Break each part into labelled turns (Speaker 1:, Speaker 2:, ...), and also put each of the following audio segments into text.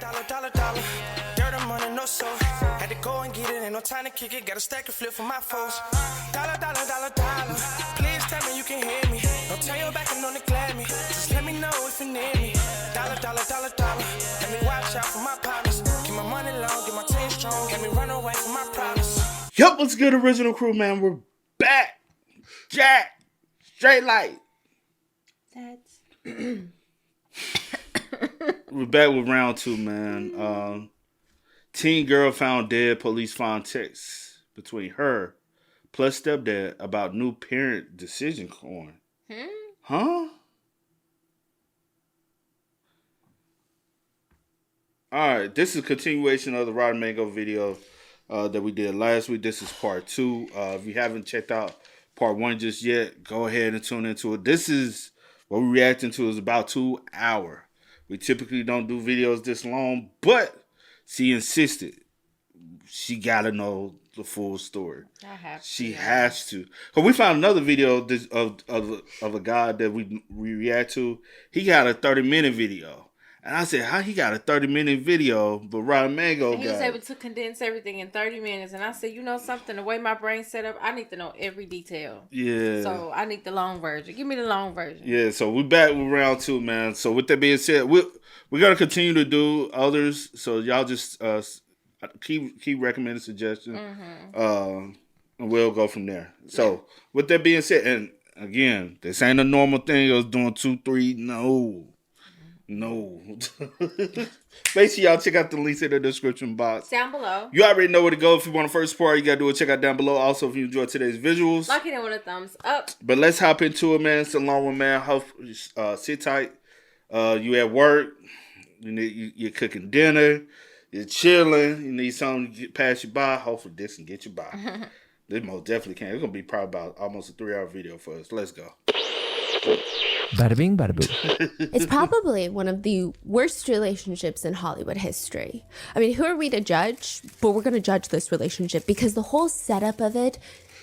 Speaker 1: Dollar. Dirt and money, no soul. Had to go and get it, ain't no time to kick it. Got a stack of flip for my foes. Dollar. Please tell me you can hear me. Don't turn your back and don't neglect me. Just let me know if you need me. Dollar. Let me watch out for my partners. Keep my money long, get my team strong. Let me run away from my problems.
Speaker 2: Yup, what's good, original crew, man? We're back. Jack. Straight light.
Speaker 3: That's...
Speaker 2: We're back with round two, man. Teen girl found dead. Police found texts between her plus stepdad about new parent decision corn. Huh? Alright, this is a continuation of the Rotten Mango video that we did last week. This is part two. If you haven't checked out part one just yet, go ahead and tune into it. This is what we're reacting to is about 2 hours. We typically don't do videos this long, but she insisted. She gotta know the full story. She has to. Cause we found another video of a guy that we react to. He got a 30-minute video. And I said, how he got a 30-minute video, but Rotten Mango
Speaker 3: and he was able to condense everything in 30 minutes. And I said, you know something? The way my brain's set up, I need to know every detail.
Speaker 2: Yeah.
Speaker 3: So I need the long version. Give me the long version.
Speaker 2: Yeah, so we're back with round two, man. So with that being said, we're going to continue to do others. So y'all just keep recommending suggestions. And we'll go from there. So with that being said, and again, this ain't a normal thing. I was doing 2, 3, no. Make sure y'all check out the links in the description box.
Speaker 3: Down below.
Speaker 2: You already know where to go. If you want to first support, you got to do it. Check out down below. Also, if you enjoyed today's visuals.
Speaker 3: Lock it in with a thumbs up.
Speaker 2: But let's hop into it, man. It's a long one, man. Sit tight. You at work. You're cooking dinner. You're chilling. You need something to pass you by. Hopefully this can get you by. This most definitely can. It's going to be probably about almost a 3-hour video for us. Let's go.
Speaker 4: Bada bing, bada boo.
Speaker 5: It's probably one of the worst relationships in Hollywood history. I mean, who are we to judge? But we're going to judge this relationship because the whole setup of it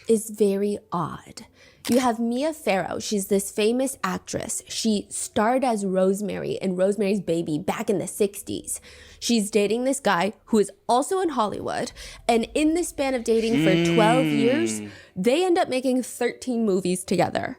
Speaker 5: is very odd. You have Mia Farrow. She's this famous actress. She starred as Rosemary in Rosemary's Baby back in the 60s. She's dating this guy who is also in Hollywood. And in the span of dating for 12 years, they end up making 13 movies together.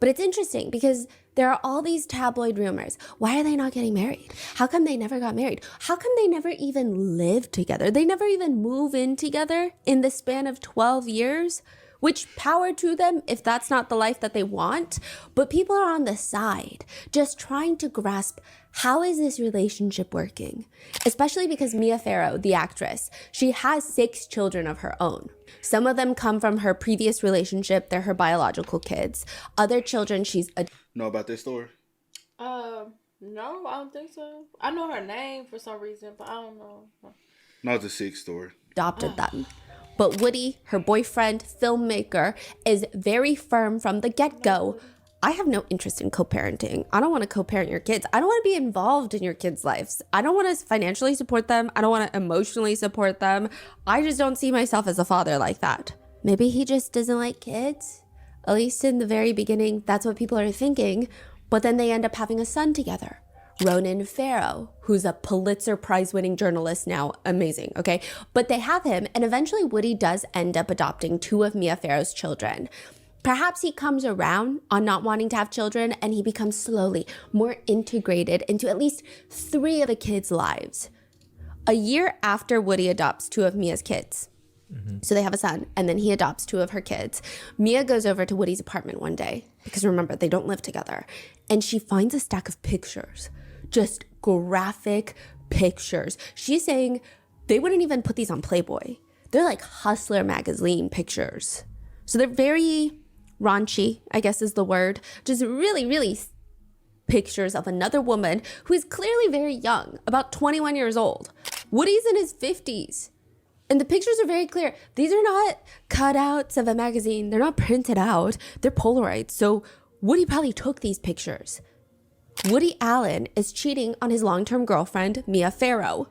Speaker 5: But it's interesting because there are all these tabloid rumors. Why are they not getting married? How come they never got married? How come they never even lived together? They never even move in together in the span of 12 years? Which power to them if that's not the life that they want. But people are on the side just trying to grasp how is this relationship working? Especially because Mia Farrow, the actress, she has 6 children of her own. Some of them come from her previous relationship. They're her biological kids. Other children she's...
Speaker 2: Know about this story?
Speaker 3: No, I don't think so. I know her name for some reason, but I don't know.
Speaker 2: Not the 6th story.
Speaker 5: Adopted them. But Woody, her boyfriend, filmmaker, is very firm from the get-go. I have no interest in co-parenting. I don't want to co-parent your kids. I don't want to be involved in your kids' lives. I don't want to financially support them. I don't want to emotionally support them. I just don't see myself as a father like that. Maybe he just doesn't like kids. At least in the very beginning, that's what people are thinking. But then they end up having a son together. Ronan Farrow, who's a Pulitzer Prize-winning journalist now. Amazing, okay? But they have him, and eventually Woody does end up adopting 2 of Mia Farrow's children. Perhaps he comes around on not wanting to have children, and he becomes slowly more integrated into at least 3 of the kids' lives. A year after Woody adopts 2 of Mia's kids, so they have a son, and then he adopts 2 of her kids, Mia goes over to Woody's apartment one day, because remember, they don't live together, and she finds a stack of pictures. Just graphic pictures. She's saying they wouldn't even put these on Playboy. They're like Hustler magazine pictures. So they're very raunchy, I guess is the word. Just really, really pictures of another woman who is clearly very young, about 21 years old. Woody's in his 50s. And the pictures are very clear. These are not cutouts of a magazine. They're not printed out. They're Polaroids. So Woody probably took these pictures. Woody Allen is cheating on his long-term girlfriend, Mia Farrow,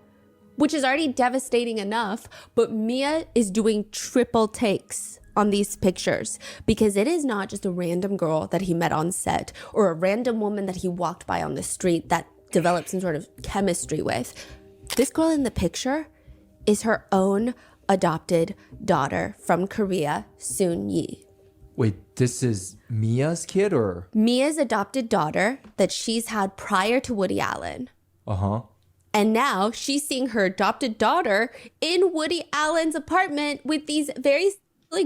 Speaker 5: which is already devastating enough, but Mia is doing triple takes on these pictures because it is not just a random girl that he met on set or a random woman that he walked by on the street that developed some sort of chemistry with. This girl in the picture is her own adopted daughter from Korea, Soon-yi.
Speaker 4: Wait, this is Mia's kid or?
Speaker 5: Mia's adopted daughter that she's had prior to Woody Allen.
Speaker 4: Uh-huh.
Speaker 5: And now she's seeing her adopted daughter in Woody Allen's apartment with these very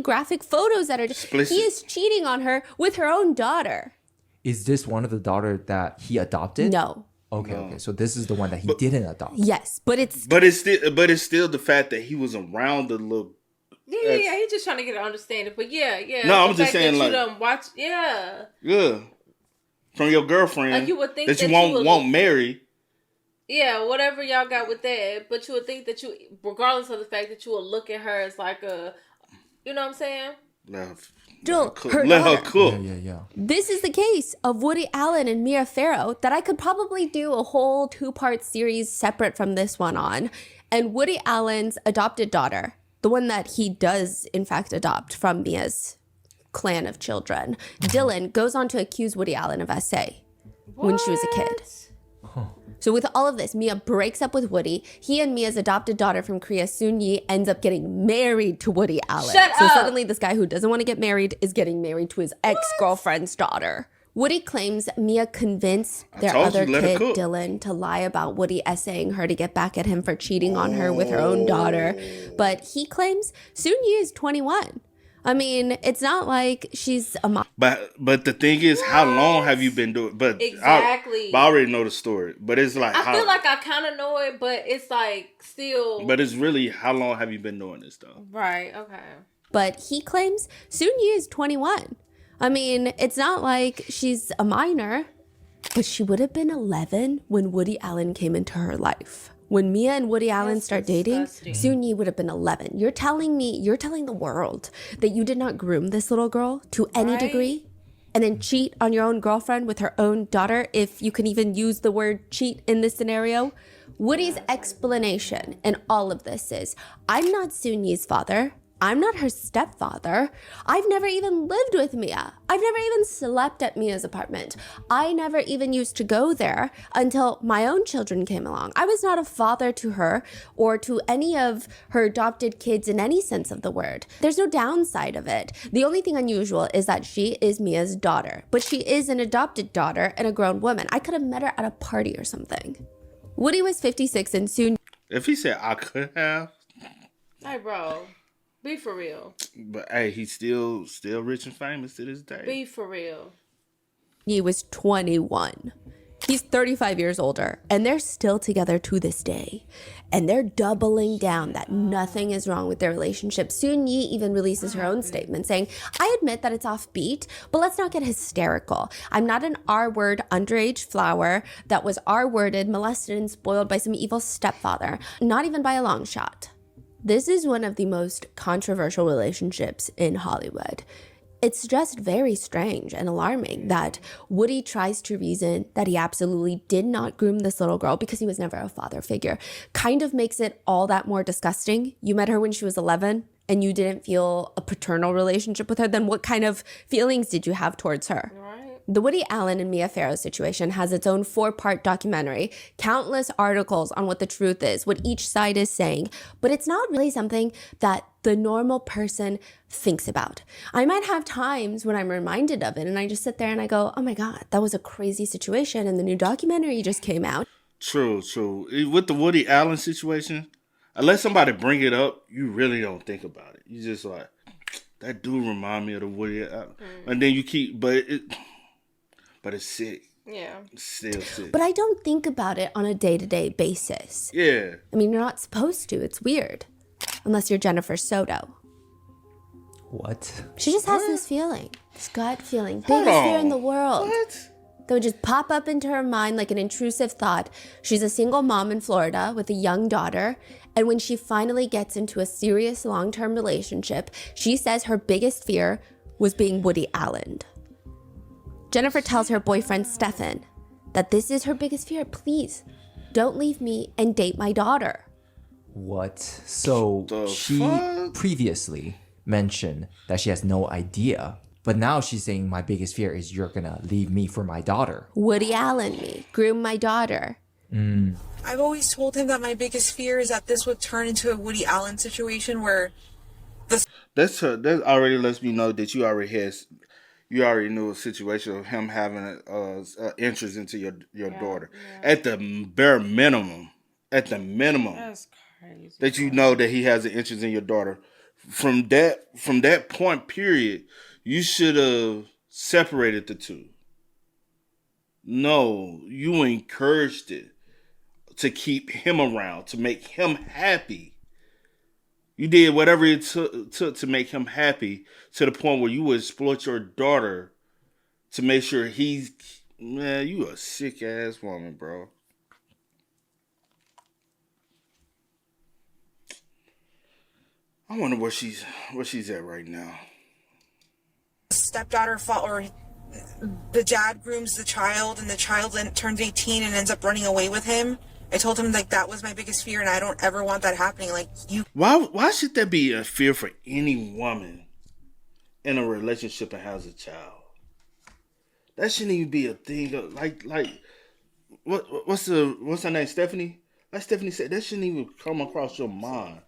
Speaker 5: graphic photos that are...
Speaker 2: Explicit.
Speaker 5: He is cheating on her with her own daughter.
Speaker 4: Is this one of the daughter that he adopted?
Speaker 5: No.
Speaker 4: Okay. So this is the one that he didn't adopt.
Speaker 5: Yes, but it's...
Speaker 2: But it's still the fact that he was around the little.
Speaker 3: Yeah. He's just trying to get an understanding. But yeah.
Speaker 2: No,
Speaker 3: the
Speaker 2: I'm just
Speaker 3: fact
Speaker 2: saying,
Speaker 3: that
Speaker 2: like-
Speaker 3: you done watch. Yeah.
Speaker 2: Yeah. From your girlfriend.
Speaker 3: Like you would think
Speaker 2: that you
Speaker 3: that you would-
Speaker 2: won't marry.
Speaker 3: Yeah, whatever y'all got with that. But you would think that you, regardless of the fact that you would look at her as like a, you know what I'm saying?
Speaker 5: Joel, her
Speaker 2: Let her
Speaker 5: daughter.
Speaker 2: cook.
Speaker 4: Yeah.
Speaker 5: This is the case of Woody Allen and Mia Farrow that I could probably do a whole 2-part series separate from this one on. And Woody Allen's adopted daughter, the one that he does in fact adopt from Mia's clan of children, Dylan, goes on to accuse Woody Allen of SA when she was a kid. So with all of this, Mia breaks up with Woody. He and Mia's adopted daughter from Korea, Soon-yi, ends up getting married to Woody Allen. So suddenly this guy who doesn't want to get married is getting married to his ex-girlfriend's daughter. Woody claims Mia convinced their
Speaker 2: told
Speaker 5: other
Speaker 2: you, let her
Speaker 5: kid,
Speaker 2: cook.
Speaker 5: Dylan, to lie about Woody essaying her to get back at him for cheating on her with her own daughter. But he claims Soon-yi is 21. I mean, it's not like she's a mom.
Speaker 2: But the thing is, how long have you been doing? But
Speaker 3: Exactly.
Speaker 2: I already know the story. But it's like
Speaker 3: I feel like I kind of know it, but it's like still.
Speaker 2: But it's really, how long have you been doing this though?
Speaker 3: Right. Okay.
Speaker 5: But he claims Soon-yi is 21. I mean, it's not like she's a minor, but she would have been 11 when Woody Allen came into her life. When Mia and Woody Allen start dating, Soon-yi would have been 11. You're telling the world that you did not groom this little girl to any degree and then cheat on your own girlfriend with her own daughter, if you can even use the word cheat in this scenario? Woody's explanation in all of this is, I'm not Soon-yi's father. I'm not her stepfather. I've never even lived with Mia. I've never even slept at Mia's apartment. I never even used to go there until my own children came along. I was not a father to her or to any of her adopted kids in any sense of the word. There's no downside of it. The only thing unusual is that she is Mia's daughter, but she is an adopted daughter and a grown woman. I could have met her at a party or something. Woody was 56 and soon...
Speaker 2: If he said I could have,
Speaker 3: Hey, bro. Be for real.
Speaker 2: but hey, he's still rich and famous to this day.
Speaker 3: Be for real.
Speaker 5: He was 21. He's 35 years older, and they're still together to this day. And they're doubling down that nothing is wrong with their relationship. Soon-yi even releases her own statement saying, I admit that it's offbeat, but let's not get hysterical. I'm not an R-word underage flower that was R-worded, molested, and spoiled by some evil stepfather. Not even by a long shot. This is one of the most controversial relationships in Hollywood. It's just very strange and alarming that Woody tries to reason that he absolutely did not groom this little girl because he was never a father figure. Kind of makes it all that more disgusting. You met her when she was 11 and you didn't feel a paternal relationship with her. Then what kind of feelings did you have towards her? The Woody Allen and Mia Farrow situation has its own 4-part documentary, countless articles on what the truth is, what each side is saying, but it's not really something that the normal person thinks about. I might have times when I'm reminded of it and I just sit there and I go, oh my God, that was a crazy situation and the new documentary just came out.
Speaker 2: True. With the Woody Allen situation, unless somebody bring it up, you really don't think about it. You just like, that dude remind me of the Woody Allen. And then you keep, but it's sick.
Speaker 3: Yeah.
Speaker 2: It's still sick.
Speaker 5: But I don't think about it on a day-to-day basis.
Speaker 2: Yeah.
Speaker 5: I mean, you're not supposed to. It's weird. Unless you're Jennifer Soto.
Speaker 4: What?
Speaker 5: She just has this feeling, this gut feeling,
Speaker 2: Hold
Speaker 5: biggest
Speaker 2: on.
Speaker 5: fear in the world.
Speaker 2: What?
Speaker 5: That would just pop up into her mind like an intrusive thought. She's a single mom in Florida with a young daughter. And when she finally gets into a serious long-term relationship, she says her biggest fear was being Woody Allen. Jennifer tells her boyfriend, Stefan, that this is her biggest fear. Please, don't leave me and date my daughter.
Speaker 4: What? So
Speaker 2: The
Speaker 4: she
Speaker 2: fuck?
Speaker 4: previously mentioned that she has no idea, but now she's saying my biggest fear is you're gonna leave me for my daughter.
Speaker 5: Woody Allen me, groom my daughter.
Speaker 6: I've always told him that my biggest fear is that this would turn into a Woody Allen situation where
Speaker 2: That already lets me know that you already knew a situation of him having interest into your daughter. At the bare minimum,
Speaker 3: That's crazy.
Speaker 2: that you know that he has an interest in your daughter. From that point period, you should have separated the two. No, you encouraged it to keep him around, to make him happy. You did whatever it took to make him happy, to the point where you would exploit your daughter to make sure he's... Man, you a sick ass woman, bro. I wonder where she's at right now.
Speaker 6: stepdaughter or the dad grooms the child and the child then turns 18 and ends up running away with him. I told him like that was my biggest fear and I don't ever want that happening. Like you
Speaker 2: Why should that be a fear for any woman in a relationship and has a child? That shouldn't even be a thing. What's her name? Stephanie? Like Stephanie said, that shouldn't even come across your mind.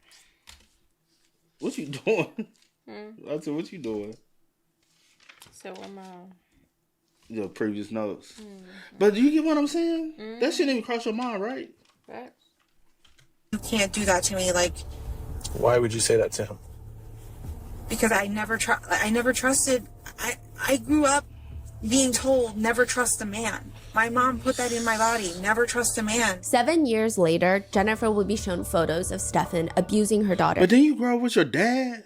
Speaker 2: What you doing? I said, what you doing?
Speaker 3: So am I.
Speaker 2: Your previous notes. But do you get what I'm saying? That shouldn't even cross your mind, right?
Speaker 3: Right.
Speaker 6: you can't do that to me, like
Speaker 7: Why would you say that to him?
Speaker 6: because I never trusted. I grew up being told never trust a man. My mom put that in my body. Never trust a man.
Speaker 5: 7 years later, Jennifer will be shown photos of Stefan abusing her daughter.
Speaker 2: But then you grow up with your dad,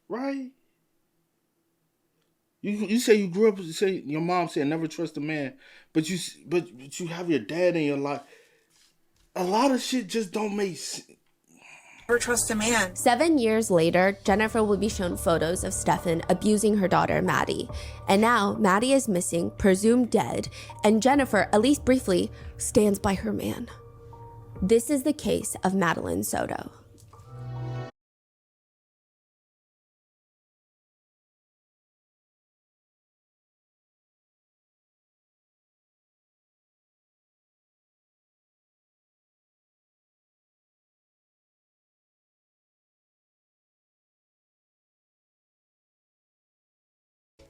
Speaker 2: right? You say you grew up. You say your mom said never trust a man, but you have your dad in your life. A lot of shit just don't make sense.
Speaker 6: Never trust a man.
Speaker 5: 7 years later, Jennifer will be shown photos of Stefan abusing her daughter, Maddie. And now, Maddie is missing, presumed dead, and Jennifer, at least briefly, stands by her man. This is the case of Madeline Soto.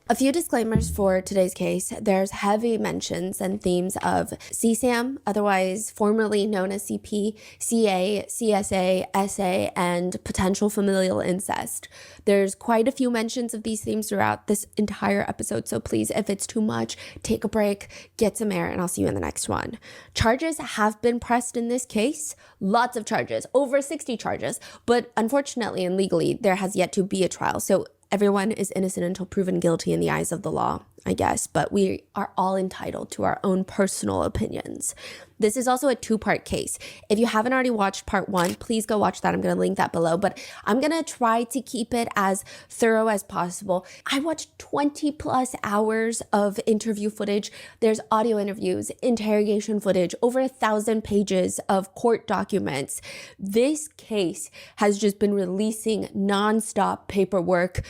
Speaker 5: A few disclaimers for today's case. There's heavy mentions and themes of CSAM, otherwise formerly known as CP, CA, CSA, SA, and potential familial incest. There's quite a few mentions of these themes throughout this entire episode, so please, if it's too much, take a break, get some air, and I'll see you in the next one. Charges have been pressed in this case. Lots of charges, over 60 charges, but unfortunately and legally, there has yet to be a trial, so everyone is innocent until proven guilty in the eyes of the law, I guess, but we are all entitled to our own personal opinions. This is also a two-part case. If you haven't already watched part 1, please go watch that. I'm going to link that below, but I'm going to try to keep it as thorough as possible. I watched 20 plus hours of interview footage. There's audio interviews, interrogation footage, over 1,000 pages of court documents. This case has just been releasing nonstop paperwork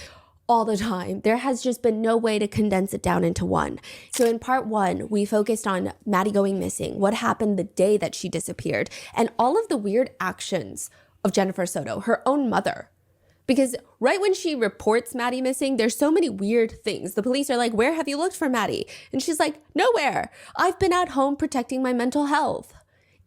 Speaker 5: all the time. There has just been no way to condense it down into one. So in part 1, we focused on Maddie going missing, what happened the day that she disappeared, and all of the weird actions of Jennifer Soto, her own mother. Because right when she reports Maddie missing, there's so many weird things. The police are like, "Where have you looked for Maddie?" And she's like, "Nowhere. I've been at home protecting my mental health."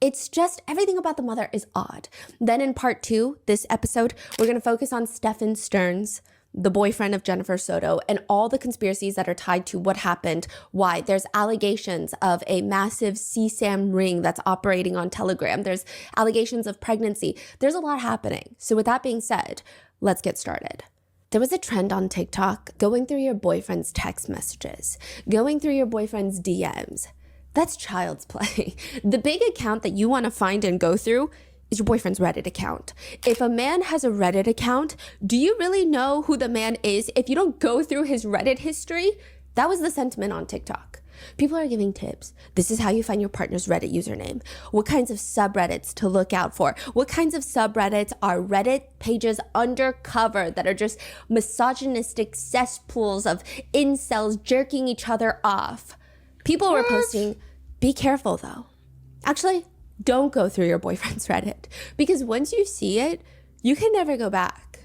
Speaker 5: It's just everything about the mother is odd. Then in part 2, this episode, we're going to focus on Stefan Stearns, the boyfriend of Jennifer Soto, and all the conspiracies that are tied to what happened, why. There's allegations of a massive CSAM ring that's operating on Telegram. There's allegations of pregnancy. There's a lot happening. So with that being said, let's get started. There was a trend on TikTok, going through your boyfriend's text messages, going through your boyfriend's DMs. That's child's play. The big account that you want to find and go through is your boyfriend's Reddit account. If a man has a Reddit account, do you really know who the man is if you don't go through his Reddit history? That was the sentiment on TikTok. People are giving tips. This is how you find your partner's Reddit username. What kinds of subreddits to look out for? What kinds of subreddits are Reddit pages undercover that are just misogynistic cesspools of incels jerking each other off? People were posting, be careful though. Actually, don't go through your boyfriend's Reddit, because once you see it, you can never go back.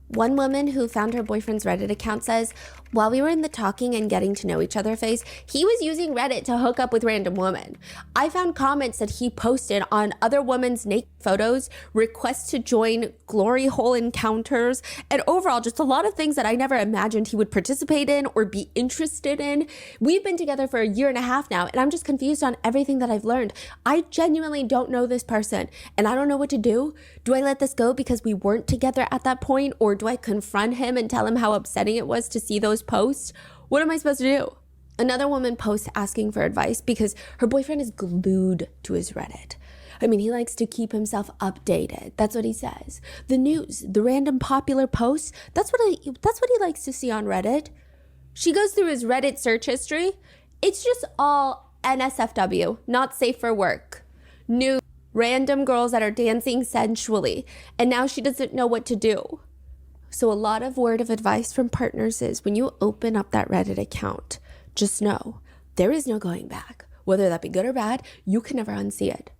Speaker 5: One woman who found her boyfriend's Reddit account says, while we were in the talking and getting to know each other phase, he was using Reddit to hook up with random women. I found comments that he posted on other women's naked photos, requests to join glory hole encounters, and overall just a lot of things that I never imagined he would participate in or be interested in. We've been together for 1.5 years now, and I'm just confused on everything that I've learned. I genuinely don't know this person, and I don't know what to do. Do I let this go because we weren't together at that point, or do I confront him and tell him how upsetting it was to see those posts? What am I supposed to do? Another woman posts asking for advice because her boyfriend is glued to his Reddit. I mean, he likes to keep himself updated. That's what he says. The news, the random popular posts, that's what he likes to see on Reddit. She goes through his Reddit search history. It's just all NSFW, not safe for work. News, random girls that are dancing sensually, and now she doesn't know what to do. So a lot of word of advice from partners is when you open up that Reddit account, just know there is no going back. Whether that be good or bad, you can never unsee it.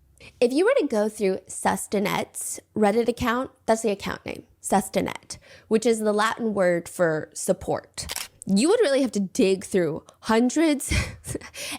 Speaker 5: If you were to go through Stepdad's Reddit account, that's the account name, Stepdad, which is the Latin word for support. You would really have to dig through hundreds,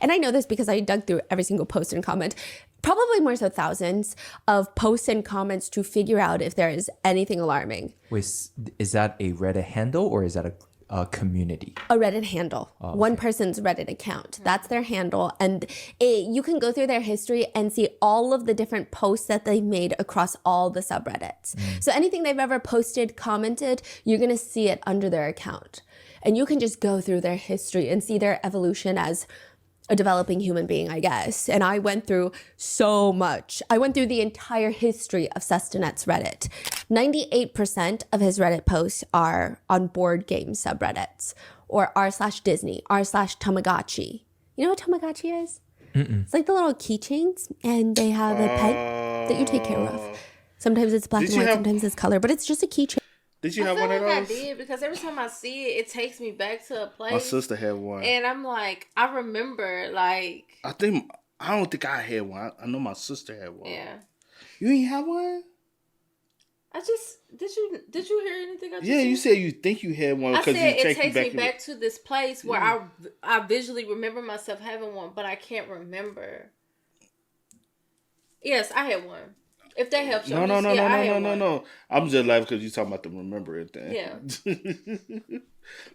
Speaker 5: and I know this because I dug through every single post and comment, probably more so thousands of posts and comments to figure out if there is anything alarming.
Speaker 4: Wait, is that a Reddit handle or is that a community?
Speaker 5: A Reddit handle. Oh, okay. One person's Reddit account. That's their handle. And you can go through their history and see all of the different posts that they made across all the subreddits. So anything they've ever posted, commented, you're going to see it under their account. And you can just go through their history and see their evolution as a developing human being, I guess. And I went through so much. I went through the entire history of Stepdad's Reddit. 98% of his Reddit posts are on board game subreddits or r/Disney, r/Tamagotchi. You know what Tamagotchi is? It's like the little keychains, and they have a pet that you take care of. Sometimes it's black and white, sometimes it's color, but it's just a keychain.
Speaker 2: Did you have one of those?
Speaker 3: I did, because every time I see it, it takes me back to a place.
Speaker 2: My sister had one.
Speaker 3: And I'm like, I remember, like...
Speaker 2: I don't think I had one. I know my sister had one.
Speaker 3: Yeah.
Speaker 2: You ain't have one?
Speaker 3: Did you hear anything I just
Speaker 2: Yeah,
Speaker 3: said?
Speaker 2: you said you think you had one.
Speaker 3: I said it takes me
Speaker 2: back
Speaker 3: to this place where I visually remember myself having one, but I can't remember. Yes, I had one. If that helps you.
Speaker 2: No. I'm just laughing because you're talking about the remembering thing.
Speaker 3: Yeah.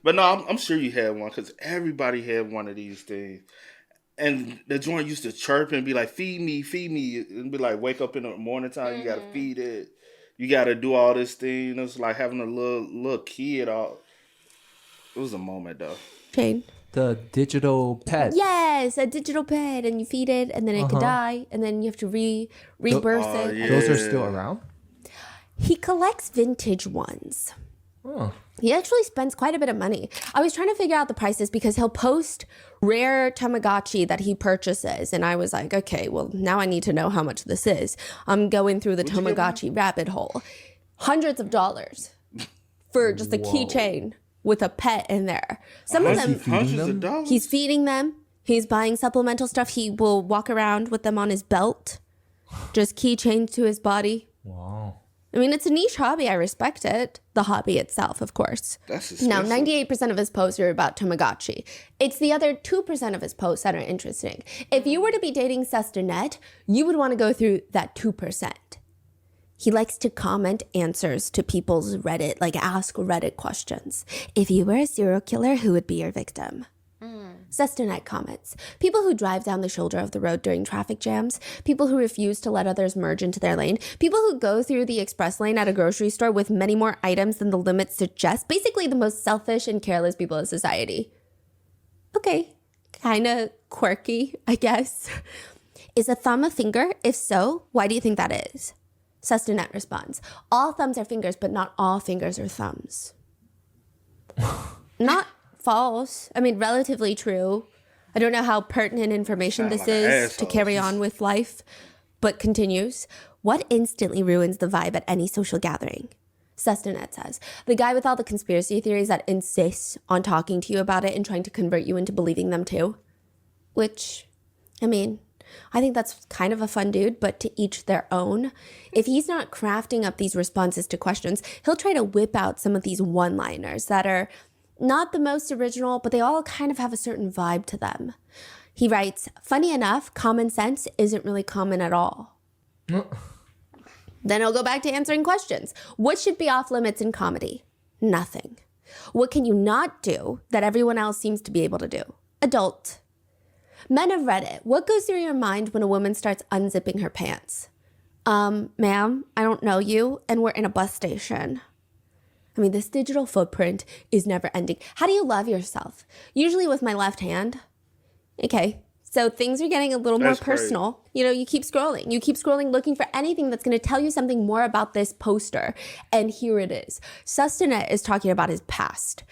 Speaker 2: But no, I'm sure you had one because everybody had one of these things. And the joint used to chirp and be like, feed me. And be like, wake up in the morning time, you got to feed it. You got to do all this thing. It's like having a little kid. It was a moment, though.
Speaker 5: Shane.
Speaker 4: The digital pet.
Speaker 5: Yes, a digital pet, and you feed it, and then it could die, and then you have to rebirth it.
Speaker 2: Yeah.
Speaker 4: Those are still around?
Speaker 5: He collects vintage ones.
Speaker 4: Oh.
Speaker 5: He actually spends quite a bit of money. I was trying to figure out the prices because he'll post rare Tamagotchi that he purchases. And I was like, okay, well, now I need to know how much this is. I'm going through the Tamagotchi rabbit hole. Hundreds of dollars for just a keychain with a pet in there. Some of them,
Speaker 2: hundreds of dollars?
Speaker 5: He's feeding them. He's buying supplemental stuff. He will walk around with them on his belt. Just keychained to his body.
Speaker 4: Wow.
Speaker 5: I mean, it's a niche hobby. I respect it. The hobby itself, of course.
Speaker 2: That's expensive.
Speaker 5: Now, 98% of his posts are about Tamagotchi. It's the other 2% of his posts that are interesting. If you were to be dating Stepdad, you would want to go through that 2%. He likes to comment answers to people's Reddit, like ask Reddit questions. If you were a serial killer, who would be your victim? Stepdad comments. People who drive down the shoulder of the road during traffic jams. People who refuse to let others merge into their lane. People who go through the express lane at a grocery store with many more items than the limits suggest. Basically the most selfish and careless people in society. Okay, kind of quirky, I guess. Is a thumb a finger? If so, why do you think that is? Stepdad responds, all thumbs are fingers, but not all fingers are thumbs. Not false. I mean, relatively true. I don't know how pertinent information this is to carry on with life, but continues. What instantly ruins the vibe at any social gathering? Stepdad says, the guy with all the conspiracy theories that insists on talking to you about it and trying to convert you into believing them too. Which, I mean, I think that's kind of a fun dude, but to each their own. If he's not crafting up these responses to questions, he'll try to whip out some of these one-liners that are not the most original, but they all kind of have a certain vibe to them. He writes, funny enough, common sense isn't really common at all. Then he'll go back to answering questions. What should be off limits in comedy? Nothing. What can you not do that everyone else seems to be able to do? Adult. Men of Reddit, what goes through your mind when a woman starts unzipping her pants? Ma'am, I don't know you, and we're in a bus station. I mean, this digital footprint is never ending. How do you love yourself? Usually with my left hand. Okay, so things are getting a little more personal. You know, you keep scrolling. You keep scrolling looking for anything that's going to tell you something more about this poster. And here it is. Sustanet is talking about his past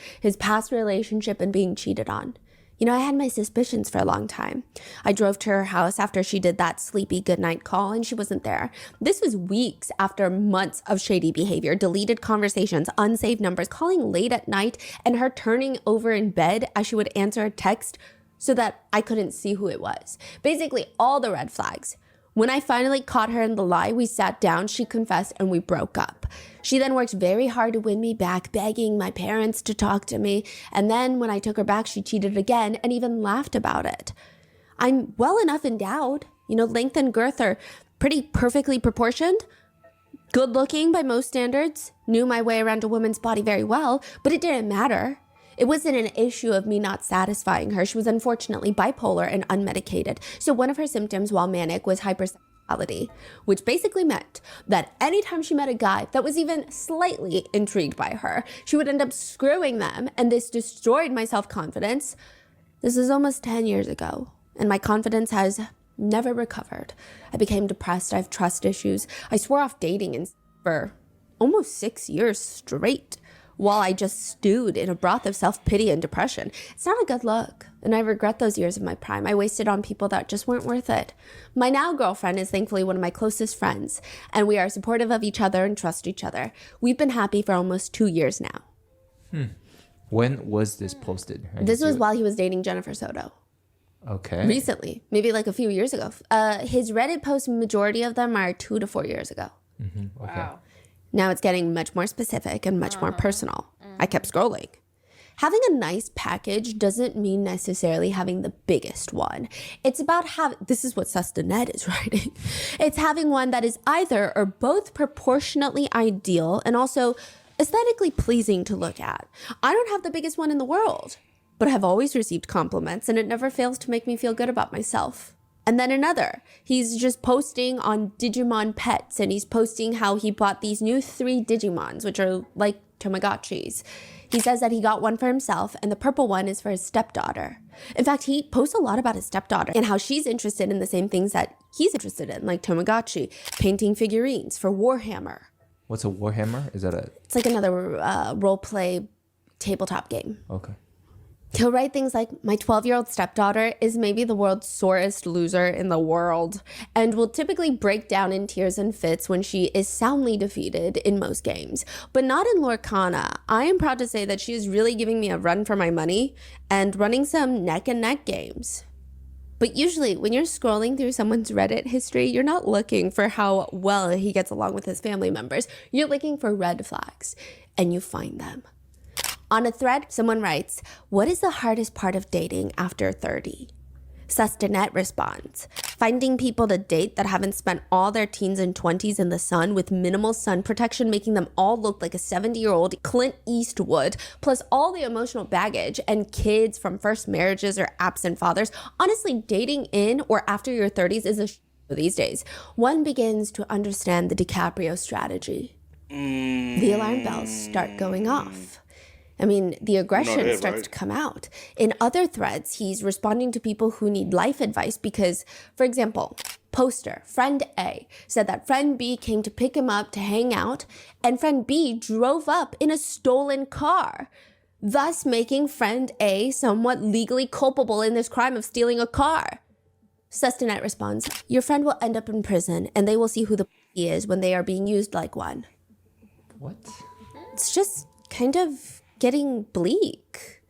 Speaker 5: relationship and being cheated on. You know, I had my suspicions for a long time. I drove to her house after she did that sleepy goodnight call and she wasn't there. This was weeks after months of shady behavior, deleted conversations, unsaved numbers, calling late at night, and her turning over in bed as she would answer a text so that I couldn't see who it was. Basically, all the red flags. When I finally caught her in the lie, we sat down, she confessed, and we broke up. She then worked very hard to win me back, begging my parents to talk to me. And then when I took her back, she cheated again and even laughed about it. I'm well enough endowed. You know, length and girth are pretty perfectly proportioned. Good looking by most standards. Knew my way around a woman's body very well, but it didn't matter. It wasn't an issue of me not satisfying her. She was unfortunately bipolar and unmedicated. So one of her symptoms while manic was hypersexuality, which basically meant that anytime she met a guy that was even slightly intrigued by her, she would end up screwing them, and this destroyed my self-confidence. This is almost 10 years ago, and my confidence has never recovered. I became depressed. I have trust issues. I swore off dating for almost 6 years straight, while I just stewed in a broth of self-pity and depression. It's not a good look, and I regret those years of my prime. I wasted on people that just weren't worth it. My now girlfriend is thankfully one of my closest friends, and we are supportive of each other and trust each other. We've been happy for almost 2 years now.
Speaker 4: When was this posted?
Speaker 5: This was while he was dating Jennifer Soto.
Speaker 4: Okay.
Speaker 5: Recently, maybe like a few years ago. His Reddit posts, majority of them are 2 to 4 years ago.
Speaker 4: Okay.
Speaker 3: Wow.
Speaker 5: Now it's getting much more specific and much more personal. I kept scrolling. Having a nice package doesn't mean necessarily having the biggest one. It's about this is what Sustanet is writing. It's having one that is either or both proportionately ideal and also aesthetically pleasing to look at. I don't have the biggest one in the world, but I've always received compliments and it never fails to make me feel good about myself. And then another, he's just posting on Digimon Pets, and he's posting how he bought these new 3 Digimons, which are like Tamagotchis. He says that he got one for himself, and the purple one is for his stepdaughter. In fact, he posts a lot about his stepdaughter and how she's interested in the same things that he's interested in, like Tamagotchi, painting figurines for Warhammer.
Speaker 4: What's a Warhammer? Is that a...
Speaker 5: It's like another role-play tabletop game.
Speaker 4: Okay.
Speaker 5: He'll write things like, my 12-year-old stepdaughter is maybe the world's sorest loser in the world and will typically break down in tears and fits when she is soundly defeated in most games. But not in Lorcana. I am proud to say that she is really giving me a run for my money and running some neck-and-neck games. But usually when you're scrolling through someone's Reddit history, you're not looking for how well he gets along with his family members. You're looking for red flags, and you find them. On a thread, someone writes, what is the hardest part of dating after 30? Sustanet responds, finding people to date that haven't spent all their teens and 20s in the sun with minimal sun protection, making them all look like a 70-year-old Clint Eastwood, plus all the emotional baggage and kids from first marriages or absent fathers. Honestly, dating in or after your 30s is a these days. One begins to understand the DiCaprio strategy. The alarm bells start going off. I mean, the aggression starts to come out. In other threads, he's responding to people who need life advice because, for example, poster, friend A said that friend B came to pick him up to hang out, and friend B drove up in a stolen car, thus making friend A somewhat legally culpable in this crime of stealing a car. Sustanet responds, your friend will end up in prison, and they will see who the he is when they are being used like one.
Speaker 4: What?
Speaker 5: It's just kind of getting bleak.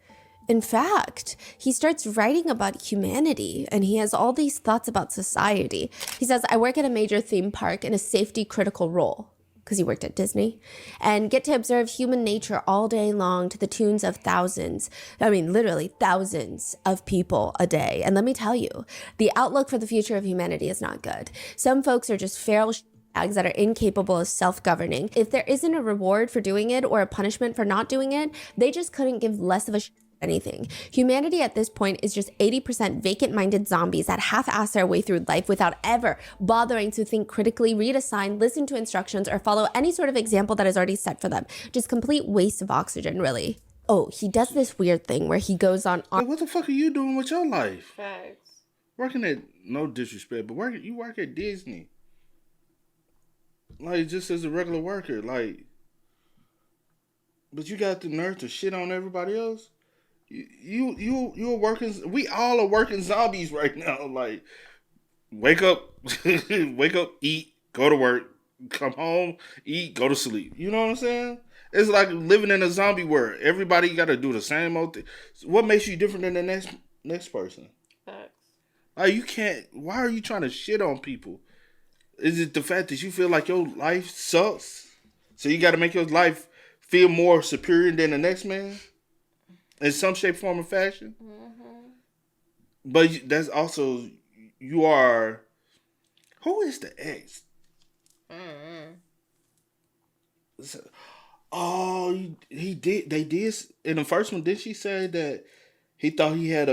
Speaker 5: In fact, he starts writing about humanity and he has all these thoughts about society. He says, I work at a major theme park in a safety critical role, because he worked at Disney, and get to observe human nature all day long to the tunes of thousands, I mean, literally thousands of people a day. And let me tell you, the outlook for the future of humanity is not good. Some folks are just feral bags that are incapable of self-governing. If there isn't a reward for doing it or a punishment for not doing it, they just couldn't give less of a anything. Humanity at this point is just 80% vacant-minded zombies that half-ass their way through life without ever bothering to think critically, read a sign, listen to instructions, or follow any sort of example that is already set for them. Just complete waste of oxygen, really. Oh, he does this weird thing where he goes on...
Speaker 2: Like, what the fuck are you doing with your life?
Speaker 3: Facts.
Speaker 2: Working at, no disrespect, but you work at Disney. Like, just as a regular worker, like... But you got the nerve to shit on everybody else? You're working. We all are working zombies right now. Like, wake up, eat, go to work, come home, eat, go to sleep. You know what I'm saying? It's like living in a zombie world. Everybody got to do the same old thing. What makes you different than the next person?
Speaker 3: Facts.
Speaker 2: Like, you can't. Why are you trying to shit on people? Is it the fact that you feel like your life sucks, so you got to make your life feel more superior than the next man? In some shape, form, or fashion. Mm-hmm. But that's also, you are, who is the ex? Mm-hmm. Oh, they did, in the first one, did she say that he thought he had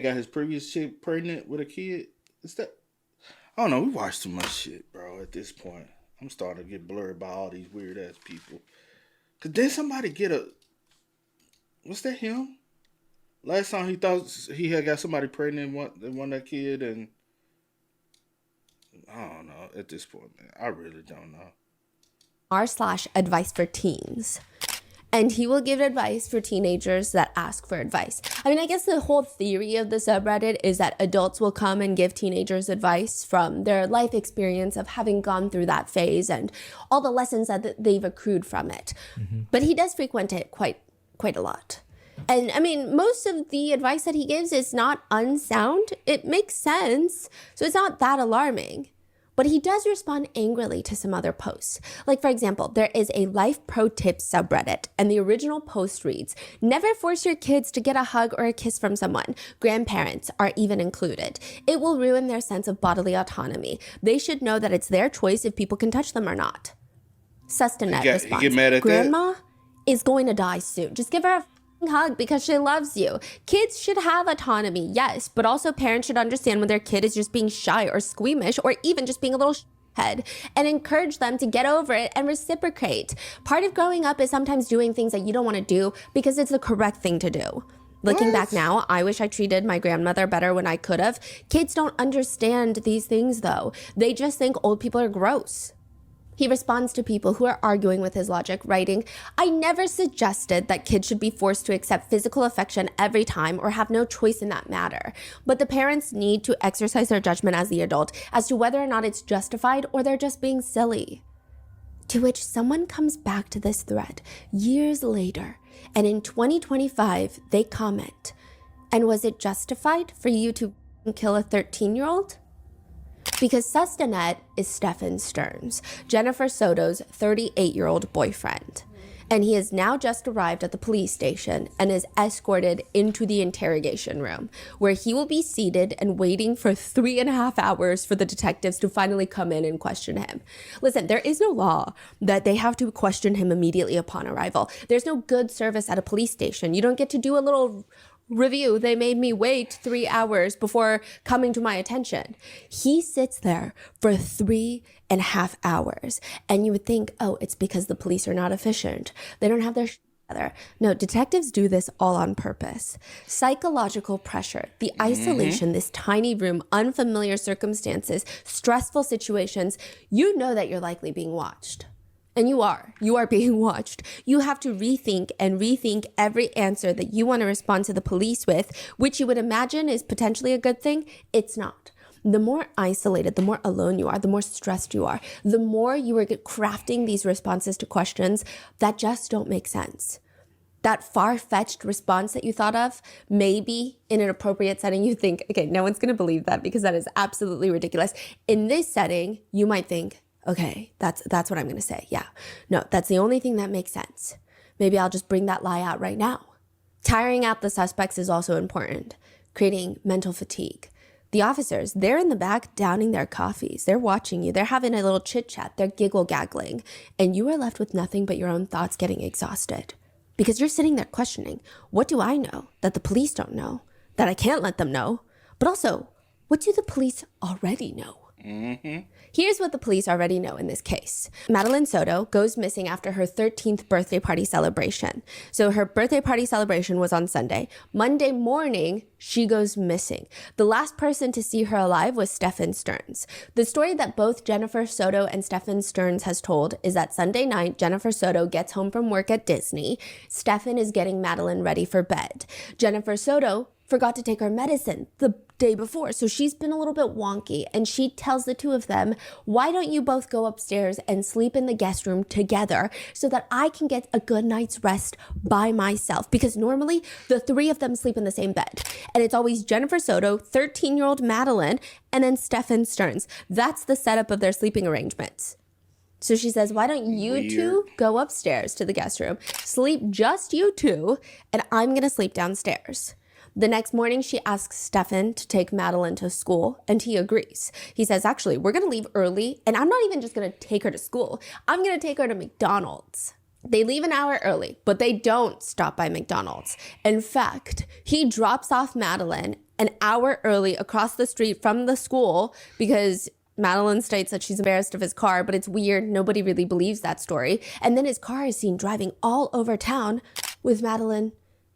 Speaker 2: got his previous chick pregnant with a kid? Is that, I don't know, we watch too much shit, bro, at this point. I'm starting to get blurred by all these weird ass people. Cause then somebody get a, was that him? Last time he thought he had got somebody pregnant and won that kid, and I don't know at this point, man. I really don't know.
Speaker 5: r/advice for teens. And he will give advice for teenagers that ask for advice. I mean, I guess the whole theory of the subreddit is that adults will come and give teenagers advice from their life experience of having gone through that phase and all the lessons that they've accrued from it. Mm-hmm. But he does frequent it quite a lot. And I mean, most of the advice that he gives is not unsound. It makes sense. So it's not that alarming. But he does respond angrily to some other posts. Like, for example, there is a Life Pro Tips subreddit, and the original post reads, never force your kids to get a hug or a kiss from someone. Grandparents are even included. It will ruin their sense of bodily autonomy. They should know that it's their choice if people can touch them or not. Sustanet responds,
Speaker 2: get mad at
Speaker 5: Grandma is going to die soon. Just give her a hug because she loves you. Kids should have autonomy, yes, but also parents should understand when their kid is just being shy or squeamish or even just being a little head and encourage them to get over it and reciprocate. Part of growing up is sometimes doing things that you don't want to do because it's the correct thing to do. Looking back now, I wish I treated my grandmother better when I could have. Kids don't understand these things though. They just think old people are gross. He responds to people who are arguing with his logic, writing, I never suggested that kids should be forced to accept physical affection every time or have no choice in that matter. But the parents need to exercise their judgment as the adult as to whether or not it's justified or they're just being silly. To which someone comes back to this thread years later, and in 2025, they comment, and was it justified for you to kill a 13-year-old? Because Sustanet is Stefan Stearns, Jennifer Soto's 38-year-old boyfriend. And he has now just arrived at the police station and is escorted into the interrogation room, where he will be seated and waiting for 3.5 hours for the detectives to finally come in and question him. Listen, there is no law that they have to question him immediately upon arrival. There's no good service at a police station. You don't get to do a little review. They made me wait 3 hours before coming to my attention. He sits there for 3.5 hours. And you would think, oh, it's because the police are not efficient. They don't have their together. No, detectives do this all on purpose. Psychological pressure, the isolation, this tiny room, unfamiliar circumstances, stressful situations. You know that you're likely being watched. And you are being watched. You have to rethink every answer that you want to respond to the police with, which you would imagine is potentially a good thing. It's not. The more isolated, the more alone you are, the more stressed you are, the more you are crafting these responses to questions that just don't make sense. that far-fetched response that you thought of, maybe in an appropriate setting, you think, okay, no one's going to believe that because that is absolutely ridiculous. In this setting, you might think, okay, that's what I'm going to say. Yeah, no, that's the only thing that makes sense. Maybe I'll just bring that lie out right now. Tiring out the suspects is also important, creating mental fatigue. The officers, they're in the back downing their coffees. They're watching you. They're having a little chit chat. They're giggle-gaggling. And you are left with nothing but your own thoughts getting exhausted. Because you're sitting there questioning, what do I know that the police don't know, that I can't let them know? But also, what do the police already know? Here's what the police already know in this case. Madeline Soto goes missing after her 13th birthday party celebration. So her birthday party celebration was on Sunday. Monday morning, she goes missing. The last person to see her alive was Stefan Stearns. The story that both Jennifer Soto and Stefan Stearns has told is that Sunday night, Jennifer Soto gets home from work at Disney. Stefan is getting Madeline ready for bed. Jennifer Soto forgot to take her medicine the day before, so she's been a little bit wonky, and she tells the two of them, why don't you both go upstairs and sleep in the guest room together so that I can get a good night's rest by myself? Because normally the three of them sleep in the same bed, and it's always Jennifer Soto, 13-year-old Madeline, and then Stefan Stearns. That's the setup of their sleeping arrangements. So she says, why don't you two go upstairs to the guest room, sleep just you two, and I'm gonna sleep downstairs. The next morning, she asks Stefan to take Madeline to school, and he agrees. He says, actually, we're going to leave early, and I'm not even just going to take her to school. I'm going to take her to McDonald's. They leave an hour early, but they don't stop by McDonald's. In fact, he drops off Madeline an hour early across the street from the school because Madeline states that she's embarrassed of his car, but it's weird. Nobody really believes that story. And then his car is seen driving all over town with Madeline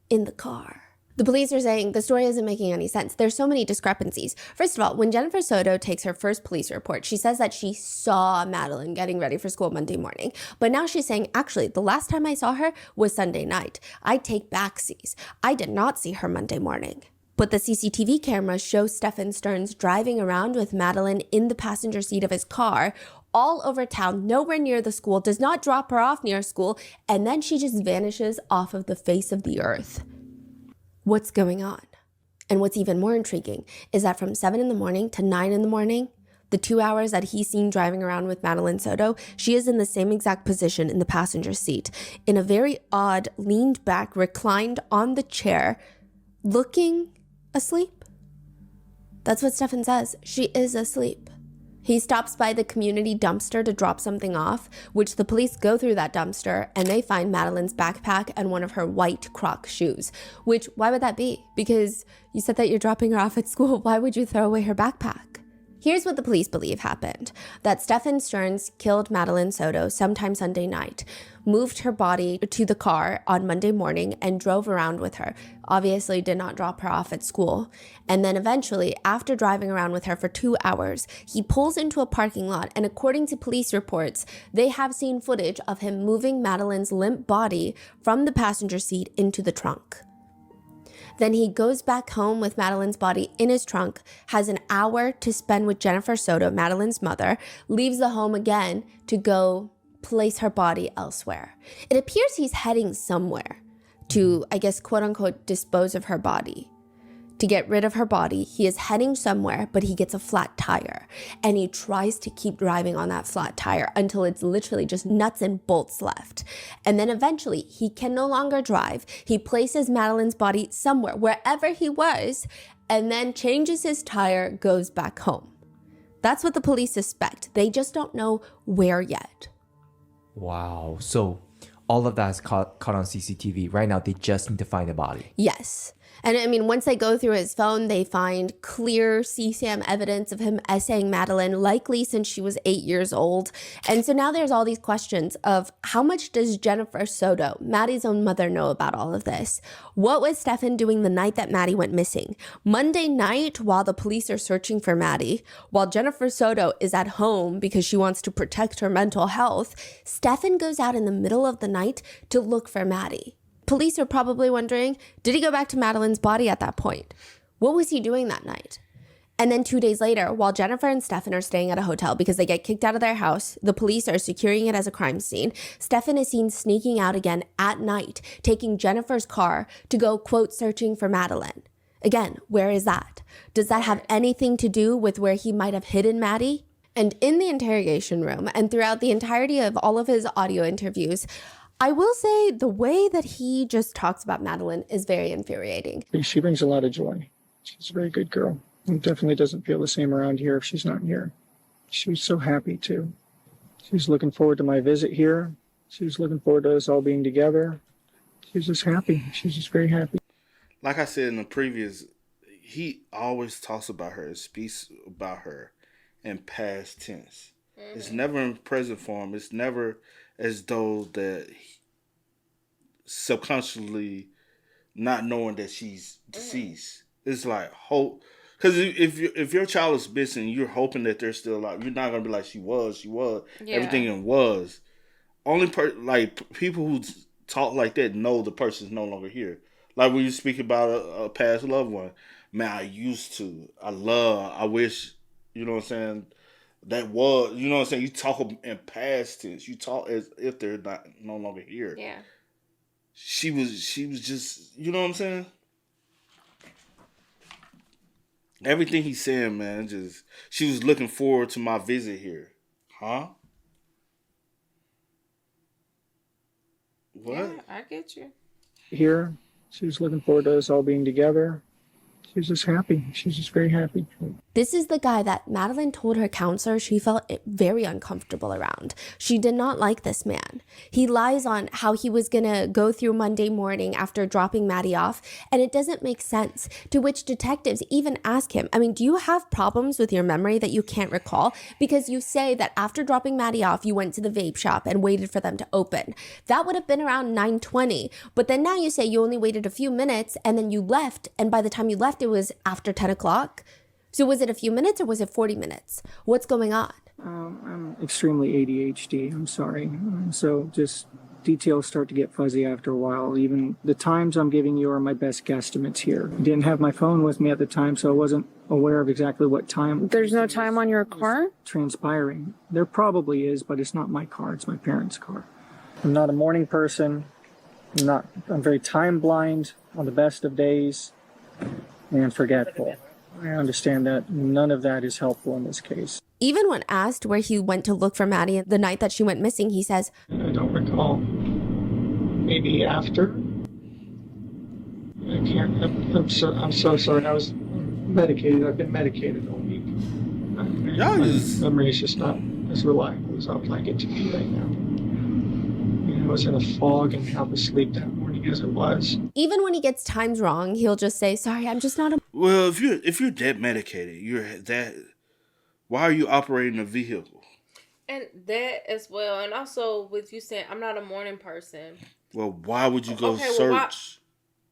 Speaker 5: in the car. The police are saying the story isn't making any sense. There's so many discrepancies. First of all, when Jennifer Soto takes her first police report, she says that she saw Madeline getting ready for school Monday morning. But now she's saying, actually, the last time I saw her was Sunday night. I take backsies. I did not see her Monday morning. But the CCTV cameras show Stefan Stearns driving around with Madeline in the passenger seat of his car all over town, nowhere near the school, does not drop her off near school, and then she just vanishes off of the face of the earth. What's going on? And what's even more intriguing is that from 7 in the morning to 9 in the morning, the 2 hours that he's seen driving around with Madeline Soto, she is in the same exact position in the passenger seat, in a very odd, leaned back, reclined on the chair, looking asleep. That's what Stefan says. She is asleep. He stops by the community dumpster to drop something off, which the police go through that dumpster and they find Madeline's backpack and one of her white Croc shoes, which, why would that be? Because you said that you're dropping her off at school. Why would you throw away her backpack? Here's what the police believe happened. That Stefan Stearns killed Madeline Soto sometime Sunday night, moved her body to the car on Monday morning and drove around with her. Obviously did not drop her off at school. And then eventually, after driving around with her for 2 hours, he pulls into a parking lot, and according to police reports, they have seen footage of him moving Madeline's limp body from the passenger seat into the trunk. Then he goes back home with Madeline's body in his trunk, has an hour to spend with Jennifer Soto, Madeline's mother, leaves the home again to go place her body elsewhere. It appears he's heading somewhere to, I guess, quote unquote, dispose of her body. To get rid of her body, he is heading somewhere, but he gets a flat tire. And he tries to keep driving on that flat tire until it's literally just nuts and bolts left. And then eventually, he can no longer drive. He places Madeline's body somewhere, wherever he was, and then changes his tire, goes back home. That's what the police suspect. They just don't know where yet.
Speaker 4: Wow. So all of that is caught on CCTV. Right now, they just need to find the body.
Speaker 5: Yes. And I mean, once they go through his phone, they find clear CSAM evidence of him essaying Madeline, likely since she was 8 years old. And so now there's all these questions of how much does Jennifer Soto, Maddie's own mother, know about all of this? What was Stefan doing the night that Maddie went missing? Monday night, while the police are searching for Maddie, while Jennifer Soto is at home because she wants to protect her mental health, Stefan goes out in the middle of the night to look for Maddie. Police are probably wondering, did he go back to Madeline's body at that point? What was he doing that night? And then 2 days later, while Jennifer and Stefan are staying at a hotel because they get kicked out of their house, the police are securing it as a crime scene, Stefan is seen sneaking out again at night, taking Jennifer's car to go, quote, searching for Madeline. Again, where is that? Does that have anything to do with where he might have hidden Maddie? And in the interrogation room and throughout the entirety of all of his audio interviews, I will say the way that he just talks about Madeline is very infuriating.
Speaker 8: She brings a lot of joy. She's a very good girl. And definitely doesn't feel the same around here if she's not here. She was so happy too. She was looking forward to my visit here. She was looking forward to us all being together. She was just happy. She was just very happy.
Speaker 2: Like I said in the previous, he always talks about her, speaks about her in past tense. It's never in present form. It's never as though that subconsciously not knowing that she's deceased. It's like hope, because if your child is missing, you're hoping that they're still alive. You're not gonna be like she was.
Speaker 3: Yeah.
Speaker 2: Everything was. Only like people who talk like that know the person's no longer here. Like when you speak about a past loved one, man, I used to, I wish, you know what I'm saying. That was, you know what I'm saying. You talk in past tense. You talk as if they're no longer here.
Speaker 3: Yeah.
Speaker 2: She was just, you know what I'm saying. Everything he's saying, man, just she was looking forward to my visit here, huh? What?
Speaker 3: Yeah, I get you.
Speaker 8: Here, she was looking forward to us all being together. She was just happy. She was just very happy.
Speaker 5: This is the guy that Madeline told her counselor she felt very uncomfortable around. She did not like this man. He lies on how he was going to go through Monday morning after dropping Maddie off, and it doesn't make sense, to which detectives even ask him, I mean, do you have problems with your memory that you can't recall? Because you say that after dropping Maddie off, you went to the vape shop and waited for them to open. That would have been around 9:20, but then now you say you only waited a few minutes and then you left, and by the time you left, it was after 10 o'clock. So was it a few minutes or was it 40 minutes? What's going on?
Speaker 8: I'm extremely ADHD. I'm sorry. So just details start to get fuzzy after a while. Even the times I'm giving you are my best guesstimates here. I didn't have my phone with me at the time, so I wasn't aware of exactly what time.
Speaker 6: There's no time on your car?
Speaker 8: Transpiring. There probably is, but it's not my car. It's my parents' car. I'm not a morning person. I'm very time blind on the best of days and forgetful. I understand that none of that is helpful in this case.
Speaker 5: Even when asked where he went to look for Maddie the night that she went missing, he says,
Speaker 8: I don't recall. Maybe after? I can't. I'm so sorry. I was medicated. I've been medicated all week. My memory is just not as reliable as I would like it to be right now. I was in a fog and half asleep that morning as it was.
Speaker 5: Even when he gets times wrong, he'll just say, sorry, I'm just not a...
Speaker 2: Well, if you're that medicated, why are you operating a vehicle?
Speaker 3: And that as well. And also with you saying, I'm not a morning person.
Speaker 2: Well, why would you go search?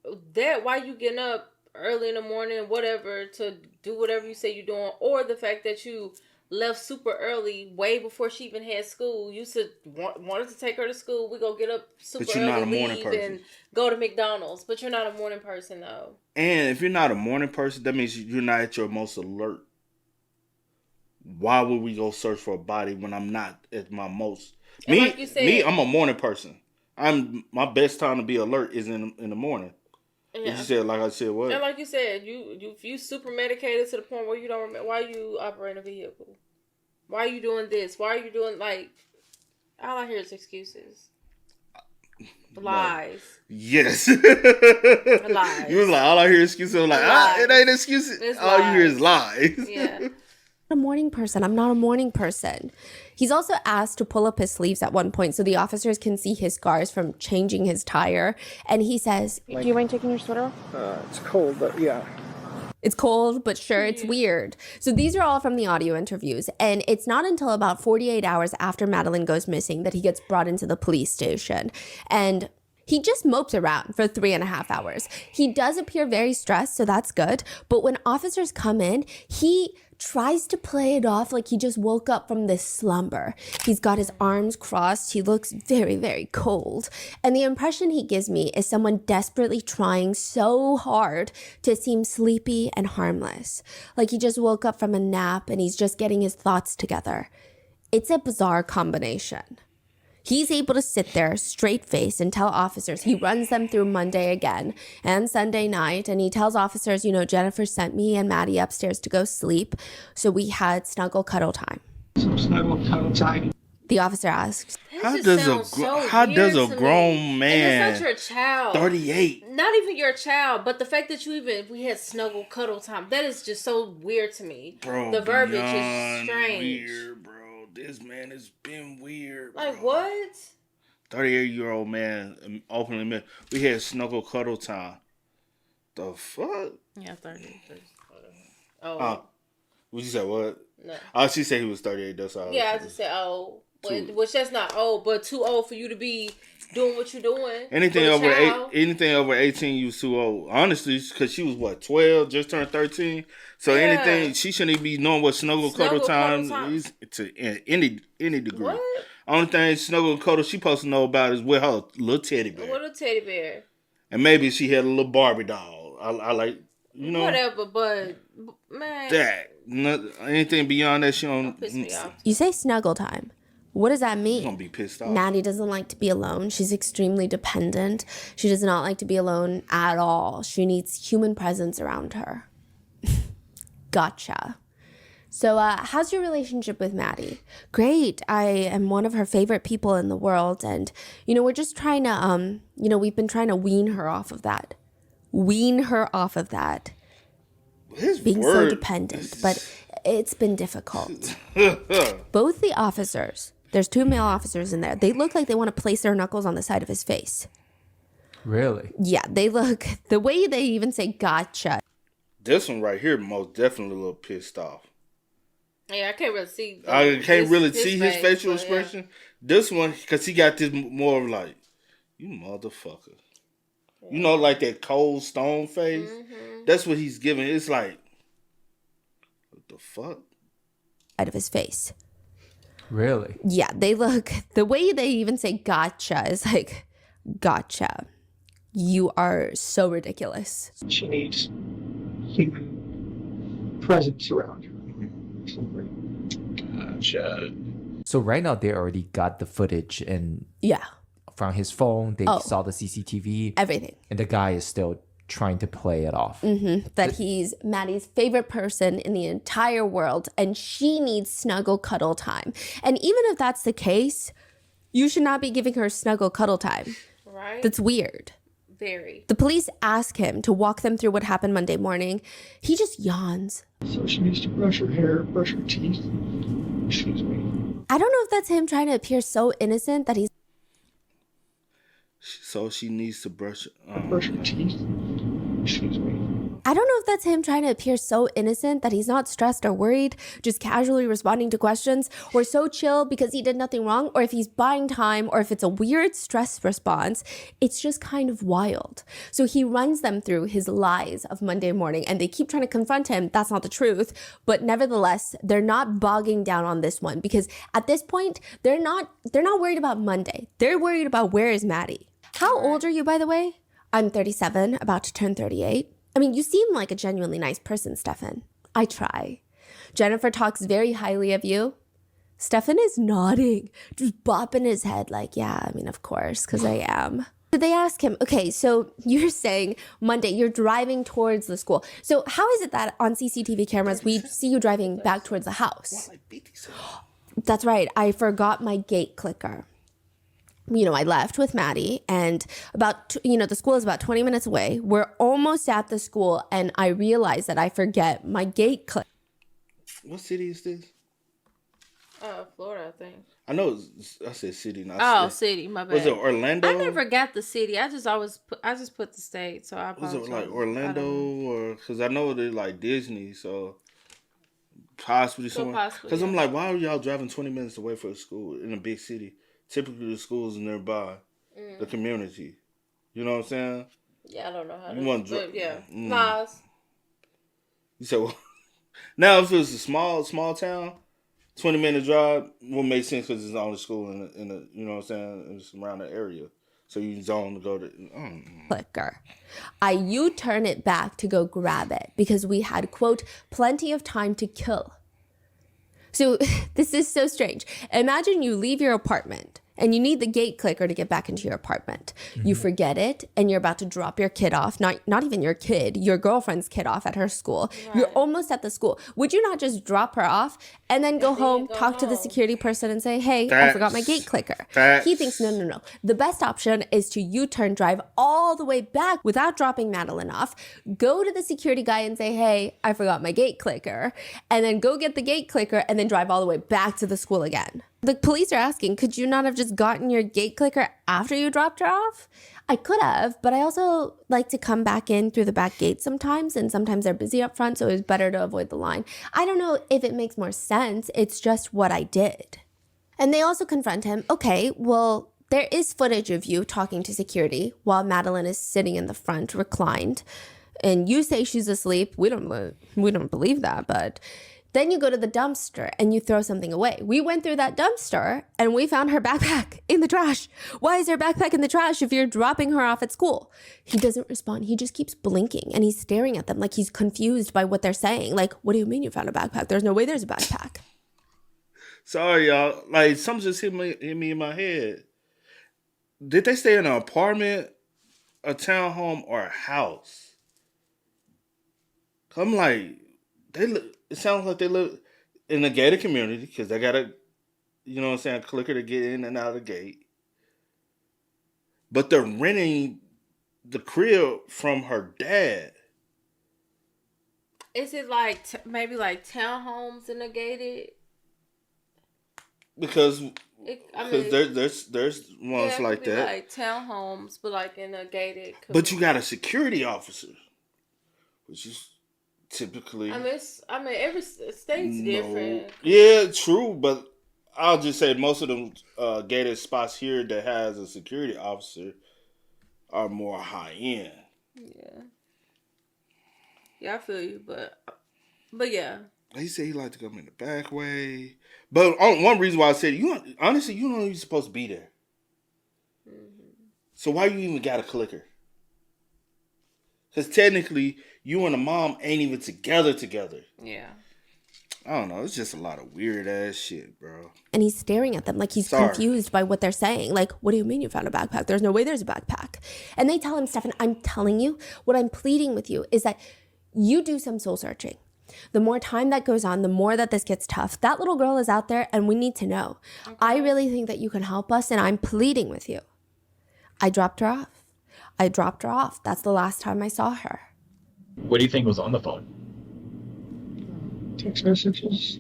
Speaker 3: Why you getting up early in the morning, whatever, to do whatever you say you're doing. Or the fact that you left super early, way before she even had school. You said wanted to take her to school. We go get up super
Speaker 2: but you're
Speaker 3: early,
Speaker 2: not a morning
Speaker 3: leave,
Speaker 2: person.
Speaker 3: and go to McDonald's. But you're not a morning person, though.
Speaker 2: And if you're not a morning person, that means you're not at your most alert. Why would we go search for a body when I'm not at my most?
Speaker 3: And like you said,
Speaker 2: I'm a morning person. My best time to be alert is in the morning. Yeah. You said, like I said, what?
Speaker 3: And like you said, you super medicated to the point where you don't remember. Why are you operating a vehicle? Why are you doing this? Why are you doing, like, all I hear is excuses. Lies.
Speaker 2: Yes.
Speaker 3: Lies.
Speaker 2: You was like, all I hear is excuses. I'm like, it ain't excuses.
Speaker 3: It's
Speaker 2: all
Speaker 3: lies.
Speaker 2: you hear is lies.
Speaker 3: Yeah.
Speaker 5: A morning person. I'm not a morning person. He's also asked to pull up his sleeves at one point so the officers can see his scars from changing his tire. And he says,
Speaker 6: do you mind taking your sweater off?
Speaker 8: It's cold, but yeah.
Speaker 5: It's cold, but sure, it's weird. So these are all from the audio interviews. And it's not until about 48 hours after Madeline goes missing that he gets brought into the police station. And he just mopes around for 3.5 hours. He does appear very stressed, so that's good. But when officers come in, he tries to play it off like he just woke up from this slumber. He's got his arms crossed. He looks very, very cold. And the impression he gives me is someone desperately trying so hard to seem sleepy and harmless. Like he just woke up from a nap and he's just getting his thoughts together. It's a bizarre combination. He's able to sit there straight-faced and tell officers he runs them through Monday again and Sunday night. And he tells officers, Jennifer sent me and Maddie upstairs to go sleep. So we had snuggle cuddle time.
Speaker 8: Some snuggle cuddle time.
Speaker 5: The officer asks,
Speaker 2: How
Speaker 3: This
Speaker 2: does
Speaker 3: sounds so
Speaker 2: a
Speaker 3: weird to
Speaker 2: grown
Speaker 3: me.
Speaker 2: man,
Speaker 3: And it's not your child.
Speaker 2: 38,
Speaker 3: Not even your child, but the fact that we had snuggle cuddle time, that is just so weird to me.
Speaker 2: bro?
Speaker 3: The verbiage is
Speaker 2: beyond
Speaker 3: strange.
Speaker 2: Weird, bro. This man has been weird.
Speaker 3: Like
Speaker 2: bro.
Speaker 3: what?
Speaker 2: 38-year-old man openly admit we had snuggle cuddle time. The fuck?
Speaker 3: Yeah, 30. Oh.
Speaker 2: What you said? What?
Speaker 3: No.
Speaker 2: Oh, she said he was 38. That's all.
Speaker 3: Yeah, I just said old. Which that's not old, but too old for you to be doing what you're doing.
Speaker 2: Anything
Speaker 3: for a
Speaker 2: over
Speaker 3: child.
Speaker 2: anything over 18, you was too old. Honestly, because she was what 12, just turned 13. So
Speaker 3: Yeah.
Speaker 2: anything she shouldn't even be knowing what snuggle cuddle
Speaker 3: Snuggle
Speaker 2: time
Speaker 3: cuddle
Speaker 2: is to any degree.
Speaker 3: What?
Speaker 2: Only thing snuggle and cuddle she supposed to know about is with her little teddy bear,
Speaker 3: What a teddy bear.
Speaker 2: and maybe she had a little Barbie doll. I like
Speaker 3: Whatever, but man,
Speaker 2: that. Anything beyond that, she don't
Speaker 3: piss me off.
Speaker 5: you say snuggle time. What does that mean?
Speaker 2: gonna be pissed off.
Speaker 5: Maddie doesn't like to be alone. She's extremely dependent. She does not like to be alone at all. She needs human presence around her. Gotcha. So, how's your relationship with Maddie? Great. I am one of her favorite people in the world. And, we're just trying to, we've been trying to wean her off of that. Wean her off of that.
Speaker 2: His
Speaker 5: Being so
Speaker 2: word-
Speaker 5: dependent. But it's been difficult. Both the officers, there's 2 male officers in there. They look like they want to place their knuckles on the side of his face.
Speaker 4: Really?
Speaker 5: Yeah, they look, the way they even say gotcha.
Speaker 2: This one right here, most definitely a little pissed off.
Speaker 3: Yeah, I can't really see.
Speaker 2: I can't really
Speaker 3: his
Speaker 2: see his
Speaker 3: face,
Speaker 2: facial
Speaker 3: but, yeah.
Speaker 2: expression. This one, because he got this more of like, you motherfucker. You know, like that cold stone face.
Speaker 3: Mm-hmm.
Speaker 2: That's what he's giving. It's like, what the fuck?
Speaker 5: Side of his face.
Speaker 4: Really?
Speaker 5: Yeah, they look, the way they even say gotcha is like, gotcha. You are so ridiculous.
Speaker 8: She needs human presence around her. Gotcha.
Speaker 4: So right now they already got the footage and
Speaker 5: Yeah,
Speaker 4: from his phone. They
Speaker 5: Oh.
Speaker 4: saw the CCTV,
Speaker 5: everything.
Speaker 4: and the guy is still trying to play it off.
Speaker 5: That he's Maddie's favorite person in the entire world and she needs snuggle cuddle time. And even if that's the case, you should not be giving her snuggle cuddle time.
Speaker 3: Right?
Speaker 5: That's weird.
Speaker 3: Very.
Speaker 5: The police ask him to walk them through what happened Monday morning. He just yawns.
Speaker 8: So she needs to brush her hair, brush her teeth. Excuse me.
Speaker 5: I don't know if that's him trying to appear so innocent that he's
Speaker 2: So she needs to brush.
Speaker 8: Brush her teeth. Excuse me.
Speaker 5: I don't know if that's him trying to appear so innocent that he's not stressed or worried, just casually responding to questions, or so chill because he did nothing wrong, or if he's buying time, or if it's a weird stress response. It's just kind of wild. So he runs them through his lies of Monday morning, and they keep trying to confront him. That's not the truth. But nevertheless, they're not bogging down on this one because at this point, they're not worried about Monday. They're worried about where is Maddie. How old are you, by the way? I'm 37, about to turn 38. I mean, you seem like a genuinely nice person, Stefan. I try. Jennifer talks very highly of you. Stefan is nodding, just bopping his head like, yeah, I mean, of course, because I am. So they ask him, okay, so you're saying Monday, you're driving towards the school. So how is it that on CCTV cameras, we see you driving back towards the house? That's right. I forgot my gate clicker. I left with Maddie and the school is about 20 minutes away. We're almost at the school and I realized that I forget my gate click.
Speaker 2: What city is this?
Speaker 3: Florida, I think.
Speaker 2: I know. I said city, not
Speaker 3: City. My bad.
Speaker 2: Was it Orlando?
Speaker 3: I never got the city. I just put the state. So I
Speaker 2: Was
Speaker 3: apologize.
Speaker 2: it like Orlando or because I know they're like Disney, so possibly somewhere. Because I'm like, why are y'all driving 20 minutes away from the school in a big city? Typically, the schools are nearby the community. You know what I'm saying?
Speaker 3: Yeah, I don't know how.
Speaker 2: You want
Speaker 3: but yeah,
Speaker 2: Mm.
Speaker 3: pause.
Speaker 2: You said, well, Now, if it's a small town, 20-minute drive will make sense because it's the only school in the you know what I'm saying, it's around the area. So you zone to go to.
Speaker 5: Clicker. I U-turn it back to go grab it because we had, quote, plenty of time to kill. So this is so strange. Imagine you leave your apartment and you need the gate clicker to get back into your apartment. You forget it and you're about to drop your kid off, not even your kid, your girlfriend's kid off at her school. Right. You're almost at the school. Would you not just drop her off and then go home, talk to the security person and say, hey, I forgot my gate clicker. He thinks, no. The best option is to U-turn, drive all the way back without dropping Madeline off, go to the security guy and say, hey, I forgot my gate clicker, and then go get the gate clicker and then drive all the way back to the school again. The police are asking, could you not have just gotten your gate clicker after you dropped her off? I could have, but I also like to come back in through the back gate sometimes, and sometimes they're busy up front, so it was better to avoid the line. I don't know if it makes more sense. It's just what I did. And they also confront him, okay, well, there is footage of you talking to security while Madeline is sitting in the front, reclined, and you say she's asleep. We don't believe that, but then you go to the dumpster and you throw something away. We went through that dumpster and we found her backpack in the trash. Why is her backpack in the trash if you're dropping her off at school? He doesn't respond. He just keeps blinking and he's staring at them like he's confused by what they're saying. Like, what do you mean you found a backpack? There's no way there's a backpack.
Speaker 2: Sorry, y'all. Like, something just hit me in my head. Did they stay in an apartment, a townhome, or a house? I'm like, it sounds like they live in a gated community because they got a, you know what I'm saying, clicker to get in and out of the gate. But they're renting the crib from her dad.
Speaker 3: Is it like maybe like townhomes in a gated?
Speaker 2: Because there's ones like that.
Speaker 3: Like townhomes, but like in a gated community.
Speaker 2: But you got a security officer, which is typically.
Speaker 3: I mean, every state's different.
Speaker 2: Yeah, true, but I'll just say most of them gated spots here that has a security officer are more high end.
Speaker 3: Yeah, I feel you, but yeah.
Speaker 2: He said he liked to come in the back way, but one reason why I said you don't even supposed to be there. Mm-hmm. So why you even got a clicker? Because technically, you and the mom ain't even together.
Speaker 3: Yeah.
Speaker 2: I don't know. It's just a lot of weird ass shit, bro.
Speaker 5: And he's staring at them like he's confused by what they're saying. Like, what do you mean you found a backpack? There's no way there's a backpack. And they tell him, Stefan, I'm telling you, what I'm pleading with you is that you do some soul searching. The more time that goes on, the more that this gets tough. That little girl is out there and we need to know. Okay. I really think that you can help us and I'm pleading with you. I dropped her off. That's the last time I saw her.
Speaker 7: What do you think was on the phone?
Speaker 8: Text messages,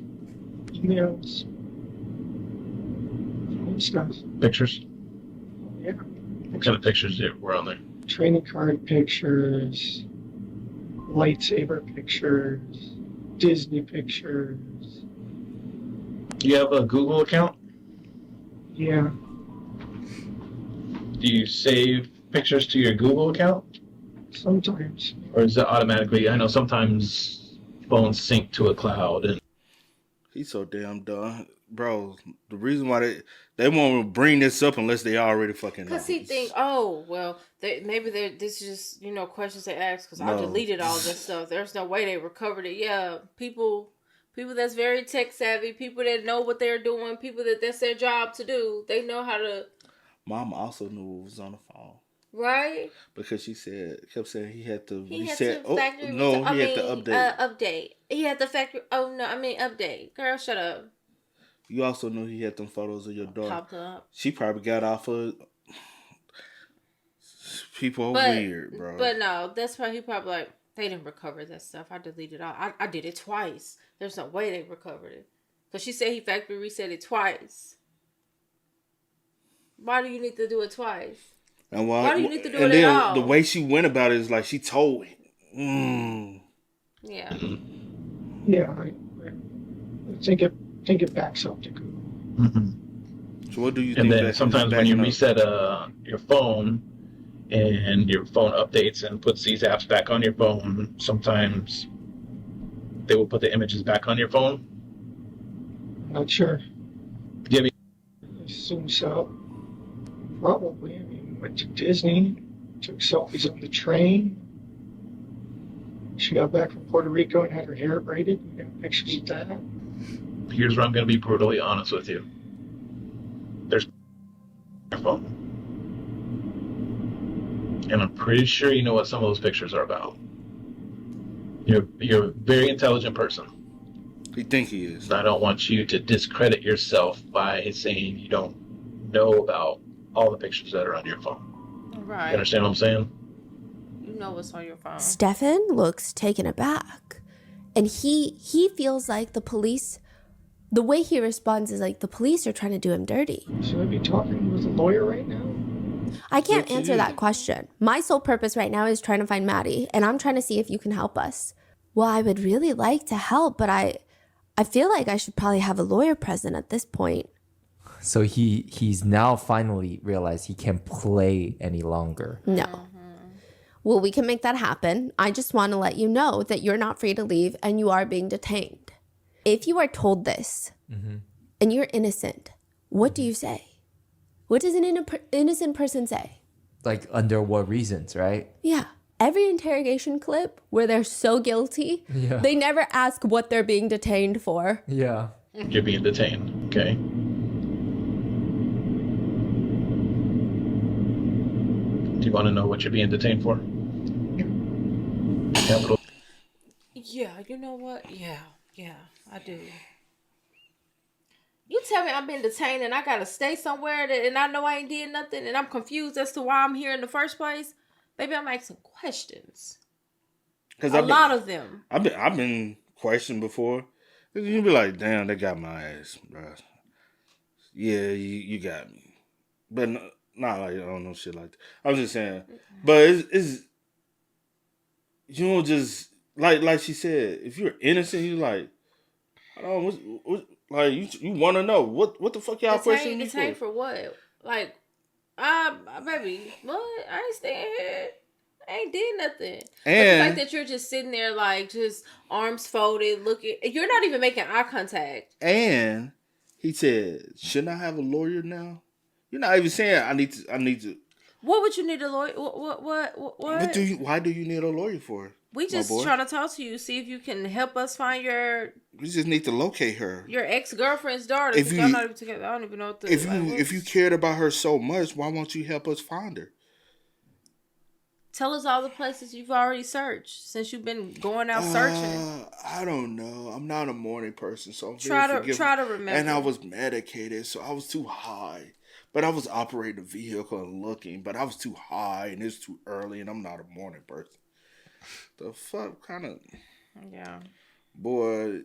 Speaker 8: emails, phone stuff.
Speaker 7: Pictures?
Speaker 8: Yeah.
Speaker 7: What kind of pictures were on there?
Speaker 8: Training card pictures, lightsaber pictures, Disney pictures.
Speaker 7: Do you have a Google account?
Speaker 8: Yeah.
Speaker 7: Do you save pictures to your Google account?
Speaker 8: Sometimes.
Speaker 7: Or is it automatically? I know sometimes phones sync to a cloud. And
Speaker 2: he's so damn dumb. Bro, the reason why they won't bring this up unless they already fucking know.
Speaker 3: Because he think, oh, well, maybe this is just, questions they ask because I deleted all this stuff. There's no way they recovered it. Yeah, people that's very tech savvy, people that know what they're doing, people that's their job to do. They know how to.
Speaker 2: Mom also knew what was on the phone.
Speaker 3: Right?
Speaker 2: Because she kept saying he had to
Speaker 3: reset.
Speaker 2: He had to update.
Speaker 3: Update. He had the factory. Oh, no, update. Girl, shut up.
Speaker 2: You also knew he had them photos of your daughter.
Speaker 3: Popped up.
Speaker 2: She probably got off of. People are weird, bro.
Speaker 3: But no, that's why he probably like, they didn't recover that stuff. I deleted all. I did it twice. There's no way they recovered it. Because she said he factory reset it twice. Why do you need to do it twice?
Speaker 2: And
Speaker 3: why do you need to do it at all?
Speaker 2: The way she went about it is like she told him.
Speaker 3: Yeah.
Speaker 8: Yeah, I think it backs up to Google.
Speaker 7: Mm-hmm.
Speaker 2: So what do you think?
Speaker 7: And then sometimes when you reset your phone and your phone updates and puts these apps back on your phone, sometimes they will put the images back on your phone?
Speaker 8: Not sure.
Speaker 7: Do you have
Speaker 8: I assume so. Probably. I mean, went to Disney, took selfies on the train. She got back from Puerto Rico and had her hair braided. We got pictures of that.
Speaker 7: Here's where I'm going to be brutally honest with you. There's your phone. And I'm pretty sure you know what some of those pictures are about. You're a very intelligent person.
Speaker 2: You think he is?
Speaker 7: I don't want you to discredit yourself by saying you don't know about all the pictures that are on your phone.
Speaker 3: Right.
Speaker 7: You understand what I'm saying?
Speaker 3: You know what's on your phone.
Speaker 5: Stefan looks taken aback. And he feels like the police, the way he responds is like the police are trying to do him dirty.
Speaker 8: Should I be talking with a lawyer right now?
Speaker 5: I can't answer that question. My sole purpose right now is trying to find Maddie, and I'm trying to see if you can help us. Well, I would really like to help, but I feel like I should probably have a lawyer present at this point.
Speaker 4: So he's now finally realized he can't play any longer.
Speaker 5: No. Well, we can make that happen. I just want to let you know that you're not free to leave and you are being detained. If you are told this and you're innocent, what do you say? What does an innocent person say?
Speaker 4: Like, under what reasons, right?
Speaker 5: Yeah. Every interrogation clip where they're so guilty, they never ask what they're being detained for.
Speaker 4: Yeah.
Speaker 7: You're being detained, okay? Do you want to know what you're being detained for? Capital.
Speaker 3: Yeah, you know what? Yeah, I do. You tell me I'm being detained and I gotta stay somewhere and I know I ain't did nothing and I'm confused as to why I'm here in the first place. Maybe I'm asking questions. A lot of them.
Speaker 2: I've been questioned before. You be like, damn, they got my ass, bro. Yeah, you got me, but not like I don't know shit like that. I was just saying, but it's you know, just like she said, if you're innocent, you like, I don't know, what like you want to know what the fuck y'all questioning me for?
Speaker 3: Detained for what? Like, baby, what? I ain't staying here. I ain't did nothing.
Speaker 2: And
Speaker 3: but the fact that you're just sitting there, like, just arms folded, looking, you're not even making eye contact.
Speaker 2: And he said, shouldn't I have a lawyer now? You're not even saying I need to.
Speaker 3: What would you need a lawyer? What?
Speaker 2: Why do you need a lawyer for?
Speaker 3: We just trying to talk to you, see if you can help us find
Speaker 2: We just need to locate her.
Speaker 3: Your ex-girlfriend's daughter. If y'all not even together, I don't even know what the.
Speaker 2: If you cared about her so much, why won't you help us find her?
Speaker 3: Tell us all the places you've already searched since you've been going out searching.
Speaker 2: I don't know. I'm not a morning person, so I'm
Speaker 3: try to remember.
Speaker 2: And I was medicated, so I was too high. But I was operating the vehicle and looking, but I was too high and it's too early, and I'm not a morning person. The fuck kind of...
Speaker 3: Yeah.
Speaker 2: Boy,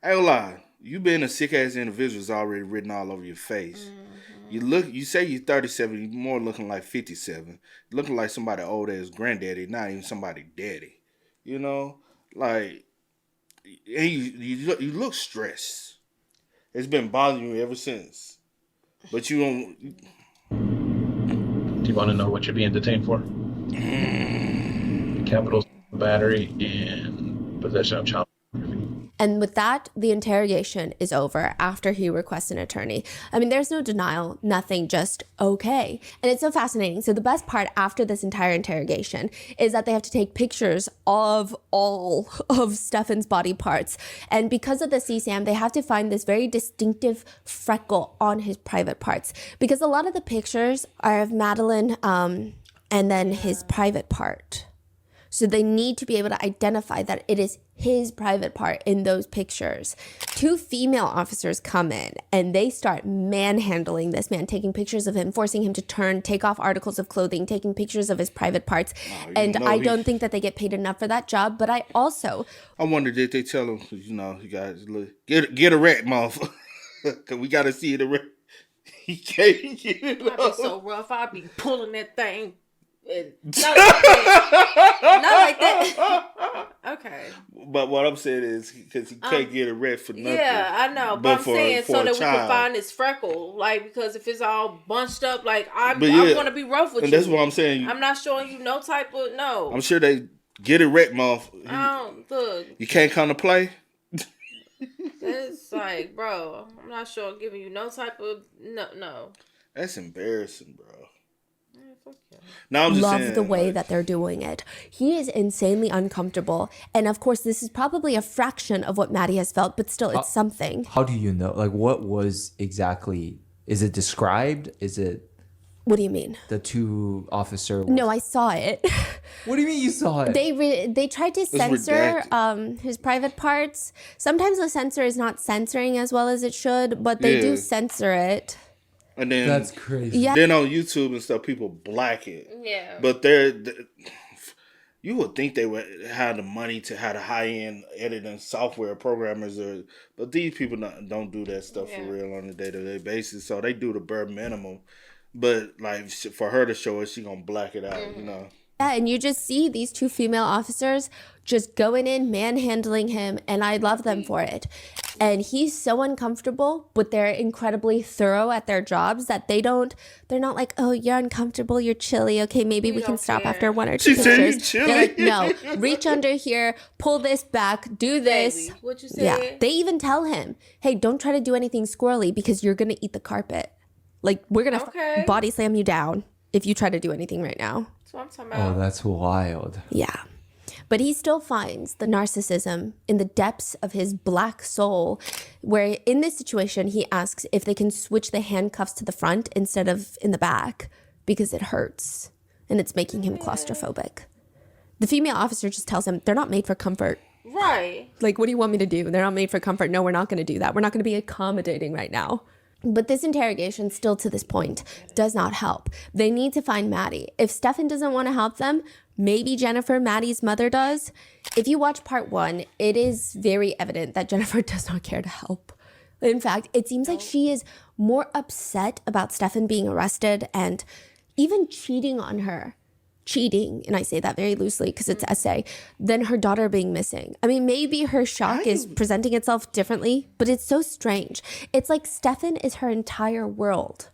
Speaker 2: I ain't gonna lie. You being a sick-ass individual is already written all over your face. Mm-hmm. You say you're 37, you're more looking like 57. Looking like somebody old as granddaddy, not even somebody daddy. You know? Like, and you look stressed. It's been bothering you ever since. But you don't...
Speaker 7: Do you want to know what you're being detained for? Capital battery and possession of child pornography.
Speaker 5: And with that, the interrogation is over after he requests an attorney. I mean, there's no denial, nothing, just okay. And it's so fascinating. So the best part after this entire interrogation is that they have to take pictures of all of Stefan's body parts. And because of the CSAM, they have to find this very distinctive freckle on his private parts. Because a lot of the pictures are of Madeline and then his private part. So they need to be able to identify that it is his private part in those pictures. 2 female officers come in and they start manhandling this man, taking pictures of him, forcing him to turn, take off articles of clothing, taking pictures of his private parts. And I don't think that they get paid enough for that job. But I wonder
Speaker 2: did they tell him, you guys, get a rat, motherfucker. Because we got to see it erect. He can't get it
Speaker 3: I'd be so rough. I'd be pulling that thing. Not like that. Okay.
Speaker 2: But what I'm saying is because he can't get arrested for nothing.
Speaker 3: Yeah, I know. But I'm saying so that we can find this freckle. Like, because if it's all bunched up, like, I want to be rough with you.
Speaker 2: And that's what I'm saying.
Speaker 3: I'm not showing you no type of, no.
Speaker 2: I'm sure they Get it right, Muff.
Speaker 3: Look,
Speaker 2: You can't come to play.
Speaker 3: it's like, bro, I'm not sure I'm giving you no type of no.
Speaker 2: That's embarrassing, bro.
Speaker 3: Man, fuck you.
Speaker 2: No, I'm just
Speaker 5: Love
Speaker 2: saying,
Speaker 5: the way
Speaker 2: like,
Speaker 5: that they're doing it. He is insanely uncomfortable. And of course, this is probably a fraction of what Maddie has felt, but still, it's something.
Speaker 4: How do you know? Like, what was exactly? Is it described? Is it
Speaker 5: What do you mean?
Speaker 4: the two officer?
Speaker 5: No, I saw it.
Speaker 4: What do you mean you saw it?
Speaker 5: They tried to censor
Speaker 2: redacted.
Speaker 5: his private parts. Sometimes the censor is not censoring as well as it should, but they do
Speaker 2: Yeah.
Speaker 5: censor it.
Speaker 2: and then
Speaker 4: That's crazy.
Speaker 5: Yeah.
Speaker 2: then on YouTube and stuff, people black it.
Speaker 3: Yeah.
Speaker 2: But you would think they would have the money to have the high end editing software programmers, but these people don't do that stuff for real on a day to day basis. So they do the bare minimum. But like for her to show it, she gonna black it out, you know.
Speaker 5: Yeah, and you just see these two female officers just going in, manhandling him, and I love them for it. And he's so uncomfortable, but they're incredibly thorough at their jobs that they're not like, oh, you're uncomfortable, you're chilly, okay, maybe we can
Speaker 3: don't
Speaker 5: stop
Speaker 3: care.
Speaker 5: after one or two
Speaker 2: She said you
Speaker 5: pictures.
Speaker 2: chilly.
Speaker 5: They're like, no, reach under here, pull this back, do this.
Speaker 3: Baby, what you said?
Speaker 5: Yeah, they even tell him, hey, don't try to do anything squirrely because you're going to eat the carpet. Like, we're going to
Speaker 3: Okay.
Speaker 5: body slam you down if you try to do anything right now.
Speaker 3: That's what I'm talking about.
Speaker 4: Oh, that's wild.
Speaker 5: Yeah. But he still finds the narcissism in the depths of his black soul, where in this situation, he asks if they can switch the handcuffs to the front instead of in the back because it hurts and it's making him claustrophobic. The female officer just tells him they're not made for comfort.
Speaker 3: Right.
Speaker 5: Like, what do you want me to do? They're not made for comfort. No, we're not going to do that. We're not going to be accommodating right now. But this interrogation, still to this point, does not help. They need to find Maddie. If Stefan doesn't want to help them, maybe Jennifer, Maddie's mother, does. If you watch part 1, it is very evident that Jennifer does not care to help. In fact, it seems like she is more upset about Stefan being arrested and even cheating on her. Cheating, and I say that very loosely because it's essay, than her daughter being missing. I mean, maybe her shock is presenting itself differently, but it's so strange. It's like Stefan is her entire world.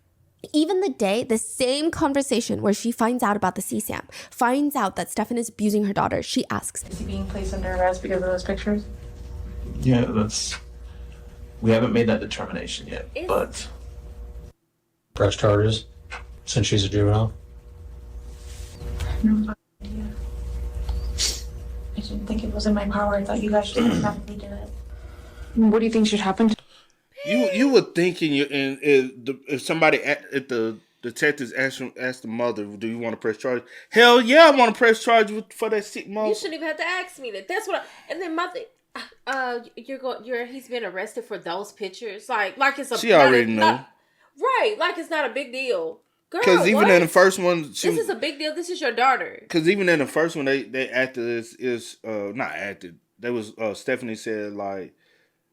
Speaker 5: Even the same conversation where she finds out about the CSAM, finds out that Stefan is abusing her daughter, she asks,
Speaker 6: Is he being placed under arrest because of those pictures?
Speaker 7: Yeah, we haven't made that determination yet, but
Speaker 9: Press charges since she's a juvenile.
Speaker 6: No idea. I didn't think it was in my power. I thought you guys should have me do it. What do you think should happen to
Speaker 2: You would think if somebody if the detectives asked the mother, do you want to press charge? Hell yeah, I want to press charge for that sick mother.
Speaker 3: You shouldn't even have to ask me that. That's what. And then mother, he's been arrested for those pictures. Like it's a.
Speaker 2: She already knew.
Speaker 3: Right, like it's not a big deal.
Speaker 2: Because even in the first one,
Speaker 3: this is a big deal. This is your daughter.
Speaker 2: Because even in the first one, they acted not acted. They was Stephanie said like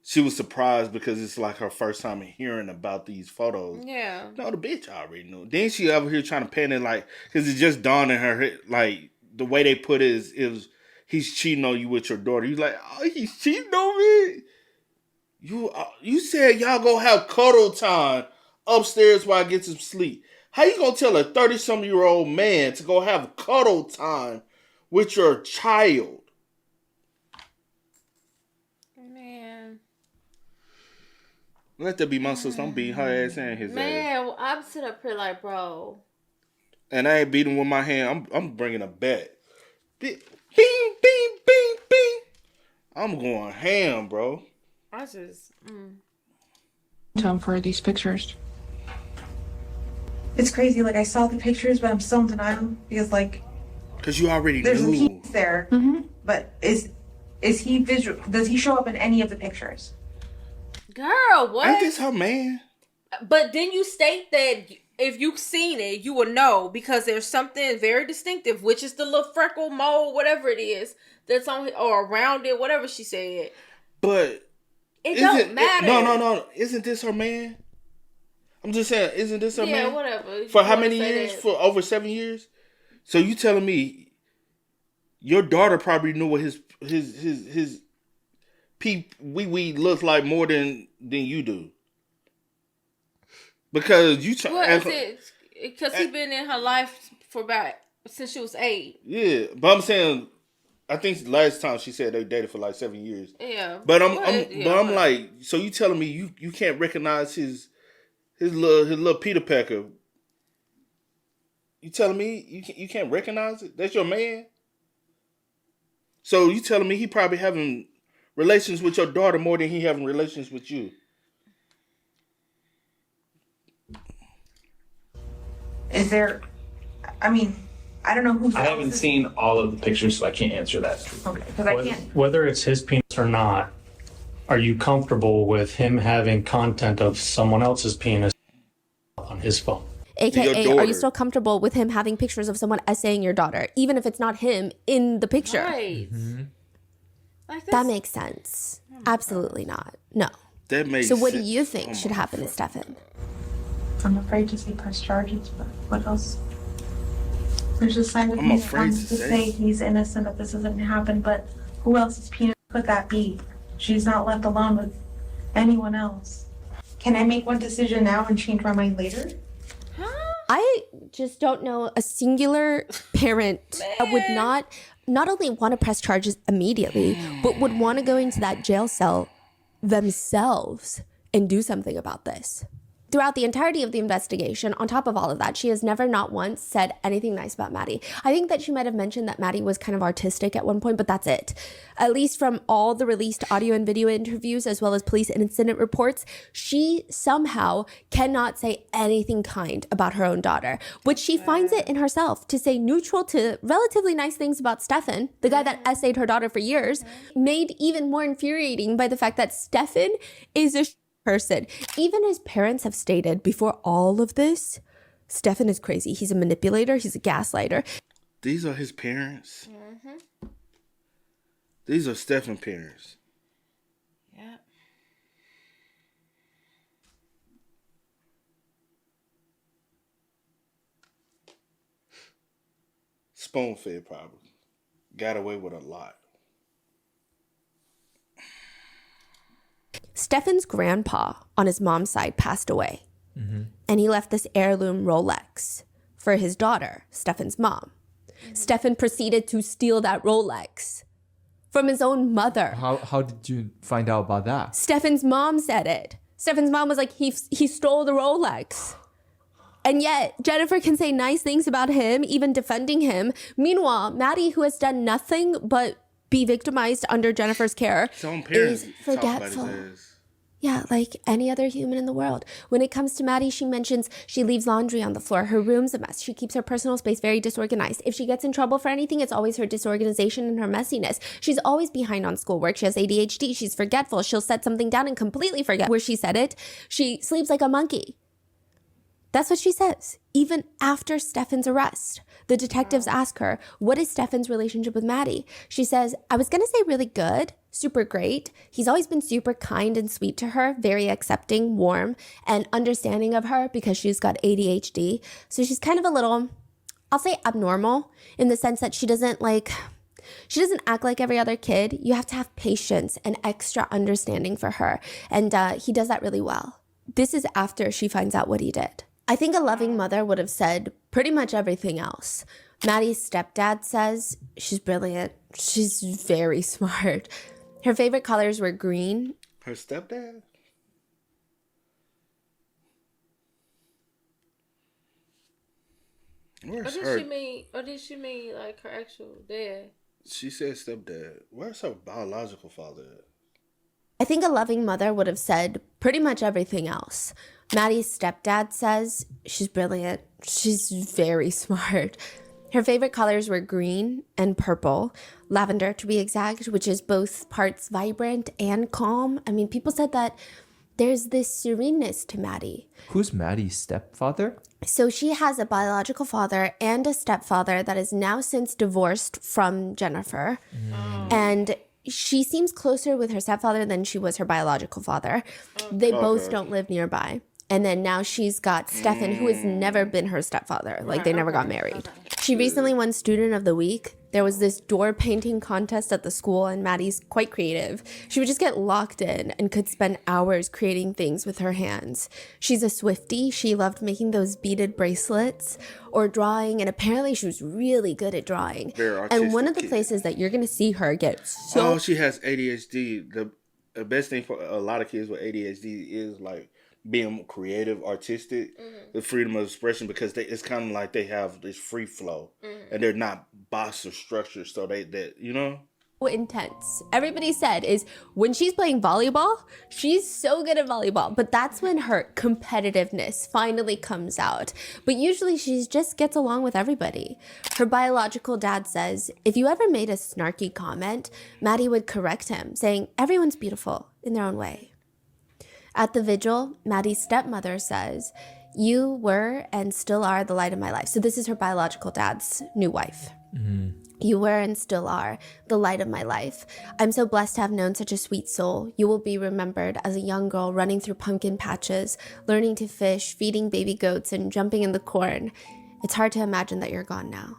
Speaker 2: she was surprised because it's like her first time hearing about these photos.
Speaker 3: Yeah.
Speaker 2: No, the bitch already knew. Then she over here trying to pan it like because it just dawned in her head, like the way they put it is he's cheating on you with your daughter. He's like, oh, he's cheating on me. You said y'all go have cuddle time upstairs while I get some sleep. How you gonna tell a 30-some-year-old man to go have cuddle time with your child?
Speaker 3: Man.
Speaker 2: Let that be my sister. I'm beating her ass and his ass.
Speaker 3: Man, I'm sitting up here like, bro.
Speaker 2: And I ain't beating with my hand. I'm bringing a bat. Bing, bing, bing, bing. I'm going ham, bro.
Speaker 3: I just.
Speaker 6: him for these pictures? It's crazy. Like, I saw the pictures, but I'm still in denial because, like,
Speaker 2: Because you already
Speaker 6: there's some
Speaker 2: knew.
Speaker 6: heat there. Mm-hmm. But is he visual? Does he show up in any of the pictures?
Speaker 3: Girl, what?
Speaker 2: Ain't this her man?
Speaker 3: But then you state that if you've seen it, you will know because there's something very distinctive, which is the little freckle mole, whatever it is, that's on or around it, whatever she said.
Speaker 2: But
Speaker 3: It don't matter.
Speaker 2: No. Isn't this her man? I'm just saying, isn't this her man?
Speaker 3: Yeah, whatever.
Speaker 2: For how many years? For over 7 years? So you telling me your daughter probably knew what his wee looks like more than you do? Because you
Speaker 3: What is it? Because he's been in her life for about since she was 8.
Speaker 2: Yeah, but I'm saying I think last time she said they dated for like 7 years.
Speaker 3: Yeah.
Speaker 2: But I'm like, so you telling me you can't recognize his little Peter Pecker? You telling me you can't recognize it? That's your man. So you telling me he probably having relations with your daughter more than he having relations with you?
Speaker 6: Is there? I mean, I don't know who.
Speaker 7: I haven't seen all of the pictures, so I can't answer that.
Speaker 6: Okay, because I can't.
Speaker 8: Whether it's his penis or not, are you comfortable with him having content of someone else's penis on his phone?
Speaker 5: AKA, are you still comfortable with him having pictures of someone essaying your daughter, even if it's not him in the picture?
Speaker 3: Right.
Speaker 5: Like that makes sense. Absolutely not. No.
Speaker 2: That makes
Speaker 5: So what
Speaker 2: sense.
Speaker 5: do you think should happen to Stefan?
Speaker 6: I'm afraid to say press charges, but what else? There's a side of
Speaker 2: I'm
Speaker 6: me that
Speaker 2: afraid
Speaker 6: wants
Speaker 2: to
Speaker 6: to
Speaker 2: say.
Speaker 6: say he's innocent, that this doesn't happen, but who else's penis could that be? She's not left alone with anyone else. Can I make one decision now and change my mind later?
Speaker 5: I just don't know a singular parent that would not only want to press charges immediately, but would want to go into that jail cell themselves and do something about this. Throughout the entirety of the investigation, on top of all of that, she has never not once said anything nice about Maddie. I think that she might have mentioned that Maddie was kind of artistic at one point, but that's it. At least from all the released audio and video interviews, as well as police incident reports, she somehow cannot say anything kind about her own daughter. But she finds it in herself to say neutral to relatively nice things about Stefan, the guy that essayed her daughter for years, made even more infuriating by the fact that Stefan is a person. Even his parents have stated before all of this, Stefan is crazy. He's a manipulator. He's a gaslighter.
Speaker 2: These are his parents. These are Stefan's parents.
Speaker 3: Yeah.
Speaker 2: Spoon-fed probably. Got away with a lot.
Speaker 5: Stefan's grandpa on his mom's side passed away. And he left this heirloom Rolex for his daughter, Stefan's mom. Stefan proceeded to steal that Rolex from his own mother.
Speaker 4: How did you find out about that?
Speaker 5: Stefan's mom said it. Stefan's mom was like, he stole the Rolex. And yet, Jennifer can say nice things about him, even defending him. Meanwhile, Maddie, who has done nothing but be victimized under Jennifer's care,
Speaker 2: His own parents
Speaker 5: is
Speaker 2: talk about
Speaker 5: forgetful.
Speaker 2: his ass.
Speaker 5: Yeah, like any other human in the world. When it comes to Maddie, she mentions she leaves laundry on the floor. Her room's a mess. She keeps her personal space very disorganized. If she gets in trouble for anything, it's always her disorganization and her messiness. She's always behind on schoolwork. She has ADHD. She's forgetful. She'll set something down and completely forget where she said it. She sleeps like a monkey. That's what she says. Even after Stefan's arrest, the detectives ask her, what is Stefan's relationship with Maddie? She says, I was going to say really good, super great. He's always been super kind and sweet to her, very accepting, warm, and understanding of her because she's got ADHD. So she's kind of a little, I'll say abnormal in the sense that she doesn't act like every other kid. You have to have patience and extra understanding for her. And he does that really well. This is after she finds out what he did. I think a loving mother would have said pretty much everything else. Maddie's stepdad says she's brilliant. She's very smart. Her favorite colors were green.
Speaker 2: Her stepdad? Where's her?
Speaker 3: Or did she mean like her actual dad?
Speaker 2: She said stepdad. Where's her biological father at?
Speaker 5: I think a loving mother would have said pretty much everything else. Maddie's stepdad says she's brilliant. She's very smart. Her favorite colors were green and purple, lavender to be exact, which is both parts vibrant and calm. I mean, people said that there's this sereneness to Maddie.
Speaker 4: Who's Maddie's stepfather?
Speaker 5: So she has a biological father and a stepfather that is now since divorced from Jennifer. And she seems closer with her stepfather than she was her biological father. They both don't live nearby. And then now she's got Stefan, who has never been her stepfather. Like, they never got married. She recently won Student of the Week. There was this door painting contest at the school, and Maddie's quite creative. She would just get locked in and could spend hours creating things with her hands. She's a Swiftie. She loved making those beaded bracelets or drawing, and apparently she was really good at drawing. And one of the places that you're going to see her get so...
Speaker 2: Oh, she has ADHD. The best thing for a lot of kids with ADHD is like being creative, artistic, the freedom of expression, because it's kind of like they have this free flow and they're not boxed or structured. So that you know,
Speaker 5: intense. Everybody said is when she's playing volleyball, she's so good at volleyball, but that's when her competitiveness finally comes out. But usually she just gets along with everybody. Her biological dad says if you ever made a snarky comment, Maddie would correct him, saying everyone's beautiful in their own way. At the vigil, Maddie's stepmother says, you were and still are the light of my life. So this is her biological dad's new wife. You were and still are the light of my life. I'm so blessed to have known such a sweet soul. You will be remembered as a young girl running through pumpkin patches, learning to fish, feeding baby goats, and jumping in the corn. It's hard to imagine that you're gone now.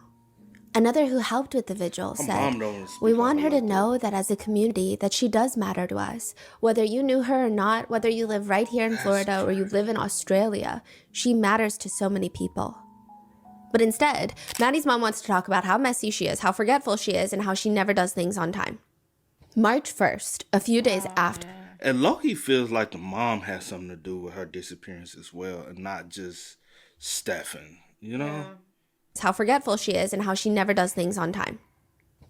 Speaker 5: Another who helped with the vigil said, we want her to know that as a community that she does matter to us. Whether you knew her or not, whether you live right here in Florida or you live in Australia, she matters to so many people. But instead, Maddie's mom wants to talk about how messy she is, how forgetful she is, and how she never does things on time. March 1st, a few days after.
Speaker 2: And Loki feels like the mom has something to do with her disappearance as well, and not just Stefan, you know?
Speaker 5: Yeah. How forgetful she is and how she never does things on time.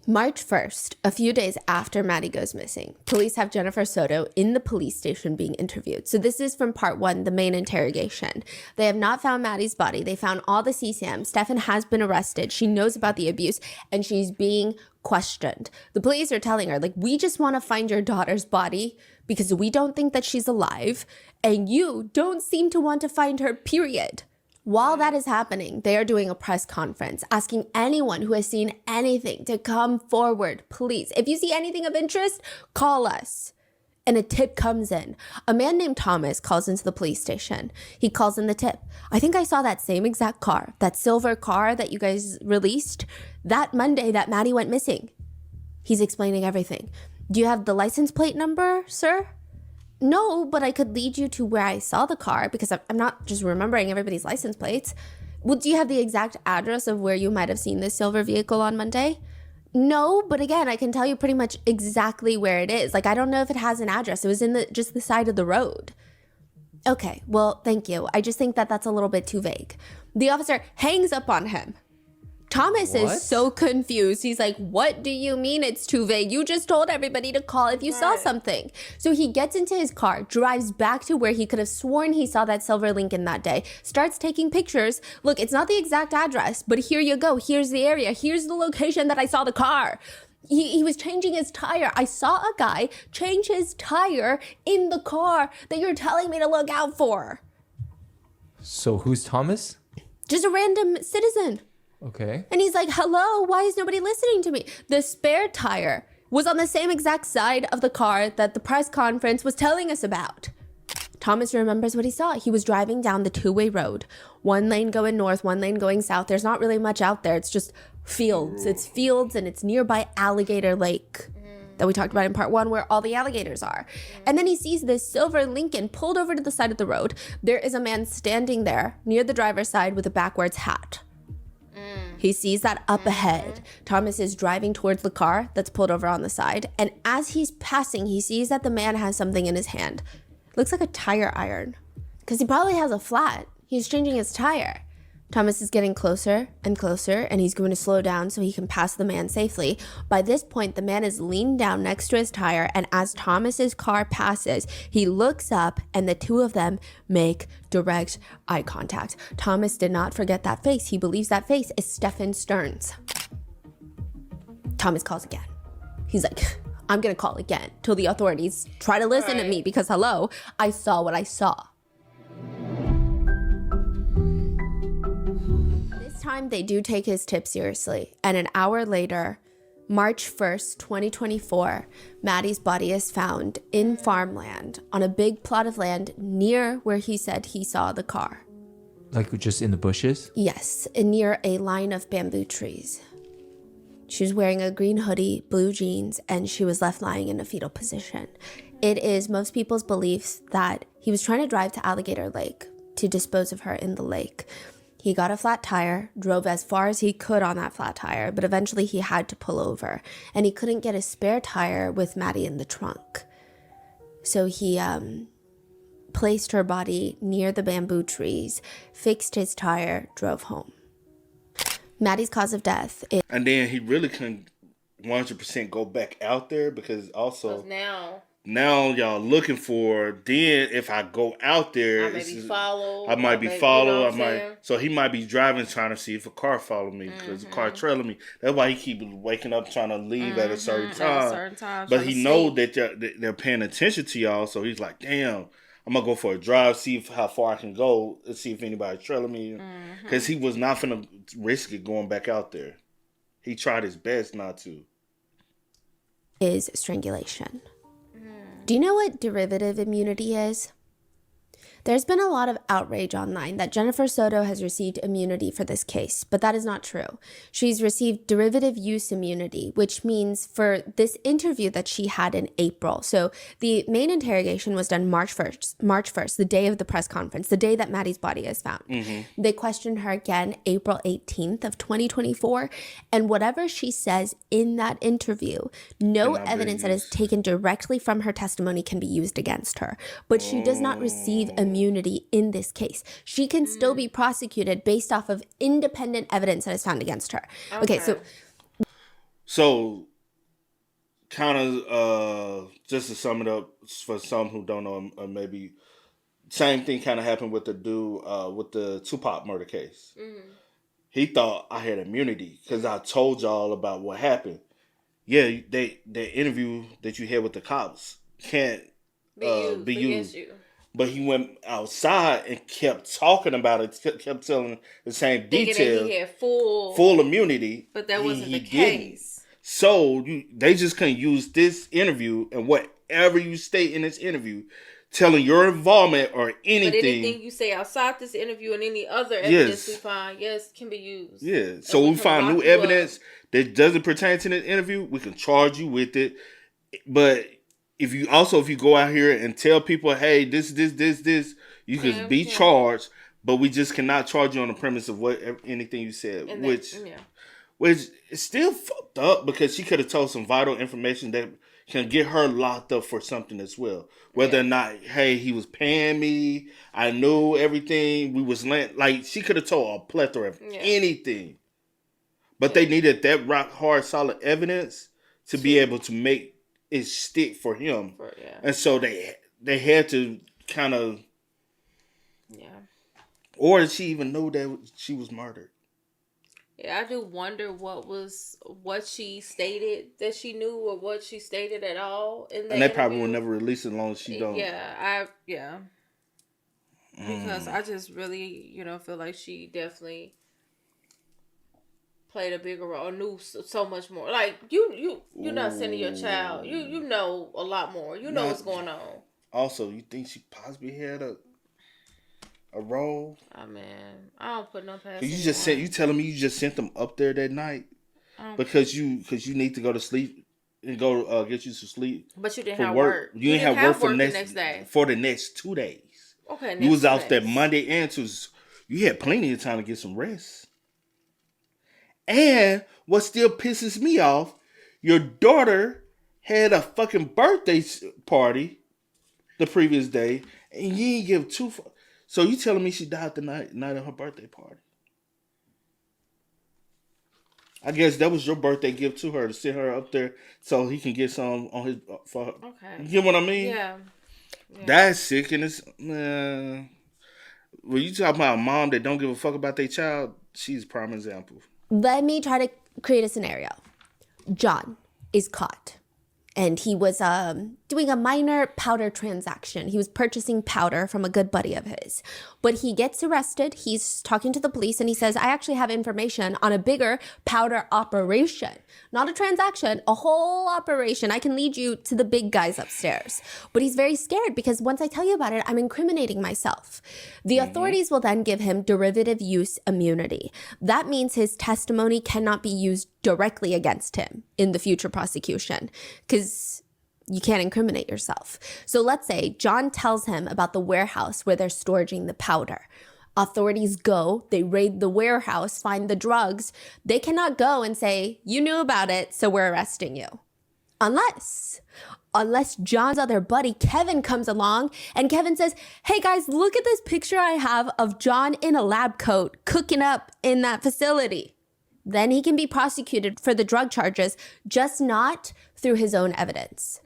Speaker 5: March 1st, a few days after Maddie goes missing, police have Jennifer Soto in the police station being interviewed. So this is from part 1, the main interrogation. They have not found Maddie's body. They found all the CSAM. Stefan has been arrested. She knows about the abuse and she's being questioned. The police are telling her, like, we just want to find your daughter's body because we don't think that she's alive and you don't seem to want to find her, period. While that is happening, they are doing a press conference, asking anyone who has seen anything to come forward, please. If you see anything of interest, call us. And a tip comes in. A man named Thomas calls into the police station. He calls in the tip. I think I saw that same exact car, that silver car that you guys released, that Monday that Maddie went missing. He's explaining everything. Do you have the license plate number, sir? No, but I could lead you to where I saw the car because I'm not just remembering everybody's license plates. Well, do you have the exact address of where you might have seen this silver vehicle on Monday? No, but again, I can tell you pretty much exactly where it is. Like, I don't know if it has an address. It was in just the side of the road. Okay, well, thank you. I just think that that's a little bit too vague. The officer hangs up on him. Thomas is so confused. He's like, what do you mean it's too vague? You just told everybody to call if you saw something. So he gets into his car, drives back to where he could have sworn he saw that silver Lincoln that day, starts taking pictures. Look, it's not the exact address, but here you go. Here's the area. Here's the location that I saw the car. He was changing his tire. I saw a guy change his tire in the car that you're telling me to look out for.
Speaker 4: So who's Thomas?
Speaker 5: Just a random citizen.
Speaker 4: Okay.
Speaker 5: And he's like, hello, why is nobody listening to me? The spare tire was on the same exact side of the car that the press conference was telling us about. Thomas remembers what he saw. He was driving down the two-way road. One lane going north, one lane going south. There's not really much out there. It's just fields. It's fields and it's nearby Alligator Lake that we talked about in part 1 where all the alligators are. And then he sees this silver Lincoln pulled over to the side of the road. There is a man standing there near the driver's side with a backwards hat. He sees that up ahead. Thomas is driving towards the car that's pulled over on the side. And as he's passing, he sees that the man has something in his hand. Looks like a tire iron. Because he probably has a flat. He's changing his tire. Thomas is getting closer and closer, and he's going to slow down so he can pass the man safely. By this point, the man is leaned down next to his tire, and as Thomas's car passes, he looks up, and the two of them make direct eye contact. Thomas did not forget that face. He believes that face is Stefan Stern's. Thomas calls again. He's like, I'm going to call again till the authorities try to listen to me because, hello, I saw what I saw. Time they do take his tip seriously, and an hour later, March 1st, 2024, Maddie's body is found in farmland on a big plot of land near where he said he saw the car.
Speaker 4: Like just in the bushes?
Speaker 5: Yes, near a line of bamboo trees. She was wearing a green hoodie, blue jeans, and she was left lying in a fetal position. It is most people's beliefs that he was trying to drive to Alligator Lake to dispose of her in the lake. He got a flat tire, drove as far as he could on that flat tire, but eventually he had to pull over, and he couldn't get a spare tire with Maddie in the trunk. So he placed her body near the bamboo trees, fixed his tire, drove home. Maddie's cause of death is...
Speaker 2: And then he really couldn't 100% go back out there because also... Now y'all looking for, then if I go out there...
Speaker 3: I might be followed.
Speaker 2: I might be followed. So he might be driving trying to see if a car followed me because the car trailing me. That's why he keep waking up trying to leave at a certain time. But he know that they're paying attention to y'all. So he's like, damn, I'm going to go for a drive, see how far I can go, and see if anybody's trailing me. Because he was not going to risk it going back out there. He tried his best not to.
Speaker 5: Is strangulation. Do you know what derivative immunity is? There's been a lot of outrage online that Jennifer Soto has received immunity for this case, but that is not true. She's received derivative use immunity, which means for this interview that she had in April. So the main interrogation was done March 1st, the day of the press conference, the day that Maddie's body is found. They questioned her again April 18th of 2024, and whatever she says in that interview, no evidence that is taken directly from her testimony can be used against her. But she does not receive immunity in this case. She can still be prosecuted based off of independent evidence that is found against her. Okay,
Speaker 2: so kind of just to sum it up for some who don't know, maybe same thing kind of happened with the dude with the Tupac murder case. He thought I had immunity because I told y'all about what happened. Yeah, the interview that you had with the cops can't be used. But he went outside and kept talking about it, kept telling the same detail.
Speaker 3: That he had full
Speaker 2: immunity.
Speaker 3: But that wasn't the case.
Speaker 2: So they just couldn't use this interview and whatever you state in this interview, telling your involvement or anything. But
Speaker 3: anything you say outside this interview and any other evidence we find, can be used.
Speaker 2: Yeah. So we find new evidence that doesn't pertain to the interview, we can charge you with it. But if you go out here and tell people, hey, this, you could be charged, but we just cannot charge you on the premise of anything you said, which is still fucked up because she could have told some vital information that can get her locked up for something as well. Whether or not, hey, he was paying me, I knew everything, we was like she could have told a plethora of anything, but they needed that rock hard solid evidence to be able to make it stick for him, and so they had to kind of, or did she even know that she was murdered?
Speaker 3: Yeah, I do wonder what she stated that she knew or what she stated at all in that.
Speaker 2: And they probably will never release it as long as she don't.
Speaker 3: Because I just really, feel like she definitely played a bigger role, knew so much more. Like you're not sending your child. You know a lot more. You know what's going on.
Speaker 2: Also, you think she possibly had a role?
Speaker 3: Oh man, I don't put no past.
Speaker 2: You telling me you just sent them up there that night because you need to go to sleep and go get you some sleep.
Speaker 3: But you didn't have work.
Speaker 2: You didn't have work for the next day. For the next 2 days.
Speaker 3: Okay,
Speaker 2: you was out there Monday and Tuesday. You had plenty of time to get some rest. And what still pisses me off, your daughter had a fucking birthday party the previous day, and you didn't give two. So you telling me she died the night of her birthday party? I guess that was your birthday gift to her, to send her up there so he can get some on his for her. Okay, you get what I mean?
Speaker 3: Yeah.
Speaker 2: That's sick, and it's when you talk about a mom that don't give a fuck about their child, she's a prime example.
Speaker 5: Let me try to create a scenario. John is caught, and he was doing a minor powder transaction. He was purchasing powder from a good buddy of his. But he gets arrested. He's talking to the police and he says, I actually have information on a bigger powder operation. Not a transaction, a whole operation. I can lead you to the big guys upstairs. But he's very scared because once I tell you about it, I'm incriminating myself. The authorities will then give him derivative use immunity. That means his testimony cannot be used directly against him in the future prosecution because you can't incriminate yourself. So let's say John tells him about the warehouse where they're storing the powder. Authorities go, they raid the warehouse, find the drugs. They cannot go and say, you knew about it, so we're arresting you. Unless John's other buddy, Kevin, comes along and Kevin says, hey guys, look at this picture I have of John in a lab coat cooking up in that facility. Then he can be prosecuted for the drug charges, just not through his own evidence.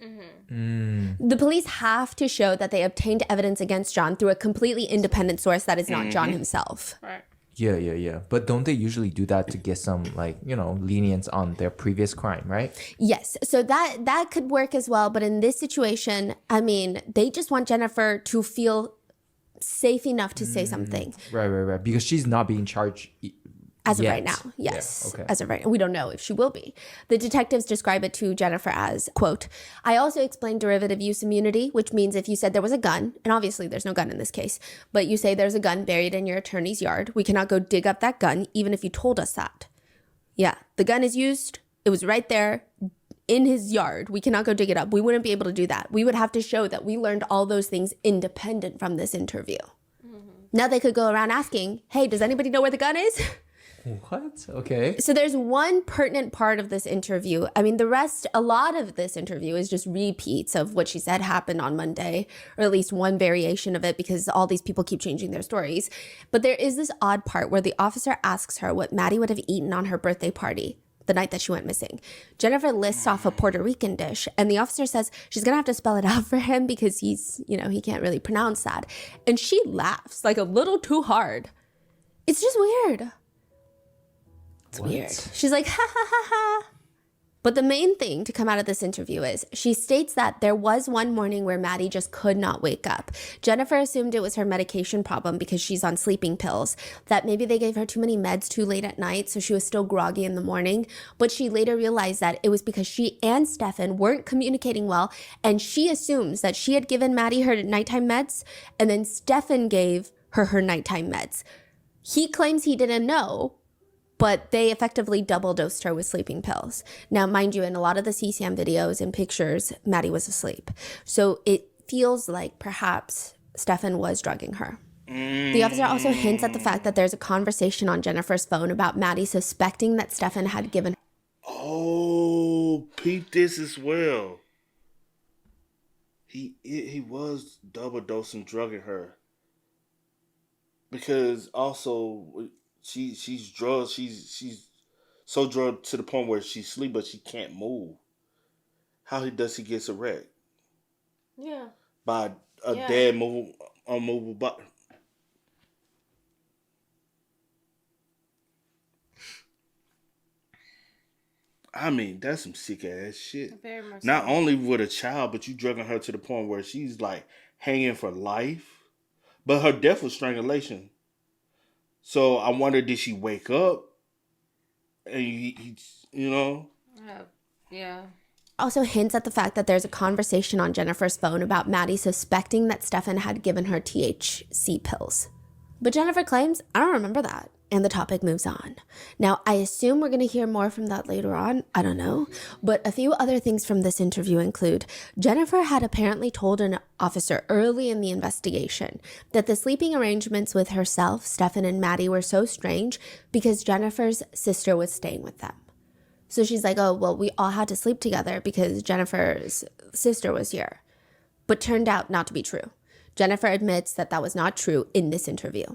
Speaker 5: The police have to show that they obtained evidence against John through a completely independent source that is not John himself.
Speaker 3: Right.
Speaker 4: Yeah. But don't they usually do that to get some, like, lenience on their previous crime, right?
Speaker 5: Yes. So that could work as well. But in this situation, I mean, they just want Jennifer to feel safe enough to say something.
Speaker 4: Right. Because she's not being charged
Speaker 5: As of
Speaker 4: yet.
Speaker 5: right now, yes.
Speaker 4: Yeah, okay.
Speaker 5: As of right now. We don't know if she will be. The detectives describe it to Jennifer as, quote, I also explained derivative use immunity, which means if you said there was a gun, and obviously there's no gun in this case, but you say there's a gun buried in your attorney's yard, we cannot go dig up that gun, even if you told us that. Yeah, the gun is used. It was right there in his yard. We cannot go dig it up. We wouldn't be able to do that. We would have to show that we learned all those things independent from this interview. Now they could go around asking, hey, does anybody know where the gun is?
Speaker 4: What? Okay.
Speaker 5: So there's one pertinent part of this interview. I mean, a lot of this interview is just repeats of what she said happened on Monday, or at least one variation of it because all these people keep changing their stories. But there is this odd part where the officer asks her what Maddie would have eaten on her birthday party the night that she went missing. Jennifer lists off a Puerto Rican dish, and the officer says she's going to have to spell it out for him because he's, he can't really pronounce that. And she laughs like a little too hard. It's just weird. It's weird. She's like, ha, ha, ha, ha. But the main thing to come out of this interview is she states that there was one morning where Maddie just could not wake up. Jennifer assumed it was her medication problem because she's on sleeping pills, that maybe they gave her too many meds too late at night, so she was still groggy in the morning. But she later realized that it was because she and Stefan weren't communicating well, and she assumes that she had given Maddie her nighttime meds, and then Stefan gave her nighttime meds. He claims he didn't know, but they effectively double dosed her with sleeping pills. Now, mind you, in a lot of the CSAM videos and pictures, Maddie was asleep. So it feels like perhaps Stefan was drugging her. The officer also hints at the fact that there's a conversation on Jennifer's phone about Maddie suspecting that Stefan had given her.
Speaker 2: Oh, peep this as well. He was double dosing drugging her. Because also she's drugged. She's so drugged to the point where she sleep, but she can't move. How does he get erect?
Speaker 3: Yeah.
Speaker 2: By a dead, unmovable body. I mean, that's some sick ass shit.
Speaker 3: Very much
Speaker 2: Not
Speaker 3: so.
Speaker 2: only with a child, but you drugging her to the point where she's like hanging for life. But her death was strangulation. So I wonder, did she wake up? And
Speaker 3: Yeah.
Speaker 5: Also hints at the fact that there's a conversation on Jennifer's phone about Maddie suspecting that Stefan had given her THC pills. But Jennifer claims, I don't remember that. And the topic moves on. Now, I assume we're going to hear more from that later on. I don't know. But a few other things from this interview include Jennifer had apparently told an officer early in the investigation that the sleeping arrangements with herself, Stefan, and Maddie were so strange because Jennifer's sister was staying with them. So she's like, oh, well, we all had to sleep together because Jennifer's sister was here. But turned out not to be true. Jennifer admits that that was not true in this interview.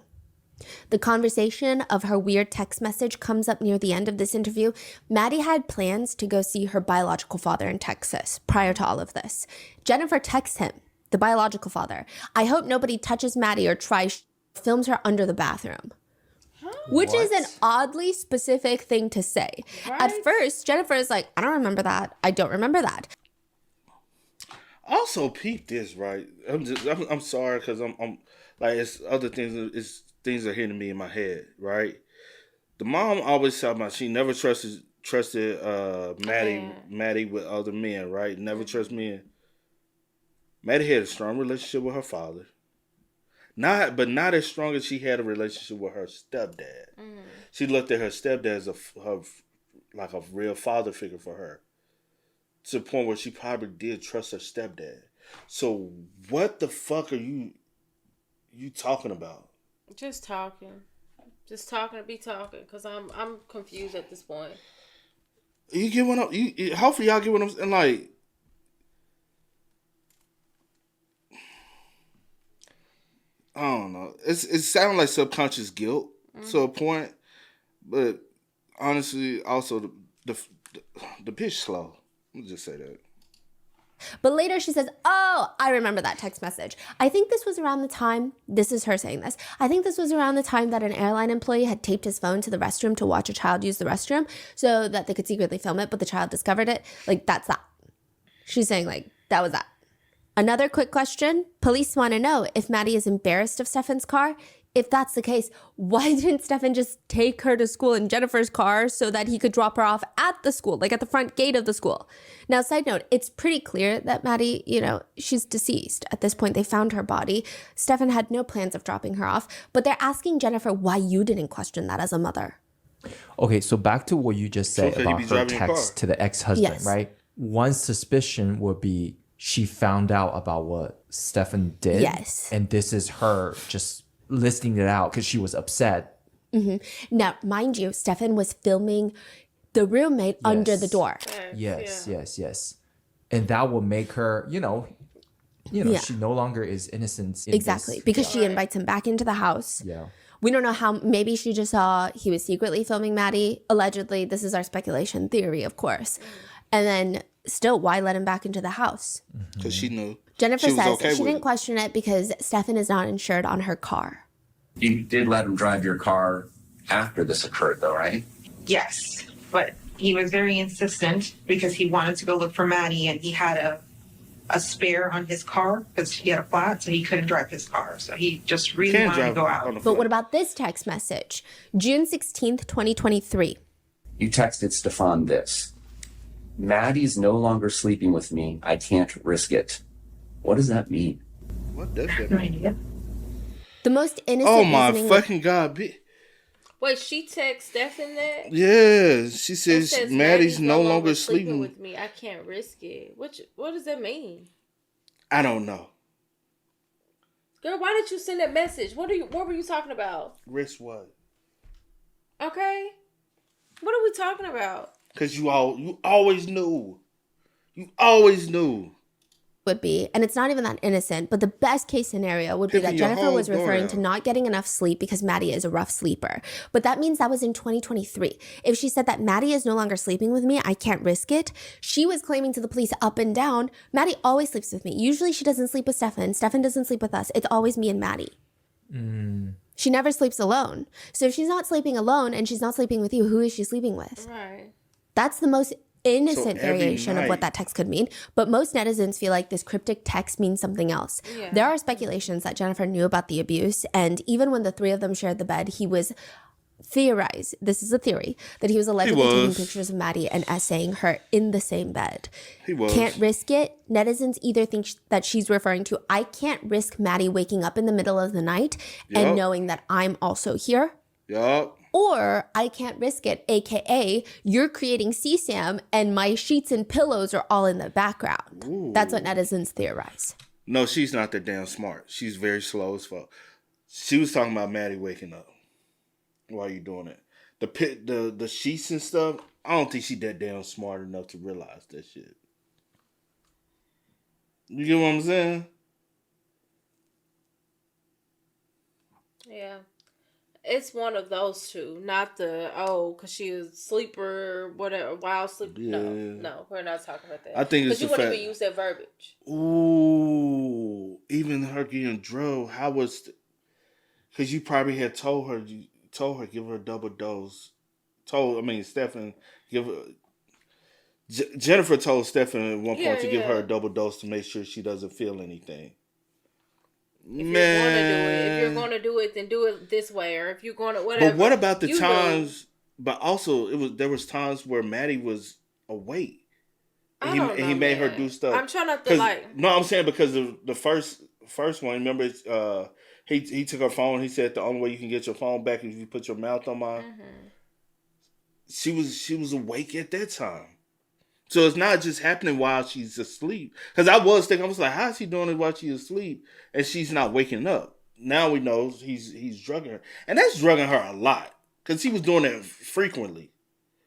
Speaker 5: The conversation of her weird text message comes up near the end of this interview. Maddie had plans to go see her biological father in Texas prior to all of this. Jennifer texts him, the biological father, I hope nobody touches Maddie or films her under the bathroom. Which is an oddly specific thing to say.
Speaker 3: Right?
Speaker 5: At first, Jennifer is like, I don't remember that. I don't remember that.
Speaker 2: Also, peep this, right? I'm sorry because I'm like it's other things. It's things are hitting me in my head, right? The mom always talking about she never trusted
Speaker 3: Man.
Speaker 2: Maddie with other men, right? Never trust men. Maddie had a strong relationship with her father, not as strong as she had a relationship with her stepdad. She looked at her stepdad as like a real father figure for her, to the point where she probably did trust her stepdad. So what the fuck are you talking about?
Speaker 3: Just talking. Just talking to be talking, because I'm confused at this point.
Speaker 2: You get what I'm. Hopefully y'all get what I'm saying. Like, I don't know. It sounds like subconscious guilt to a point, but honestly, also the bitch slow. Let me just say that.
Speaker 5: But later she says, oh, I remember that text message. I think this was around the time, this is her saying this, I think this was around the time that an airline employee had taped his phone to the restroom to watch a child use the restroom so that they could secretly film it, but the child discovered it. Like, that's that. She's saying, like, that was that. Another quick question. Police want to know if Maddie is embarrassed of Stefan's car. If that's the case, why didn't Stefan just take her to school in Jennifer's car so that he could drop her off at the school, like at the front gate of the school? Now, side note, it's pretty clear that Maddie, she's deceased. At this point, they found her body. Stefan had no plans of dropping her off, but they're asking Jennifer why you didn't question that as a mother.
Speaker 4: Okay, so back to what you just said
Speaker 2: So could he
Speaker 4: about
Speaker 2: be
Speaker 4: her
Speaker 2: driving your
Speaker 4: text
Speaker 2: car?
Speaker 4: to the ex-husband,
Speaker 5: Yes.
Speaker 4: right? One suspicion would be she found out about what Stefan did.
Speaker 5: Yes.
Speaker 4: And this is her just listing it out because she was upset.
Speaker 5: Now, mind you, Stefan was filming the roommate under the door.
Speaker 4: Yes. And that will make her,
Speaker 5: Yeah.
Speaker 4: she no longer is innocent. In
Speaker 5: Exactly,
Speaker 4: this.
Speaker 5: because she invites him back into the house.
Speaker 4: Yeah.
Speaker 5: We don't know how, maybe she just saw he was secretly filming Maddie. Allegedly, this is our speculation theory, of course. And then still, why let him back into the house?
Speaker 2: Because she knew.
Speaker 5: Jennifer
Speaker 2: she was
Speaker 5: says
Speaker 2: okay
Speaker 5: she
Speaker 2: with
Speaker 5: didn't
Speaker 2: it.
Speaker 5: question it because Stefan is not insured on her car.
Speaker 10: You did let him drive your car after this occurred, though, right?
Speaker 6: Yes, but he was very insistent because he wanted to go look for Maddie, and he had a spare on his car because he had a flat, so he couldn't drive his car. So he just really
Speaker 2: Can't
Speaker 6: wanted to
Speaker 2: drive
Speaker 6: go
Speaker 2: on
Speaker 6: out.
Speaker 2: the
Speaker 5: But
Speaker 2: flat.
Speaker 5: what about this text message? June 16th, 2023.
Speaker 10: You texted Stefan this: Maddie's no longer sleeping with me. I can't risk it. What does that mean?
Speaker 2: What does that
Speaker 6: No
Speaker 2: mean?
Speaker 6: idea.
Speaker 5: The most innocent
Speaker 2: Oh my
Speaker 5: reasoning
Speaker 2: fucking god, bitch.
Speaker 3: Wait, she texts Stefan that?
Speaker 2: Yeah, she
Speaker 3: It
Speaker 2: says,
Speaker 3: says
Speaker 2: Maddie's no longer sleeping.
Speaker 3: with me. I can't risk it. What does that mean?
Speaker 2: I don't know.
Speaker 3: Girl, why did you send that message? What were you talking about?
Speaker 2: Risk what?
Speaker 3: Okay. What are we talking about?
Speaker 2: Because you always knew. You always knew.
Speaker 5: would be, and it's not even that innocent, but the best case scenario would be that
Speaker 2: Picking your
Speaker 5: Jennifer
Speaker 2: whole
Speaker 5: was referring
Speaker 2: door
Speaker 5: to
Speaker 2: out.
Speaker 5: not getting enough sleep because Maddie is a rough sleeper. But that means that was in 2023. If she said that Maddie is no longer sleeping with me, I can't risk it, she was claiming to the police up and down, Maddie always sleeps with me. Usually she doesn't sleep with Stefan. Stefan doesn't sleep with us. It's always me and Maddie. She never sleeps alone. So if she's not sleeping alone and she's not sleeping with you, who is she sleeping with?
Speaker 3: Right.
Speaker 5: That's the most innocent
Speaker 2: So every
Speaker 5: variation of what
Speaker 2: night-
Speaker 5: that text could mean. But most netizens feel like this cryptic text means something else.
Speaker 3: Yeah.
Speaker 5: There are speculations that Jennifer knew about the abuse. And even when the three of them shared the bed, he was theorized, this is a theory, that he was allegedly taking
Speaker 2: was.
Speaker 5: pictures of Maddie and essaying her in the same bed.
Speaker 2: He was.
Speaker 5: Can't risk it. Netizens either think that she's referring to, I can't risk Maddie waking up in the middle of the night and
Speaker 2: Yup.
Speaker 5: knowing that I'm also here.
Speaker 2: Yup.
Speaker 5: Or I can't risk it, aka you're creating CSAM and my sheets and pillows are all in the background. That's what netizens theorize.
Speaker 2: No, she's not that damn smart. She's very slow as fuck. She was talking about Maddie waking up. Why are you doing it? The sheets and stuff, I don't think she that damn smart enough to realize that shit. You get what I'm saying?
Speaker 3: Yeah. It's one of those two, not the because she was a sleeper, whatever, wild sleeper.
Speaker 2: Yeah.
Speaker 3: No, we're not talking about that.
Speaker 2: I think it's
Speaker 3: you
Speaker 2: the
Speaker 3: wouldn't
Speaker 2: fact-
Speaker 3: even use that verbiage.
Speaker 2: Ooh, even her getting drugged, how was? Because you probably had told her give her a double dose. Stefan Jennifer told Stefan at one point to give her a
Speaker 3: Yeah.
Speaker 2: double dose to make sure she doesn't feel anything.
Speaker 3: If you're gonna do it, then do it this way, or if you're gonna whatever.
Speaker 2: But what about the
Speaker 3: You know.
Speaker 2: times? But also, there was times where Maddie was awake.
Speaker 3: I don't know,
Speaker 2: He made her
Speaker 3: man.
Speaker 2: do stuff.
Speaker 3: I'm trying not to like.
Speaker 2: No, I'm saying because of the first one. Remember, he took her phone. He said the only way you can get your phone back is if you put your mouth on mine.
Speaker 3: Mm-hmm.
Speaker 2: She was awake at that time. So it's not just happening while she's asleep. Because I was like, how is he doing it while she's asleep and she's not waking up? Now we know he's drugging her, and that's drugging her a lot because he was doing it frequently.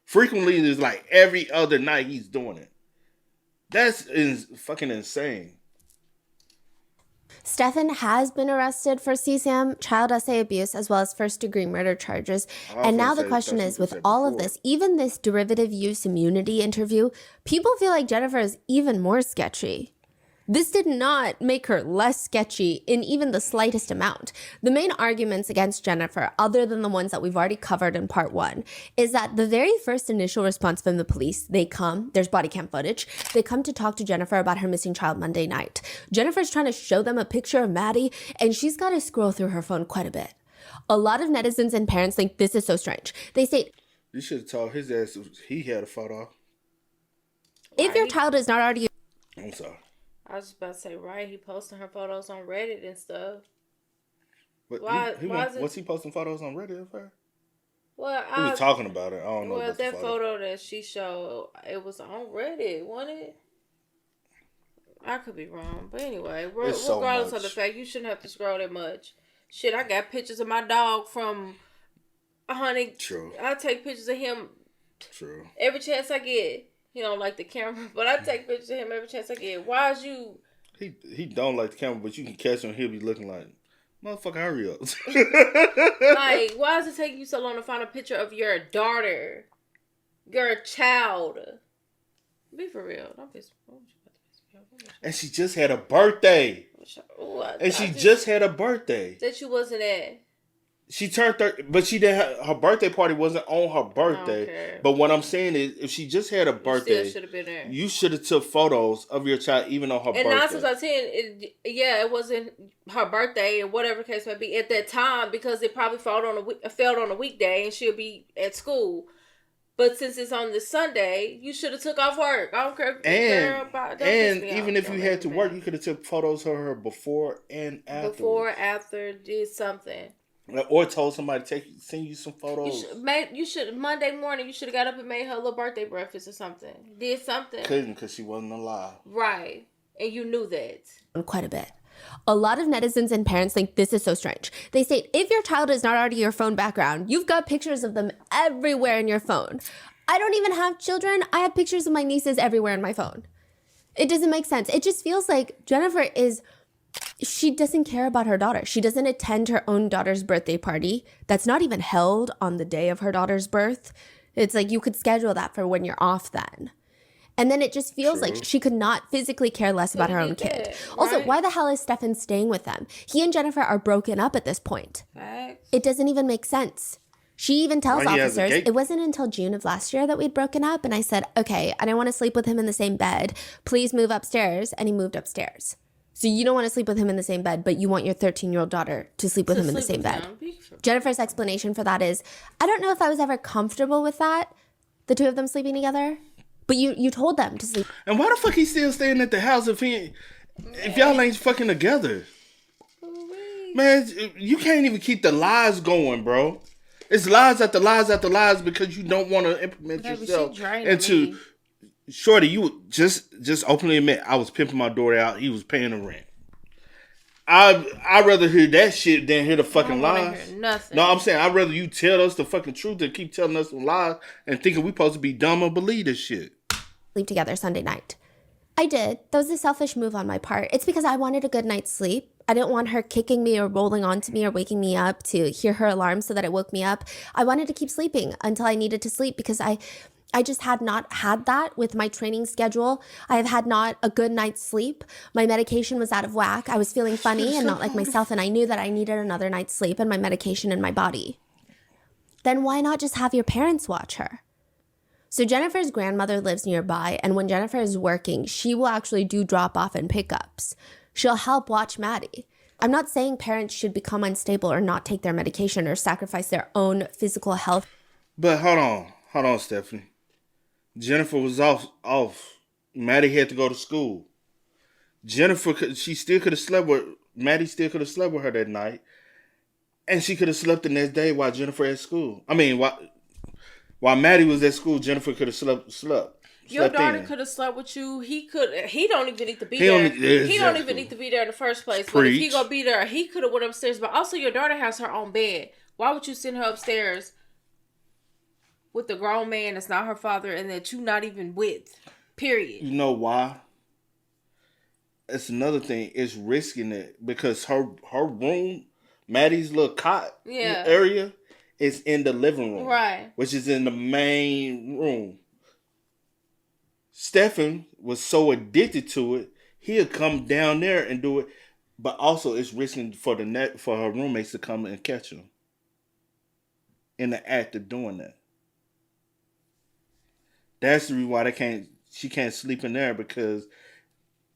Speaker 2: Frequently is like every other night he's doing it. That's fucking insane.
Speaker 5: Stefan has been arrested for CSAM, child SA abuse, as well as first-degree murder charges. And now the question is, with all of this, even this derivative use immunity interview, people feel like Jennifer is even more sketchy. This did not make her less sketchy in even the slightest amount. The main arguments against Jennifer, other than the ones that we've already covered in part 1, is that the very first initial response from the police, there's body cam footage, they come to talk to Jennifer about her missing child Monday night. Jennifer's trying to show them a picture of Maddie, and she's got to scroll through her phone quite a bit. A lot of netizens and parents think this is so strange. They say,
Speaker 2: you should have told his ass he had a photo.
Speaker 5: If your child is not already...
Speaker 2: I'm sorry.
Speaker 3: I was just about to say, right? He posting her photos on Reddit and stuff.
Speaker 2: But
Speaker 3: was
Speaker 2: he posting photos on Reddit of her?
Speaker 3: Well,
Speaker 2: he was talking about it. I don't know.
Speaker 3: Well,
Speaker 2: about
Speaker 3: that
Speaker 2: the
Speaker 3: photo that she showed, it was on Reddit, wasn't it? I could be wrong, but anyway, regardless of the fact, you shouldn't have to scroll that much. Shit, I got pictures of my dog from, honey.
Speaker 2: True.
Speaker 3: I take pictures of him.
Speaker 2: True.
Speaker 3: Every chance I get. He don't like the camera, but I take pictures of him every chance I get. Why is you?
Speaker 2: He don't like the camera, but you can catch him. He'll be looking like, motherfucker, hurry up.
Speaker 3: Like, why does it take you so long to find a picture of your daughter, your child? Be for real. Don't be.
Speaker 2: And she just had a birthday.
Speaker 3: Ooh,
Speaker 2: she just had a birthday
Speaker 3: that you wasn't at.
Speaker 2: She turned 30, but she didn't. Her birthday party wasn't on her birthday. But what I'm saying is, if she just had a birthday,
Speaker 3: you should have been there.
Speaker 2: You should have took photos of your child even on her birthday.
Speaker 3: And 9 times out of 10, it wasn't her birthday or whatever case may be at that time because it probably fell on a weekday and she'll be at school. But since it's on this Sunday, you should have took off work. I don't care.
Speaker 2: And even if you had to work, you could have took photos of her before and after.
Speaker 3: Before, after, did something.
Speaker 2: Or told somebody to send you some photos.
Speaker 3: You should Monday morning. You should have got up and made her a little birthday breakfast or something. Did something.
Speaker 2: Couldn't because she wasn't alive.
Speaker 3: Right, and you knew that.
Speaker 5: Quite a bit. A lot of netizens and parents think this is so strange. They say if your child is not already your phone background, you've got pictures of them everywhere in your phone. I don't even have children. I have pictures of my nieces everywhere in my phone. It doesn't make sense. It just feels like Jennifer she doesn't care about her daughter. She doesn't attend her own daughter's birthday party. That's not even held on the day of her daughter's birth. It's like you could schedule that for when you're off then. And then it just feels like she could not physically care less about her own kid. Right? Also, why the hell is Stefan staying with them? He and Jennifer are broken up at this point.
Speaker 3: Facts.
Speaker 5: It doesn't even make sense. She even tells officers, it wasn't until June of last year that we'd broken up. And I said, okay, I don't want to sleep with him in the same bed. Please move upstairs. And he moved upstairs. So you don't want to sleep with him in the same bed, but you want your 13-year-old daughter to sleep with him in the same bed. Jennifer's explanation for that is, I don't know if I was ever comfortable with that, the two of them sleeping together. But you told them to sleep.
Speaker 2: And why the fuck he still staying at the house if y'all ain't fucking together? Man, you can't even keep the lies going, bro. It's lies after lies after lies because you don't want to implement yourself into... Shorty, you just openly admit I was pimping my daughter out. He was paying the rent. I'd rather hear that shit than hear the fucking lies.
Speaker 3: Hear nothing.
Speaker 2: No, I'm saying I'd rather you tell us the fucking truth than keep telling us some lies and thinking we supposed to be dumb or believe this shit.
Speaker 5: Sleep together Sunday night. I did. That was a selfish move on my part. It's because I wanted a good night's sleep. I didn't want her kicking me or rolling onto me or waking me up to hear her alarm so that it woke me up. I wanted to keep sleeping until I needed to sleep because I just had not had that with my training schedule. I have had not a good night's sleep. My medication was out of whack. I was feeling funny and not like myself, and I knew that I needed another night's sleep and my medication in my body. Then why not just have your parents watch her? So Jennifer's grandmother lives nearby, and when Jennifer is working, she will actually do drop-off and pickups. She'll help watch Maddie. I'm not saying parents should become unstable or not take their medication or sacrifice their own physical health.
Speaker 2: But hold on, Stephanie. Jennifer was off. Maddie had to go to school. She still could have slept with Maddie. Still could have slept with her that night, and she could have slept the next day while Jennifer at school. I mean, while Maddie was at school, Jennifer could have slept.
Speaker 3: Your daughter could have slept with you. He don't even need to be there. He don't even need to be there in the first place. But if he gonna be there, he could have went upstairs. But also, your daughter has her own bed. Why would you send her upstairs with the grown man that's not her father and that you not even with? Period.
Speaker 2: You know why? It's another thing. It's risking it because her room, Maddie's little cot area, is in the living room,
Speaker 3: right?
Speaker 2: Which is in the main room. Stefan was so addicted to it, he'll come down there and do it, but also it's risking for her roommates to come and catch him in the act of doing that. That's the reason why she can't sleep in there, because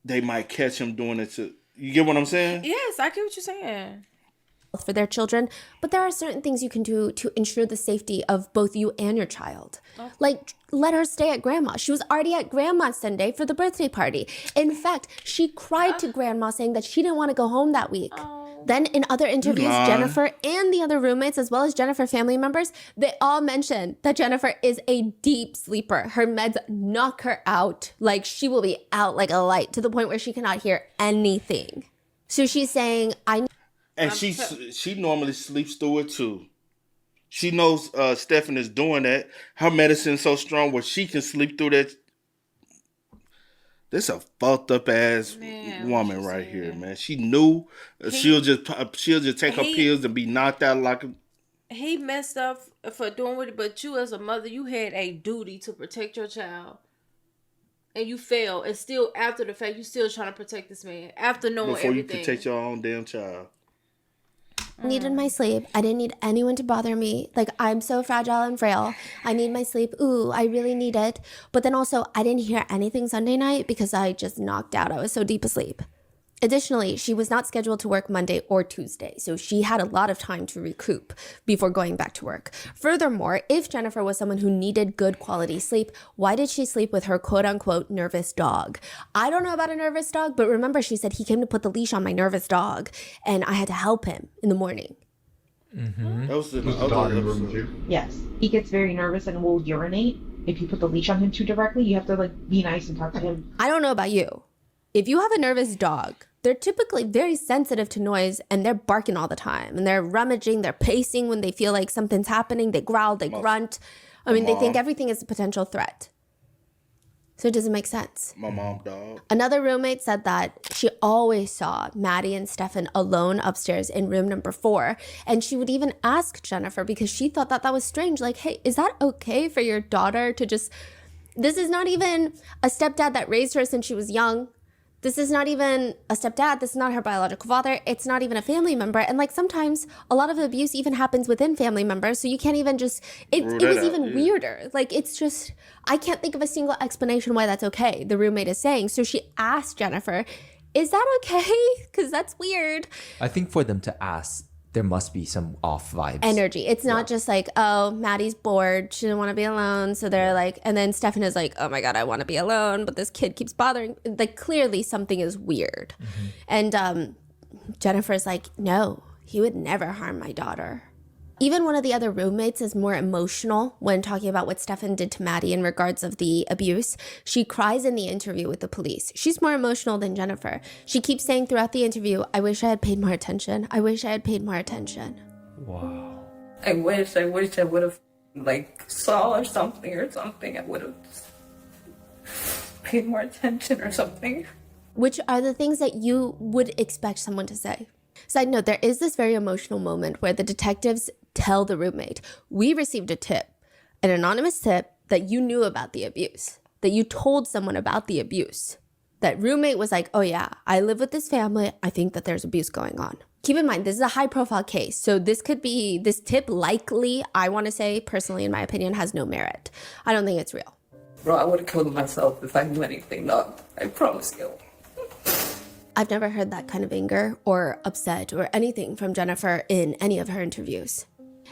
Speaker 2: they might catch him doing it to. You get what I'm saying?
Speaker 3: Yes, I get what you're saying.
Speaker 5: For their children, but there are certain things you can do to ensure the safety of both you and your child. Oh. Like, let her stay at grandma. She was already at grandma Sunday for the birthday party. In fact, she cried to grandma saying that she didn't want to go home that week. Then in other interviews, Jennifer and the other roommates, as well as Jennifer family members, they all mentioned that Jennifer is a deep sleeper. Her meds knock her out. Like, she will be out like a light to the point where she cannot hear anything. So she's saying,
Speaker 2: and she normally sleeps through it too. She knows Stefan is doing that. Her medicine's so strong where she can sleep through that. This a fucked up ass woman right here, man. She knew she'll just take her pills and be knocked out like a.
Speaker 3: He messed up for doing what, but you as a mother, you had a duty to protect your child. And you failed, and still after the fact, you still trying to protect this man after knowing
Speaker 2: before
Speaker 3: everything.
Speaker 2: You protect your own damn child.
Speaker 5: Needed my sleep. I didn't need anyone to bother me. Like, I'm so fragile and frail. I need my sleep. Ooh, I really need it. But then also, I didn't hear anything Sunday night because I just knocked out. I was so deep asleep. Additionally, she was not scheduled to work Monday or Tuesday, so she had a lot of time to recoup before going back to work. Furthermore, if Jennifer was someone who needed good quality sleep, why did she sleep with her quote-unquote nervous dog? I don't know about a nervous dog, but remember she said he came to put the leash on my nervous dog, and I had to help him in the morning.
Speaker 2: Mm-hmm. That was the
Speaker 8: dog in the room too?
Speaker 6: Yes. He gets very nervous and will urinate. If you put the leash on him too directly, you have to be nice and talk to him.
Speaker 5: I don't know about you. If you have a nervous dog, they're typically very sensitive to noise, and they're barking all the time, and they're rummaging, they're pacing when they feel like something's happening. They growl, they grunt. I mean, they think everything is a potential threat. So it doesn't make sense.
Speaker 2: My mom dog.
Speaker 5: Another roommate said that she always saw Maddie and Stefan alone upstairs in room number 4. And she would even ask Jennifer because she thought that was strange. Like, hey, is that okay for your daughter to just... This is not even a stepdad that raised her since she was young. This is not even a stepdad. This is not her biological father. It's not even a family member. And like sometimes a lot of abuse even happens within family members. So you can't even just, it was even weirder. Like it's just, I can't think of a single explanation why that's okay, the roommate is saying. So she asked Jennifer, is that okay? Because that's weird.
Speaker 4: I think for them to ask, there must be some off vibes.
Speaker 5: Energy. It's not just like, oh, Maddie's bored. She didn't want to be alone. So they're like, and then Stefan is like, oh my God, I want to be alone. But this kid keeps bothering. Like clearly something is weird. Mm-hmm. And Jennifer's like, no, he would never harm my daughter. Even one of the other roommates is more emotional when talking about what Stefan did to Maddie in regards of the abuse. She cries in the interview with the police. She's more emotional than Jennifer. She keeps saying throughout the interview, I wish I had paid more attention. I wish I had paid more attention.
Speaker 4: Wow.
Speaker 11: I wish I would have saw or something. I would have paid more attention or something.
Speaker 5: Which are the things that you would expect someone to say. Side note, there is this very emotional moment where the detectives tell the roommate, we received a tip, an anonymous tip that you knew about the abuse, that you told someone about the abuse. That roommate was like, oh yeah, I live with this family. I think that there's abuse going on. keep in mind, this is a high profile case. So this tip likely, I want to say personally, in my opinion, has no merit. I don't think it's real.
Speaker 11: Bro, I would have killed myself if I knew anything, dog. I promise you.
Speaker 5: I've never heard that kind of anger or upset or anything from Jennifer in any of her interviews.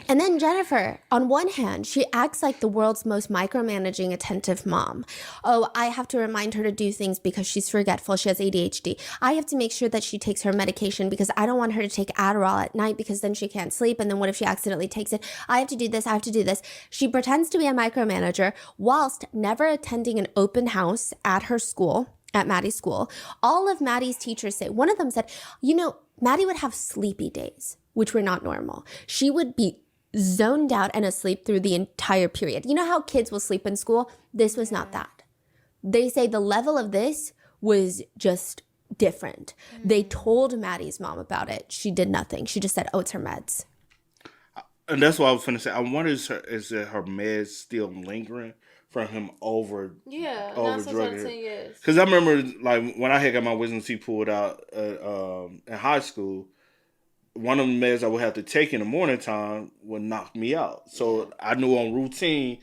Speaker 5: And then Jennifer, on one hand, she acts like the world's most micromanaging, attentive mom. Oh, I have to remind her to do things because she's forgetful. She has ADHD. I have to make sure that she takes her medication because I don't want her to take Adderall at night because then she can't sleep. And then what if she accidentally takes it? I have to do this. I have to do this. She pretends to be a micromanager whilst never attending an open house at her school, at Maddie's school. All of Maddie's teachers say, one of them said, Maddie would have sleepy days, which were not normal. She would be zoned out and asleep through the entire period. You know how kids will sleep in school? This was not that. They say the level of this was just different. They told Maddie's mom about it. She did nothing. She just said, oh, it's her meds.
Speaker 2: And that's what I was going to say. I wonder is that her meds still lingering from him over drugging her?
Speaker 3: Yes.
Speaker 2: Because I remember like when I had got my wisdom teeth pulled out in high school, one of the meds I would have to take in the morning time would knock me out. So I knew on routine,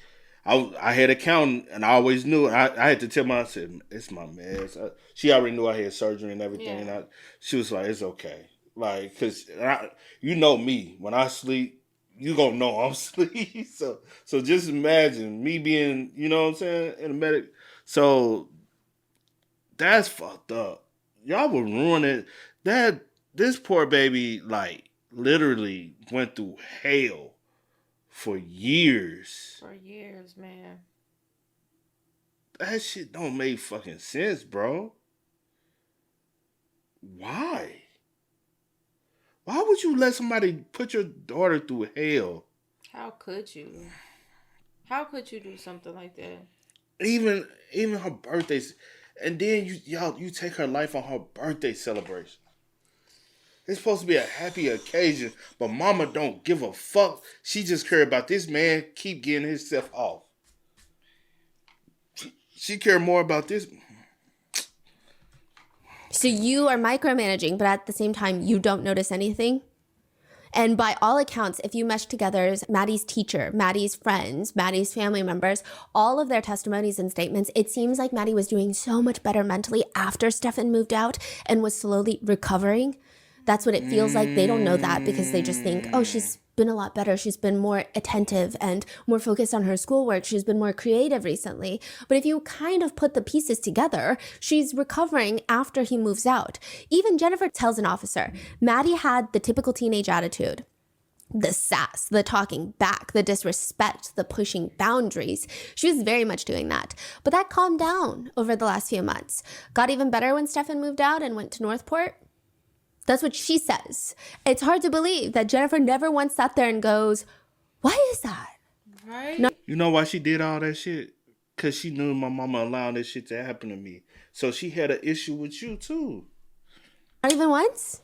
Speaker 2: I had a count, and I always knew. I had to tell my, I said, it's my meds. She already knew I had surgery and everything.
Speaker 3: Yeah.
Speaker 2: And she was like, it's okay. Like, because you know me, when I sleep, you gonna know I'm asleep. So just imagine me being, you know what I'm saying, in a medic. So that's fucked up. Y'all were ruining that. This poor baby, like, literally went through hell for years.
Speaker 3: For years, man.
Speaker 2: That shit don't make fucking sense, bro. Why? Why would you let somebody put your daughter through hell?
Speaker 3: How could you? How could you do something like that?
Speaker 2: Even her birthdays, and then you take her life on her birthday celebration. It's supposed to be a happy occasion, but mama don't give a fuck. She just care about this man keep getting himself off. She care more about this.
Speaker 5: So you are micromanaging, but at the same time, you don't notice anything? And by all accounts, if you mesh together Maddie's teacher, Maddie's friends, Maddie's family members, all of their testimonies and statements, it seems like Maddie was doing so much better mentally after Stefan moved out and was slowly recovering. That's what it feels like. They don't know that because they just think, oh, she's been a lot better. She's been more attentive and more focused on her schoolwork. She's been more creative recently. But if you kind of put the pieces together, she's recovering after he moves out. Even Jennifer tells an officer, Maddie had the typical teenage attitude. The sass, the talking back, the disrespect, the pushing boundaries. She was very much doing that. But that calmed down over the last few months. Got even better when Stefan moved out and went to Northport. That's what she says. It's hard to believe that Jennifer never once sat there and goes, why is that?
Speaker 3: Right?
Speaker 5: No.
Speaker 2: You know why she did all that shit? Because she knew my mama allowed that shit to happen to me. So she had an issue with you too.
Speaker 5: Not even once?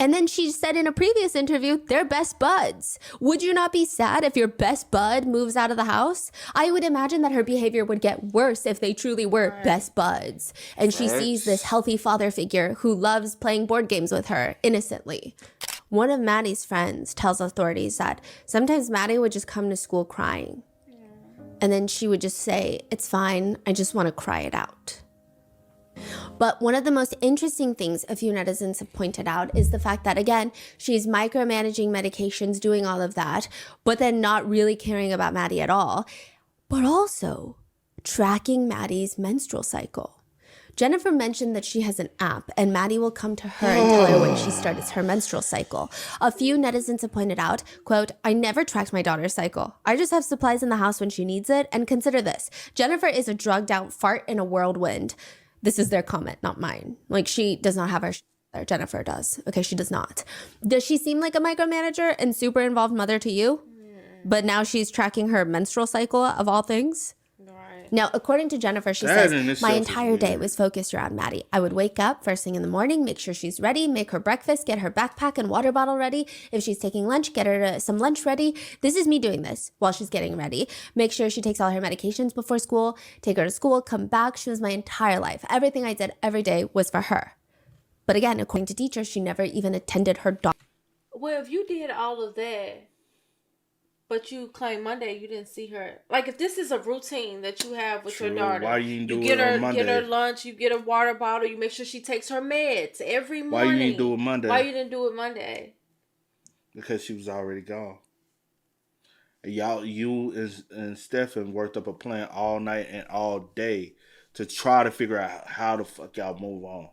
Speaker 5: And then she said in a previous interview, they're best buds. Would you not be sad if your best bud moves out of the house? I would imagine that her behavior would get worse if they truly were best buds. And she sees this healthy father figure who loves playing board games with her innocently. One of Maddie's friends tells authorities that sometimes Maddie would just come to school crying. And then she would just say, it's fine, I just want to cry it out. But one of the most interesting things a few netizens have pointed out is the fact that, again, she's micromanaging medications, doing all of that, but then not really caring about Maddie at all, but also tracking Maddie's menstrual cycle. Jennifer mentioned that she has an app and Maddie will come to her and tell her when she starts her menstrual cycle. A few netizens have pointed out, quote, I never tracked my daughter's cycle. I just have supplies in the house when she needs it. And consider this, Jennifer is a drugged out fart in a whirlwind. This is their comment, not mine. Like, she does not have her there. Jennifer does. Okay, she does not. Does she seem like a micromanager and super involved mother to you? But now she's tracking her menstrual cycle of all things? Right. Now, according to Jennifer, she says, my entire day was focused around Maddie. I would wake up first thing in the morning, make sure she's ready, make her breakfast, get her backpack and water bottle ready. If she's taking lunch, get her some lunch ready. This is me doing this while she's getting ready. Make sure she takes all her medications before school, take her to school, come back. She was my entire life. Everything I did every day was for her. But again, according to teachers, she never even attended her daughter.
Speaker 3: Well, if you did all of that, but you claim Monday you didn't see her. Like, if this is a routine that you have with your daughter,
Speaker 2: Why you didn't do
Speaker 3: get
Speaker 2: it
Speaker 3: her
Speaker 2: on Monday?
Speaker 3: get her lunch, you get a water bottle, you make sure she takes her meds every morning.
Speaker 2: Why you didn't do it Monday?
Speaker 3: Why you didn't do it Monday?
Speaker 2: Because she was already gone. And you and Stefan worked up a plan all night and all day to try to figure out how the fuck y'all move on.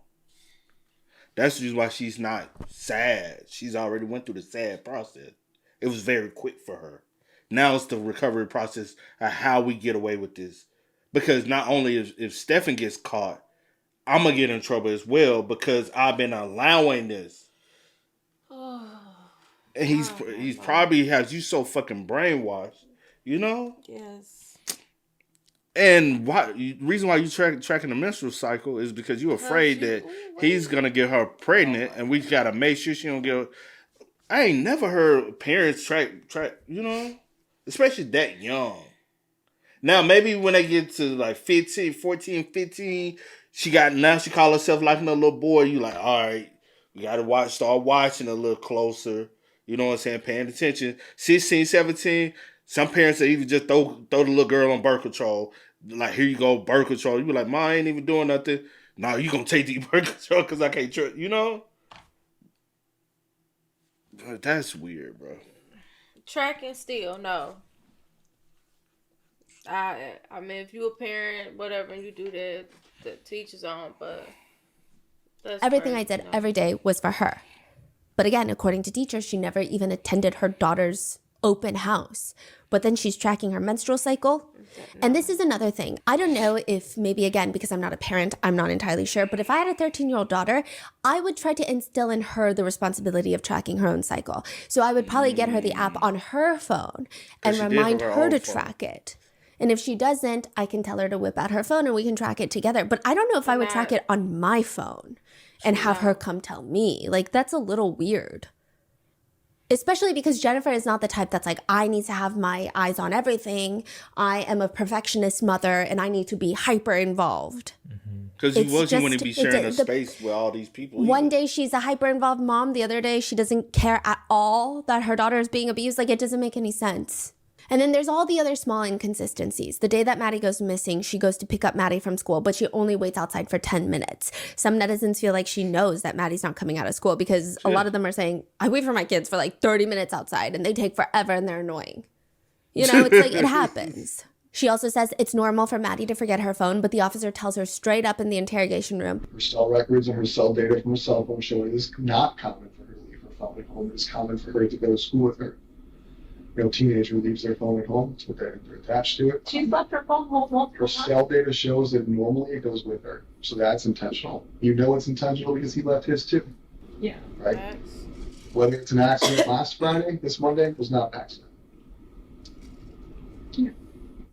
Speaker 2: That's just why she's not sad. She's already went through the sad process. It was very quick for her. Now it's the recovery process of how we get away with this. Because not only if Stefan gets caught, I'm going to get in trouble as well because I've been allowing this. And he's probably has you so fucking brainwashed, you know?
Speaker 3: Yes.
Speaker 2: And reason why you tracking the menstrual cycle is because you're afraid that he's gonna get her pregnant, and we gotta make sure she don't get. I ain't never heard parents track, you know, especially that young. Now maybe when they get to like 14, 15, she call herself like a little boy. You like, all right, you gotta start watching a little closer. You know what I'm saying? Paying attention. 16, 17. Some parents that even just throw the little girl on birth control. Like, here you go, birth control. You be like, Mom, I ain't even doing nothing. No, you gonna take the birth control because I can't trust, you know? But that's weird, bro.
Speaker 3: Tracking still, no. I mean, if you a parent, whatever, and you do that, the teacher's on, but that's
Speaker 5: Everything
Speaker 3: crazy,
Speaker 5: I did every day was for her. But again, according to teachers, she never even attended her daughter's open house. But then she's tracking her menstrual cycle. And this is another thing. I don't know if maybe, again, because I'm not a parent, I'm not entirely sure. But if I had a 13-year-old daughter, I would try to instill in her the responsibility of tracking her own cycle. So I would probably get her the app on her phone and remind her to track it. And if she doesn't, I can tell her to whip out her phone and we can track it together. But I don't know if I would track it on my phone and have her come tell me. Like, that's a little weird. Especially because Jennifer is not the type that's like, I need to have my eyes on everything. I am a perfectionist mother and I need to be hyper involved.
Speaker 2: Because you wasn't going to be sharing a space with all these people.
Speaker 5: One day she's a hyper involved mom. The other day she doesn't care at all that her daughter is being abused. Like, it doesn't make any sense. And then there's all the other small inconsistencies. The day that Maddie goes missing, she goes to pick up Maddie from school, but she only waits outside for 10 minutes. Some netizens feel like she knows that Maddie's not coming out of school because a lot of them are saying, I wait for my kids for like 30 minutes outside and they take forever and they're annoying. You know, it's like, it happens. She also says it's normal for Maddie to forget her phone, but the officer tells her straight up in the interrogation room.
Speaker 8: Her cell records and her cell data from her cell phone show it is not common for her to leave her phone at home. It is common for her to go to school with her. No teenager leaves their phone at home. It's what they're attached to it.
Speaker 6: She's left her phone home.
Speaker 8: Her cell data shows that normally it goes with her. So that's intentional. You know it's intentional because he left his too.
Speaker 6: Yeah.
Speaker 8: Right? Whether it's an accident last Friday, this Monday, was not an accident.
Speaker 6: Yeah.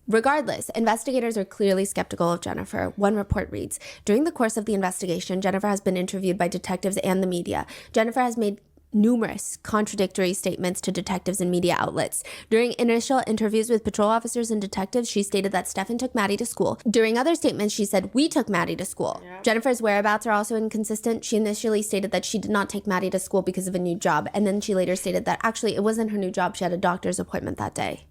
Speaker 5: Regardless, investigators are clearly skeptical of Jennifer. One report reads, during the course of the investigation, Jennifer has been interviewed by detectives and the media. Jennifer has made numerous contradictory statements to detectives and media outlets. During initial interviews with patrol officers and detectives, she stated that Stefan took Maddie to school. During other statements, she said, we took Maddie to school. Yeah. Jennifer's whereabouts are also inconsistent. She initially stated that she did not take Maddie to school because of a new job, and then she later stated that actually it wasn't her new job. She had a doctor's appointment that day.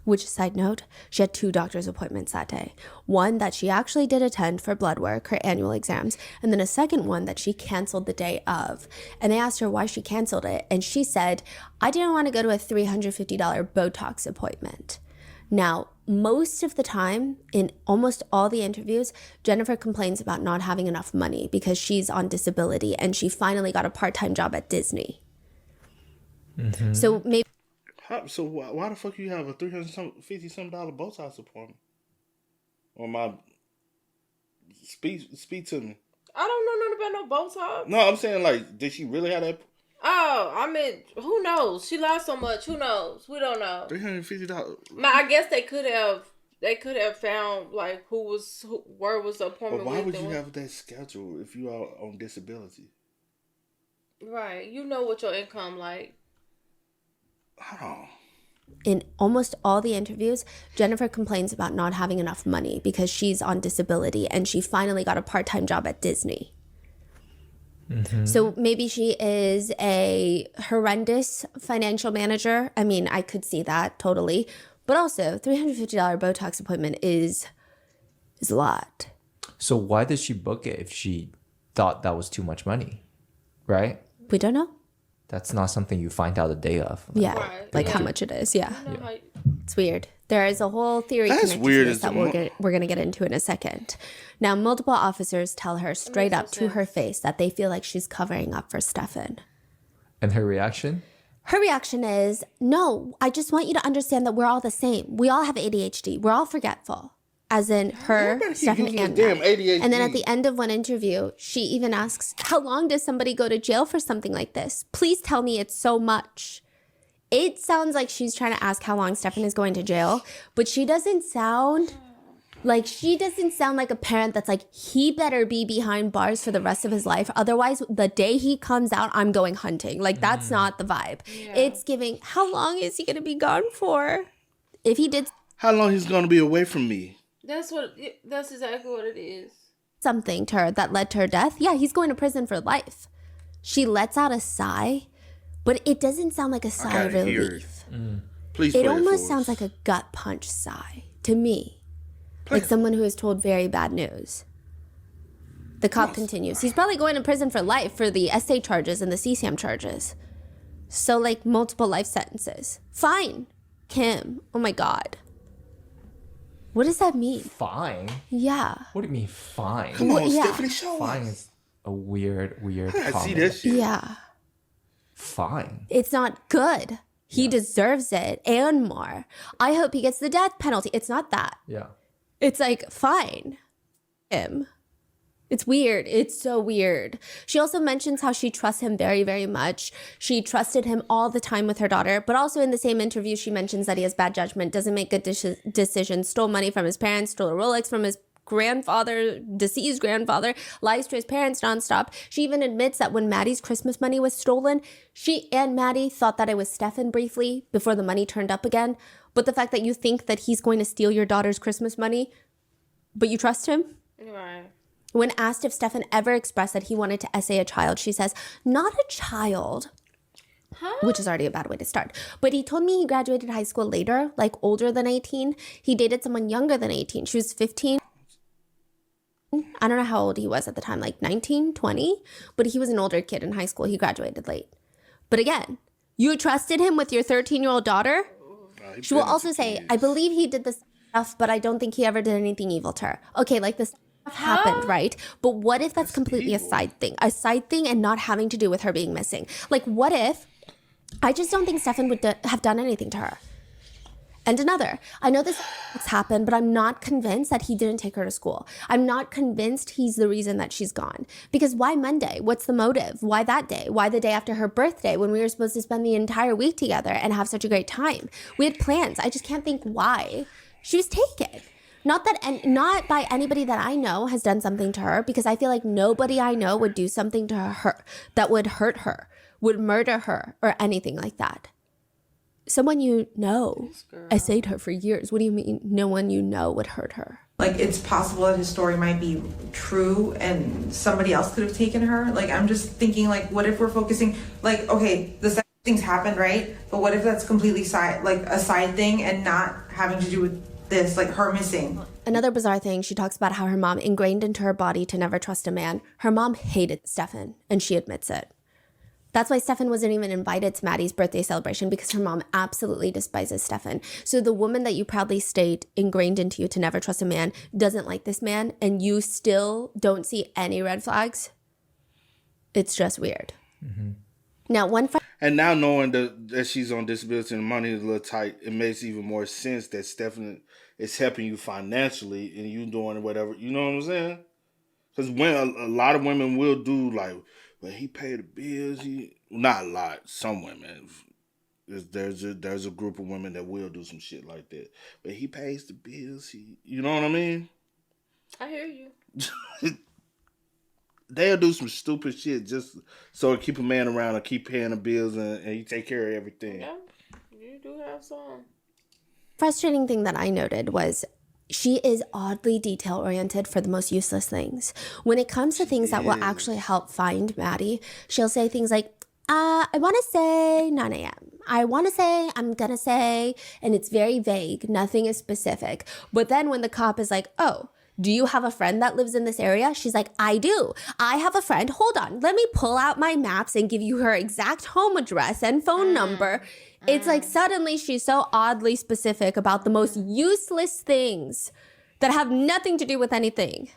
Speaker 5: Which, side note, she had 2 doctor's appointments that day. One that she actually did attend for blood work, her annual exams, and then a second one that she canceled the day of. And they asked her why she canceled it, and she said, I didn't want to go to a $350 Botox appointment. Now, most of the time, in almost all the interviews, Jennifer complains about not having enough money because she's on disability, and she finally got a part-time job at Disney. So maybe...
Speaker 2: So why the fuck you have a $350 Botox appointment? On my speak to me.
Speaker 3: I don't know nothing about no Botox.
Speaker 2: No, I'm saying, like, did she really have that?
Speaker 3: Oh, I mean, who knows? She lost so much. Who knows? We don't know.
Speaker 2: $350.
Speaker 3: I guess they could have found like where was the appointment.
Speaker 2: But why would you have that schedule if you are on disability?
Speaker 3: Right, you know what your income like.
Speaker 2: Oh.
Speaker 5: In almost all the interviews, Jennifer complains about not having enough money because she's on disability and she finally got a part-time job at Disney. So maybe she is a horrendous financial manager. I mean, I could see that totally. But also, $350 Botox appointment is a lot.
Speaker 4: So why did she book it if she thought that was too much money? Right?
Speaker 5: We don't know.
Speaker 4: That's not something you find out a day of.
Speaker 5: Yeah,
Speaker 3: Right,
Speaker 5: like how
Speaker 3: yeah.
Speaker 5: much it is. Yeah,
Speaker 3: I know how you-
Speaker 5: it's weird. There is a whole theory
Speaker 2: That's
Speaker 5: connected
Speaker 2: weird
Speaker 5: to this
Speaker 2: as
Speaker 5: that
Speaker 2: the
Speaker 5: we're going to get into in a second. Now, multiple officers tell her straight
Speaker 3: makes
Speaker 5: up
Speaker 3: no
Speaker 5: to her face that they feel like she's covering up for Stefan.
Speaker 4: And her reaction?
Speaker 5: Her reaction is, no, I just want you to understand that we're all the same. We all have ADHD. We're all forgetful. As in her,
Speaker 2: Everybody keep
Speaker 5: Stefan,
Speaker 2: using
Speaker 5: and
Speaker 2: this damn
Speaker 5: Matt.
Speaker 2: ADHD.
Speaker 5: And then at the end of one interview, she even asks, how long does somebody go to jail for something like this? Please tell me it's so much. It sounds like she's trying to ask how long Stefan is going to jail, but she doesn't sound like a parent that's like, he better be behind bars for the rest of his life. Otherwise, the day he comes out, I'm going hunting. Like, that's not the vibe. It's giving, how long is he going to be gone for? If he did
Speaker 2: How long he's gonna be away from me?
Speaker 3: That's exactly what it is.
Speaker 5: something to her that led to her death, yeah, he's going to prison for life. She lets out a sigh, but it doesn't sound like a sigh of
Speaker 2: gotta hear it.
Speaker 5: relief.
Speaker 2: Please.
Speaker 5: It
Speaker 2: play
Speaker 5: almost
Speaker 2: for
Speaker 5: sounds
Speaker 2: us.
Speaker 5: like a gut punch sigh to me. Like someone who is told very bad news. The cop continues. He's probably going to prison for life for the SA charges and the CSAM charges. So, like, multiple life sentences. Fine. Kim. Oh my God. What does that mean?
Speaker 4: Fine?
Speaker 5: Yeah.
Speaker 4: What do you mean fine?
Speaker 2: Come on,
Speaker 5: yeah.
Speaker 2: Stephanie, show
Speaker 4: Fine
Speaker 2: us.
Speaker 4: is a weird
Speaker 2: I
Speaker 4: comment.
Speaker 2: see that shit.
Speaker 5: Yeah.
Speaker 4: Fine.
Speaker 5: It's not good. He deserves it and more. I hope he gets the death penalty. It's not that.
Speaker 4: Yeah.
Speaker 5: It's like, fine. Him. It's weird. It's so weird. She also mentions how she trusts him very, very much. She trusted him all the time with her daughter, but also in the same interview, she mentions that he has bad judgment, doesn't make good decisions, stole money from his parents, stole a Rolex from his grandfather, deceased grandfather, lies to his parents nonstop. She even admits that when Maddie's Christmas money was stolen, she and Maddie thought that it was Stefan briefly before the money turned up again. But the fact that you think that he's going to steal your daughter's Christmas money, but you trust him?
Speaker 3: Right.
Speaker 5: When asked if Stefan ever expressed that he wanted to essay a child, she says, not a child. Which is already a bad way to start. But he told me he graduated high school later, like older than 18. He dated someone younger than 18. She was 15. I don't know how old he was at the time, like 19, 20. But he was an older kid in high school. He graduated late. But again, you trusted him with your 13-year-old daughter? She will also say, I believe he did this stuff, but I don't think he ever did anything evil to her. Okay, like this happened, right? But what if that's completely a side thing? A side thing and not having to do with her being missing? Like, what if... I just don't think Stefan would have done anything to her. And another, I know this happened, but I'm not convinced that he didn't take her to school. I'm not convinced he's the reason that she's gone. Because why Monday? What's the motive? Why that day? Why the day after her birthday when we were supposed to spend the entire week together and have such a great time? We had plans. I just can't think why she was taken. Not that, and not by anybody that I know has done something to her, because I feel like nobody I know would do something to her that would hurt her, would murder her, or anything like that. Someone you know essayed her for years. What do you mean no one you know would hurt her?
Speaker 6: Like, it's possible that his story might be true and somebody else could have taken her. Like, I'm just thinking, like, what if we're focusing, like, okay, the second things happened, right? But what if that's completely a side thing and not having to do with this, like her missing?
Speaker 5: Another bizarre thing, she talks about how her mom ingrained into her body to never trust a man. Her mom hated Stefan, and she admits it. That's why Stefan wasn't even invited to Maddie's birthday celebration, because her mom absolutely despises Stefan. So the woman that you proudly state ingrained into you to never trust a man doesn't like this man, and you still don't see any red flags. It's just weird. Mm-hmm. Now,
Speaker 2: And now knowing that she's on disability and money is a little tight, it makes even more sense that Stefan is helping you financially and you doing whatever. You know what I'm saying? Because when a lot of women will do like, well, he paid the bills. Not a lot. Some women. There's a group of women that will do some shit like that. But he pays the bills. You know what I mean?
Speaker 3: I hear you.
Speaker 2: They'll do some stupid shit just so to keep a man around and keep paying the bills and you take care of everything.
Speaker 3: Yeah, you do have some.
Speaker 5: frustrating thing that I noted was She is oddly detail oriented for the most useless things. When it comes to things that will actually help find Maddie, she'll say things like, I want to say 9 a.m. I want to say, I'm going to say, and it's very vague. Nothing is specific. But then when the cop is like, oh, do you have a friend that lives in this area? She's like, I do. I have a friend. Hold on. Let me pull out my maps and give you her exact home address and phone number. It's like suddenly she's so oddly specific about the most useless things that have nothing to do with anything.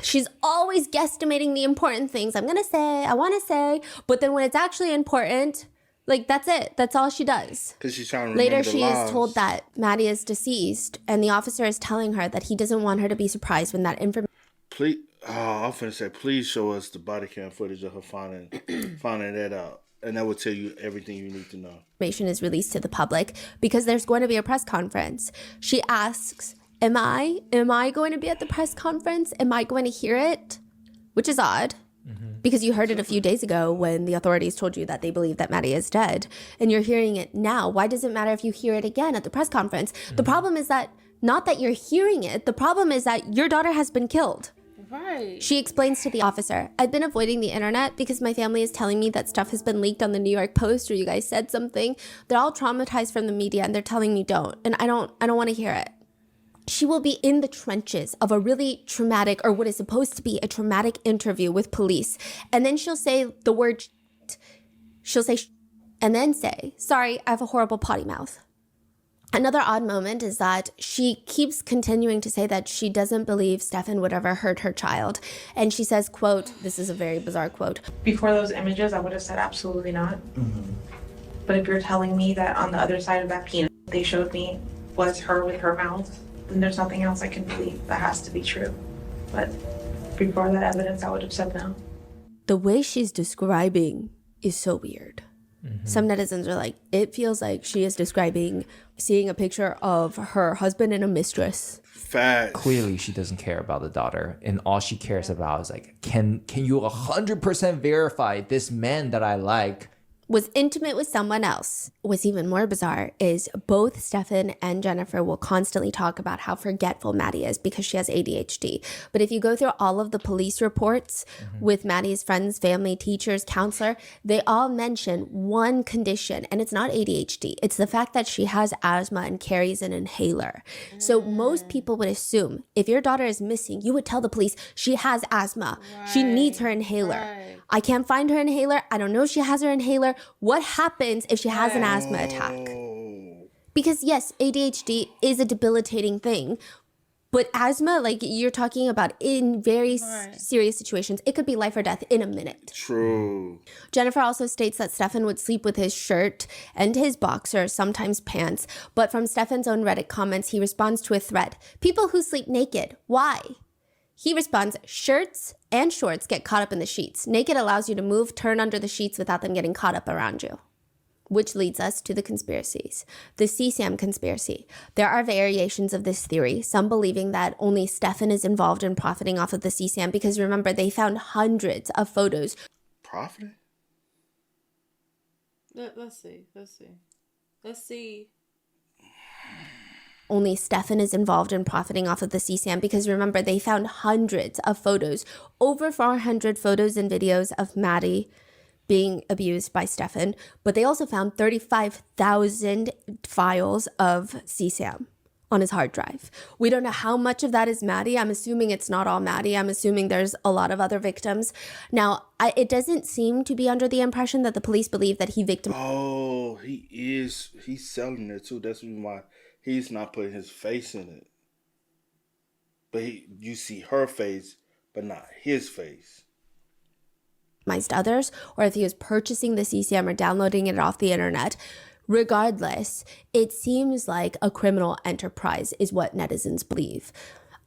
Speaker 5: She's always guesstimating the important things. I'm going to say, I want to say, but then when it's actually important, like that's it. That's all she does.
Speaker 2: Because she's trying to
Speaker 5: Later,
Speaker 2: remember the
Speaker 5: she
Speaker 2: laws.
Speaker 5: is told that Maddie is deceased, and the officer is telling her that he doesn't want her to be surprised when that information
Speaker 2: Please, I'm finna say, please show us the body cam footage of her finding that out. And that will tell you everything you need to know.
Speaker 5: is released to the public because there's going to be a press conference. She asks, Am I going to be at the press conference? Am I going to hear it? Which is odd. Because you heard it a few days ago when the authorities told you that they believe that Maddie is dead. And you're hearing it now. Why does it matter if you hear it again at the press conference? The problem is that, not that you're hearing it, the problem is that your daughter has been killed.
Speaker 3: Right.
Speaker 5: She explains to the officer, I've been avoiding the internet because my family is telling me that stuff has been leaked on the New York Post or you guys said something. They're all traumatized from the media and they're telling me don't. And I don't want to hear it. She will be in the trenches of a really traumatic, or what is supposed to be a traumatic interview with police. And then she'll say the word shit. She'll say and then say, sorry, I have a horrible potty mouth. Another odd moment is that she keeps continuing to say that she doesn't believe Stefan would ever hurt her child. And she says, quote, this is a very bizarre quote.
Speaker 6: Before those images, I would have said absolutely not. But if you're telling me that on the other side of that penis they showed me was her with her mouth, then there's nothing else I can believe. That has to be true. But before that evidence, I would have said no.
Speaker 5: The way she's describing is so weird. Some netizens are like, it feels like she is describing seeing a picture of her husband and a mistress.
Speaker 2: Facts.
Speaker 4: Clearly, she doesn't care about the daughter, and all she cares about is like, can you 100% verify this man that I like
Speaker 5: was intimate with someone else. What's even more bizarre is both Stefan and Jennifer will constantly talk about how forgetful Maddie is because she has ADHD. But if you go through all of the police reports with Maddie's friends, family, teachers, counselor, they all mention one condition, and it's not ADHD. It's the fact that she has asthma and carries an inhaler. So most people would assume if your daughter is missing, you would tell the police she has asthma. She needs her inhaler. I can't find her inhaler. I don't know if she has her inhaler. What happens if she has an asthma attack? Because yes, ADHD is a debilitating thing, but asthma, like you're talking about in very serious situations, it could be life or death in a minute.
Speaker 2: True.
Speaker 5: Jennifer also states that Stefan would sleep with his shirt and his boxers, sometimes pants, but from Stefan's own Reddit comments, he responds to a thread. People who sleep naked, why? He responds, shirts and shorts get caught up in the sheets. Naked allows you to move, turn under the sheets without them getting caught up around you. Which leads us to the conspiracies. The CSAM conspiracy. There are variations of this theory, some believing that only Stefan is involved in profiting off of the CSAM because remember, they found hundreds of photos.
Speaker 2: Profiting?
Speaker 3: Let's see.
Speaker 5: Only Stefan is involved in profiting off of the CSAM because remember, they found hundreds of photos, over 400 photos and videos of Maddie being abused by Stefan, but they also found 35,000 files of CSAM on his hard drive. We don't know how much of that is Maddie. I'm assuming it's not all Maddie. I'm assuming there's a lot of other victims. Now, it doesn't seem to be under the impression that the police believe that he victimized.
Speaker 2: Oh, he's selling it too. That's why he's not putting his face in it. But you see her face, but not his face.
Speaker 5: Others, or if he was purchasing the CSAM or downloading it off the internet. Regardless, it seems like a criminal enterprise is what netizens believe.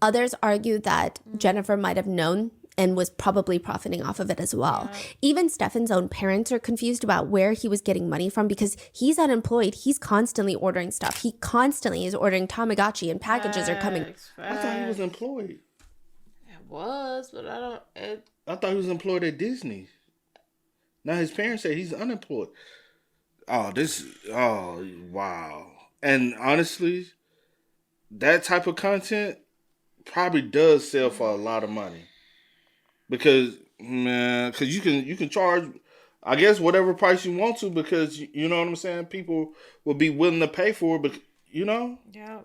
Speaker 5: Others argue that Jennifer might have known and was probably profiting off of it as well. Yeah. Even Stefan's own parents are confused about where he was getting money from because he's unemployed. He's constantly ordering stuff. He constantly is ordering Tamagotchi and packages are coming.
Speaker 2: I thought he was employed.
Speaker 3: It was, but
Speaker 2: I thought he was employed at Disney. Now his parents say he's unemployed. Oh, wow. And honestly, that type of content probably does sell for a lot of money. Because you can charge, I guess, whatever price you want to, because you know what I'm saying. People will be willing to pay for it, but
Speaker 3: Yeah.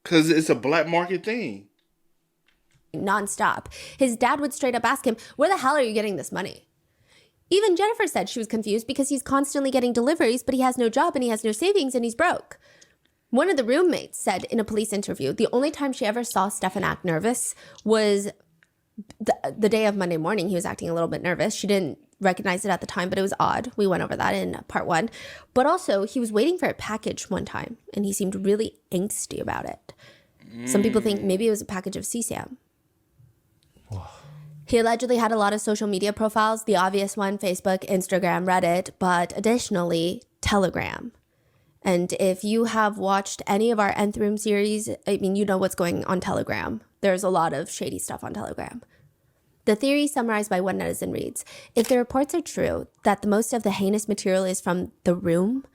Speaker 2: because it's a black market thing.
Speaker 5: Nonstop. His dad would straight up ask him, "Where the hell are you getting this money?" Even Jennifer said she was confused because he's constantly getting deliveries, but he has no job and he has no savings and he's broke. One of the roommates said in a police interview the only time she ever saw Stefan act nervous was the day of Monday morning. He was acting a little bit nervous. She didn't recognize it at the time, but it was odd. We went over that in part 1. But also, he was waiting for a package one time, and he seemed really angsty about it. Some people think maybe it was a package of CSAM. He allegedly had a lot of social media profiles, the obvious one, Facebook, Instagram, Reddit, but additionally, Telegram. And if you have watched any of our Nth Room series, I mean, you know what's going on Telegram. There's a lot of shady stuff on Telegram. The theory summarized by one netizen reads, if the reports are true that the most of the heinous material is from the room,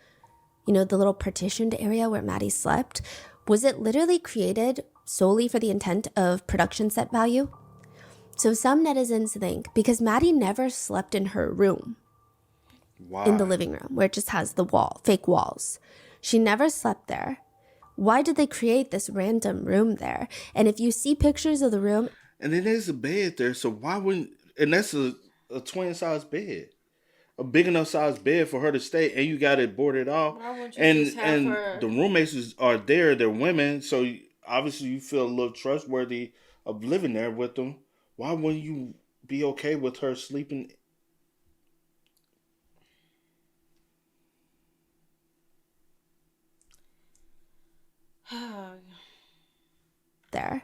Speaker 5: the little partitioned area where Maddie slept, was it literally created solely for the intent of production set value? So some netizens think because Maddie never slept in her room, in the living room, where it just has the fake walls. She never slept there. Why did they create this random room there? And if you see pictures of the room...
Speaker 2: And then there's a bed there, so why wouldn't... And that's a twin-size bed. A big enough size bed for her to stay, and you got it boarded off.
Speaker 3: Why wouldn't you just have her...
Speaker 2: the roommates are there, they're women, so obviously you feel a little trustworthy of living there with them. Why wouldn't you be okay with her sleeping
Speaker 5: there?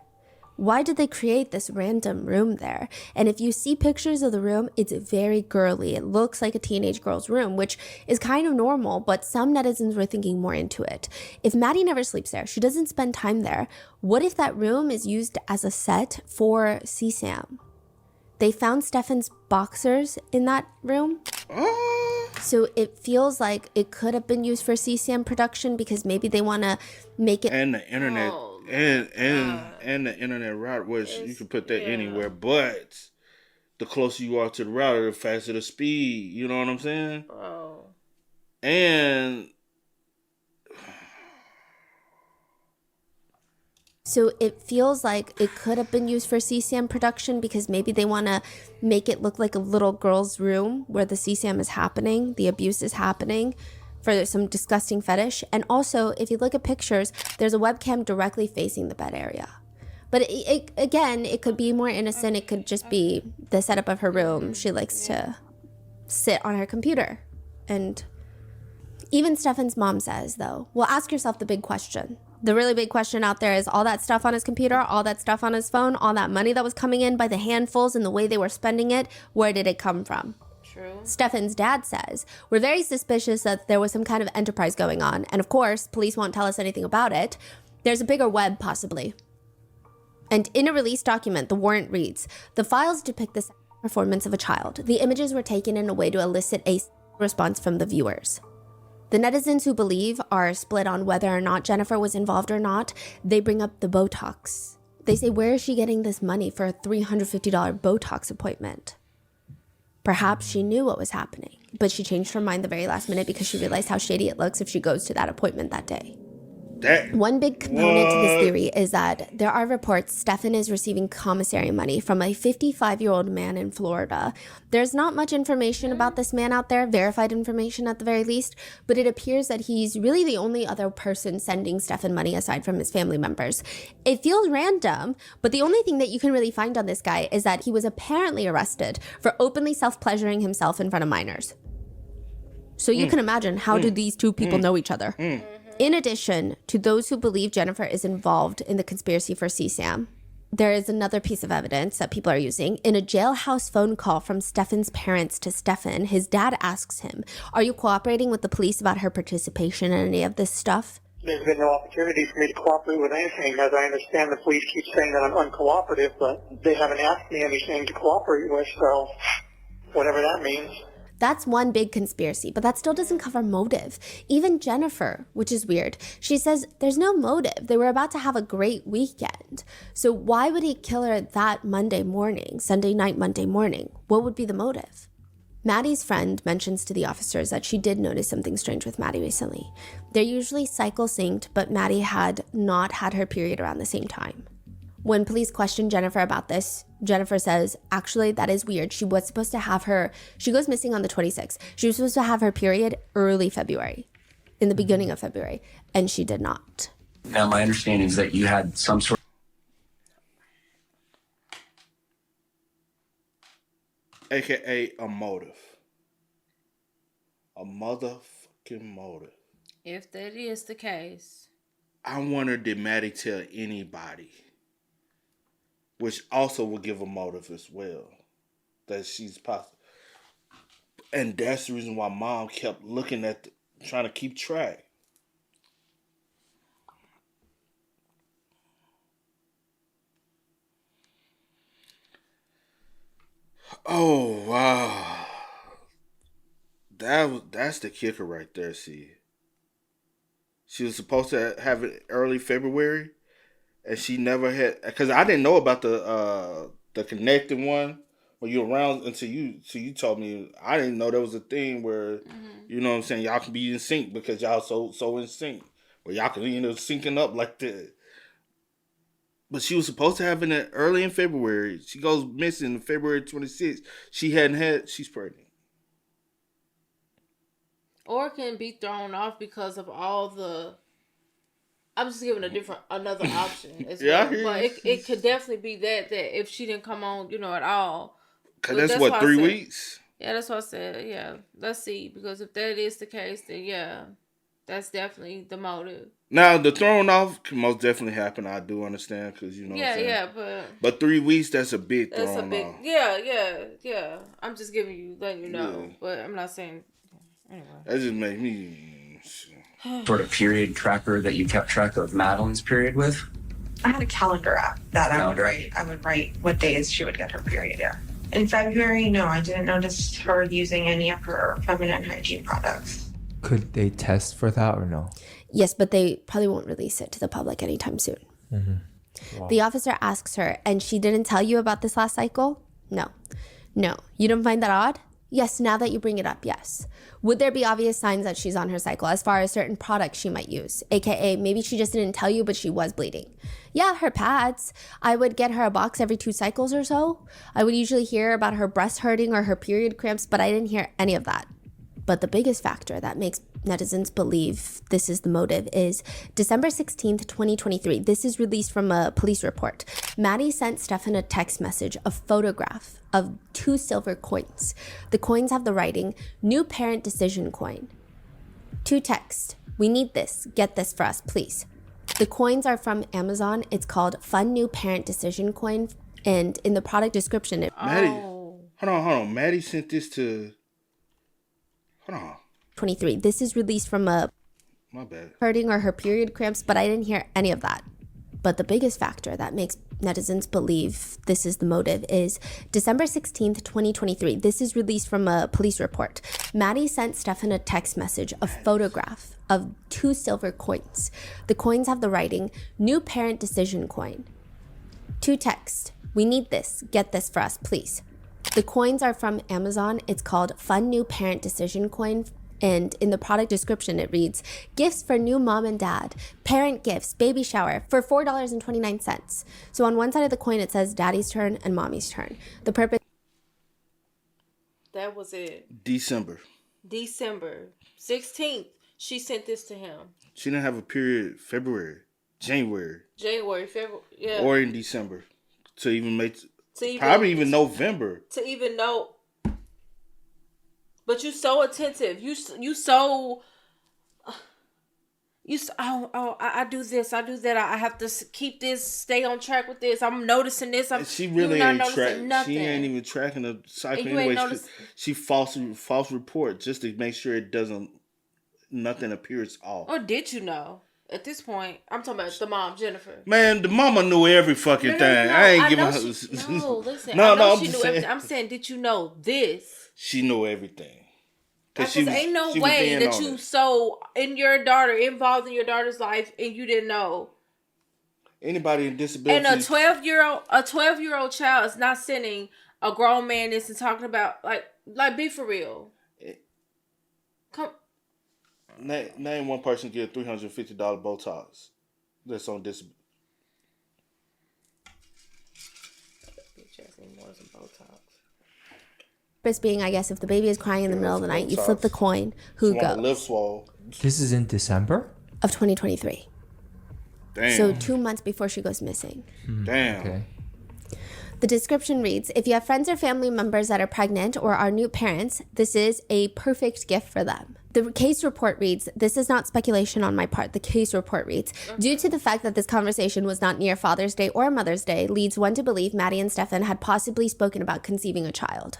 Speaker 5: Why did they create this random room there? And if you see pictures of the room, it's very girly. It looks like a teenage girl's room, which is kind of normal, but some netizens were thinking more into it. If Maddie never sleeps there, she doesn't spend time there, what if that room is used as a set for CSAM? They found Stefan's boxers in that room. So it feels like it could have been used for CSAM production because maybe they want to make it...
Speaker 2: And the internet... And the internet router, which you can put that anywhere, but the closer you are to the router, the faster the speed. You know what I'm saying?
Speaker 3: Oh.
Speaker 2: And
Speaker 5: so it feels like it could have been used for CSAM production because maybe they want to make it look like a little girl's room where the CSAM is happening, the abuse is happening, for some disgusting fetish. And also, if you look at pictures, there's a webcam directly facing the bed area. But again, it could be more innocent. It could just be the setup of her room. She likes to sit on her computer. And even Stefan's mom says, though, well, ask yourself the big question. The really big question out there is all that stuff on his computer, all that stuff on his phone, all that money that was coming in by the handfuls and the way they were spending it, where did it come from?
Speaker 3: True.
Speaker 5: Stefan's dad says, we're very suspicious that there was some kind of enterprise going on. And of course, police won't tell us anything about it. There's a bigger web, possibly. And in a release document, the warrant reads, the files depict the performance of a child. The images were taken in a way to elicit a response from the viewers. The netizens who believe are split on whether or not Jennifer was involved or not. They bring up the Botox. They say, where is she getting this money for a $350 Botox appointment? Perhaps she knew what was happening, but she changed her mind the very last minute because she realized how shady it looks if she goes to that appointment that day. One big component to this theory is that there are reports Stefan is receiving commissary money from a 55-year-old man in Florida. There's not much information about this man out there, verified information at the very least, but it appears that he's really the only other person sending Stefan money aside from his family members. It feels random, but the only thing that you can really find on this guy is that he was apparently arrested for openly self-pleasuring himself in front of minors. So you can imagine, how do these two people know each other? In addition to those who believe Jennifer is involved in the conspiracy for CSAM, there is another piece of evidence that people are using. In a jailhouse phone call from Stefan's parents to Stefan, his dad asks him, are you cooperating with the police about her participation in any of this stuff?
Speaker 12: There's been no opportunity for me to cooperate with anything. As I understand, the police keep saying that I'm uncooperative, but they haven't asked me anything to cooperate with, so whatever that means.
Speaker 5: That's one big conspiracy, but that still doesn't cover motive. Even Jennifer, which is weird, she says there's no motive. They were about to have a great weekend. So why would he kill her that Monday morning, Sunday night, Monday morning? What would be the motive? Maddie's friend mentions to the officers that she did notice something strange with Maddie recently. They're usually cycle synced, but Maddie had not had her period around the same time. When police questioned Jennifer about this, Jennifer says, actually, that is weird. She was supposed to have she goes missing on the 26th. She was supposed to have her period early February, in the beginning of February, and she did not.
Speaker 10: Now, my understanding is that you had some sort
Speaker 2: AKA a motive. A motherfucking motive.
Speaker 3: If that is the case.
Speaker 2: I wonder, did Maddie tell anybody? Which also will give a motive as well. That she's possible. And that's the reason why mom kept looking at, trying to keep track. Oh, wow. That's the kicker right there, see. She was supposed to have it early February. And she never had, because I didn't know about the connecting one when you were around until you told me. I didn't know there was a thing where, you know what I'm saying, y'all can be in sync because y'all so in sync. Where y'all can, syncing up like that. But she was supposed to have it early in February. She goes missing February 26th. She's pregnant.
Speaker 3: Or can be thrown off because of all the... I'm just giving another option as well. But it could definitely be that if she didn't come on, at all.
Speaker 2: Because that's what, 3 weeks?
Speaker 3: Yeah, that's what I said. Yeah, let's see. Because if that is the case, then yeah, that's definitely the motive.
Speaker 2: Now, the thrown off can most definitely happen. I do understand because, But 3 weeks, that's a big thrown off.
Speaker 3: Yeah. I'm just letting you know. Yeah. But I'm not saying... Anyway.
Speaker 2: That just made me...
Speaker 10: sort of period tracker that you kept track of Madeline's period with?
Speaker 6: I had a calendar app that I would write what days she would get her period. Yeah. In February, no, I didn't notice her using any of her feminine hygiene products.
Speaker 4: Could they test for that or no?
Speaker 5: Yes, but they probably won't release it to the public anytime soon. Mm-hmm. Wow. The officer asks her, and she didn't tell you about this last cycle? No. You don't find that odd? Yes, now that you bring it up, yes. Would there be obvious signs that she's on her cycle as far as certain products she might use? AKA, maybe she just didn't tell you, but she was bleeding. Yeah, her pads. I would get her a box every 2 cycles or so. I would usually hear about her breast hurting or her period cramps, but I didn't hear any of that. But the biggest factor that makes netizens believe this is the motive is December 16th, 2023. This is released from a police report. Maddie sent Stefan a text message, a photograph of 2 silver coins. The coins have the writing, "New Parent Decision Coin." 2 texts. "We need this. Get this for us, please." The coins are from Amazon. It's called Fun New Parent Decision Coin. And in the product description,
Speaker 2: Maddie, hold on. Maddie sent this to... Hold on.
Speaker 5: 23. This is released from a...
Speaker 2: My bad.
Speaker 5: Hurting or her period cramps, but I didn't hear any of that. But the biggest factor that makes netizens believe this is the motive is December 16th, 2023. This is released from a police report. Maddie sent Stefan a text message, a photograph of 2 silver coins. The coins have the writing, "New Parent Decision Coin." 2 texts. "We need this. Get this for us, please." The coins are from Amazon. It's called Fun New Parent Decision Coin. And in the product description, it reads, "Gifts for new mom and dad. Parent gifts, baby shower for $4.29. So on one side of the coin, it says daddy's turn and mommy's turn. The purpose...
Speaker 3: That was it.
Speaker 2: December
Speaker 3: 16th, she sent this to him.
Speaker 2: She didn't have a period January,
Speaker 3: February, yeah.
Speaker 2: Or in December. Probably even November.
Speaker 3: To even know... But you're so attentive. I do this, I do that. I have to keep this, stay on track with this. I'm noticing this.
Speaker 2: She really ain't tracking. She ain't even tracking the cycle anyway. She false report just to make sure nothing appears off.
Speaker 3: Or did you know? At this point, I'm talking about the mom, Jennifer.
Speaker 2: Man, the mama knew every fucking thing. I ain't giving her.
Speaker 3: No, listen.
Speaker 2: No,
Speaker 3: she knew everything. I'm saying, did you know this?
Speaker 2: She knew everything.
Speaker 3: Because ain't no way that you so involved in your daughter's life and you didn't know.
Speaker 2: Anybody in disability.
Speaker 3: And a 12-year-old child is not sending a grown man this and talking about like be for real. Come.
Speaker 2: Name one person get $350 Botox that's on disability.
Speaker 5: Purpose being, I guess, if the baby is crying in the middle of the night, you flip the coin. Who goes?
Speaker 4: This is in December
Speaker 5: of 2023.
Speaker 2: Damn.
Speaker 5: So 2 months before she goes missing.
Speaker 2: Damn.
Speaker 4: Okay.
Speaker 5: The description reads, if you have friends or family members that are pregnant or are new parents, this is a perfect gift for them. The case report reads, this is not speculation on my part. The case report reads, due to the fact that this conversation was not near Father's Day or Mother's Day, leads one to believe Maddie and Stefan had possibly spoken about conceiving a child.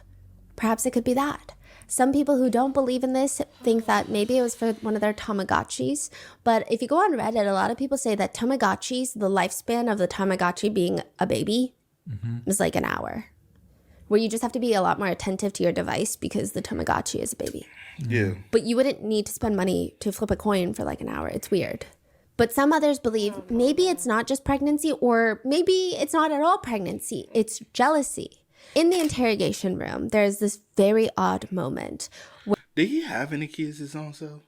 Speaker 5: Perhaps it could be that. Some people who don't believe in this think that maybe it was for one of their Tamagotchis. But if you go on Reddit, a lot of people say that Tamagotchis, the lifespan of the Tamagotchi being a baby, is like an hour. Where you just have to be a lot more attentive to your device because the Tamagotchi is a baby.
Speaker 2: Yeah.
Speaker 5: But you wouldn't need to spend money to flip a coin for like an hour. It's weird. But some others believe maybe it's not just pregnancy, or maybe it's not at all pregnancy. It's jealousy. In the interrogation room, there's this very odd moment.
Speaker 2: Did he have any kids his own self?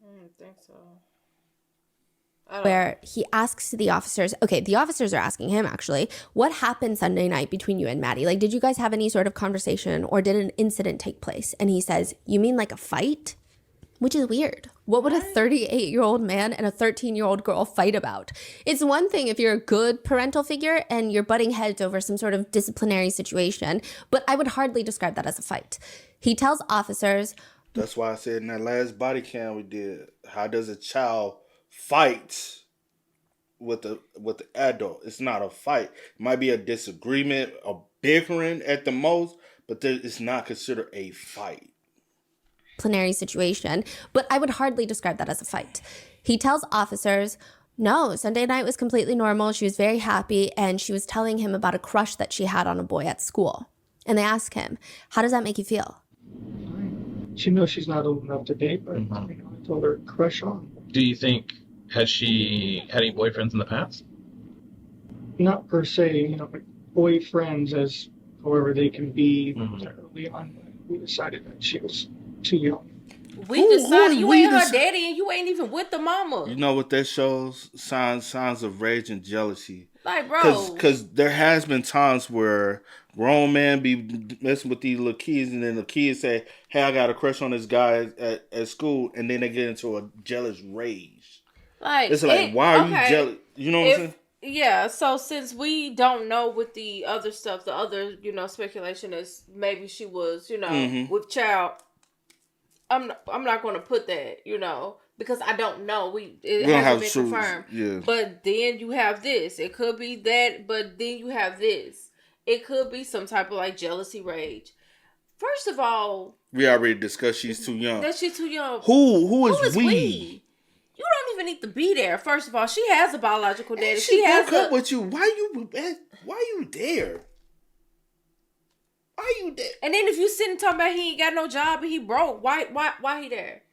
Speaker 3: I don't think so.
Speaker 5: Where he asks the officers, okay, the officers are asking him actually, what happened Sunday night between you and Maddie? Like, did you guys have any sort of conversation or did an incident take place? And he says, you mean like a fight? Which is weird. What would a 38-year-old man and a 13-year-old girl fight about? It's one thing if you're a good parental figure and you're butting heads over some sort of disciplinary situation, but I would hardly describe that as a fight. He tells officers...
Speaker 2: That's why I said in that last body cam we did, how does a child fight with the adult? It's not a fight. It might be a disagreement, a bickering at the most, but it's not considered a fight.
Speaker 5: Disciplinary situation, but I would hardly describe that as a fight. He tells officers, no, Sunday night was completely normal. She was very happy, and she was telling him about a crush that she had on a boy at school. And they ask him, how does that make you feel?
Speaker 8: She knows she's not old enough to date, but I told her crush on.
Speaker 7: Do you think, has she had any boyfriends in the past?
Speaker 8: Not per se, but boyfriends as however they can be. Early on, we decided that she was too young.
Speaker 3: We decided you ain't her daddy and you ain't even with the mama.
Speaker 2: You know what that shows? Signs of rage and jealousy.
Speaker 3: Like, bro.
Speaker 2: Because there has been times where grown men be messing with these little kids and then the kids say, hey, I got a crush on this guy at school. And then they get into a jealous rage.
Speaker 3: Like,
Speaker 2: it's like, why are you jealous? You know what I'm saying?
Speaker 3: Yeah, so since we don't know with the other stuff, the other, speculation is maybe she was, with child. I'm not going to put that, because I don't know. It hasn't been confirmed.
Speaker 2: Yeah.
Speaker 3: But then you have this. It could be that, but then you have this. It could be some type of like jealousy rage. First of all,
Speaker 2: we already discussed she's too young.
Speaker 3: That she's too young.
Speaker 2: Who is we?
Speaker 3: You don't even need to be there. First of all, she has a biological daddy.
Speaker 2: And she broke up with you. Why you there? Why you there?
Speaker 3: And then if you sitting talking about he ain't got no job and he broke, why he there?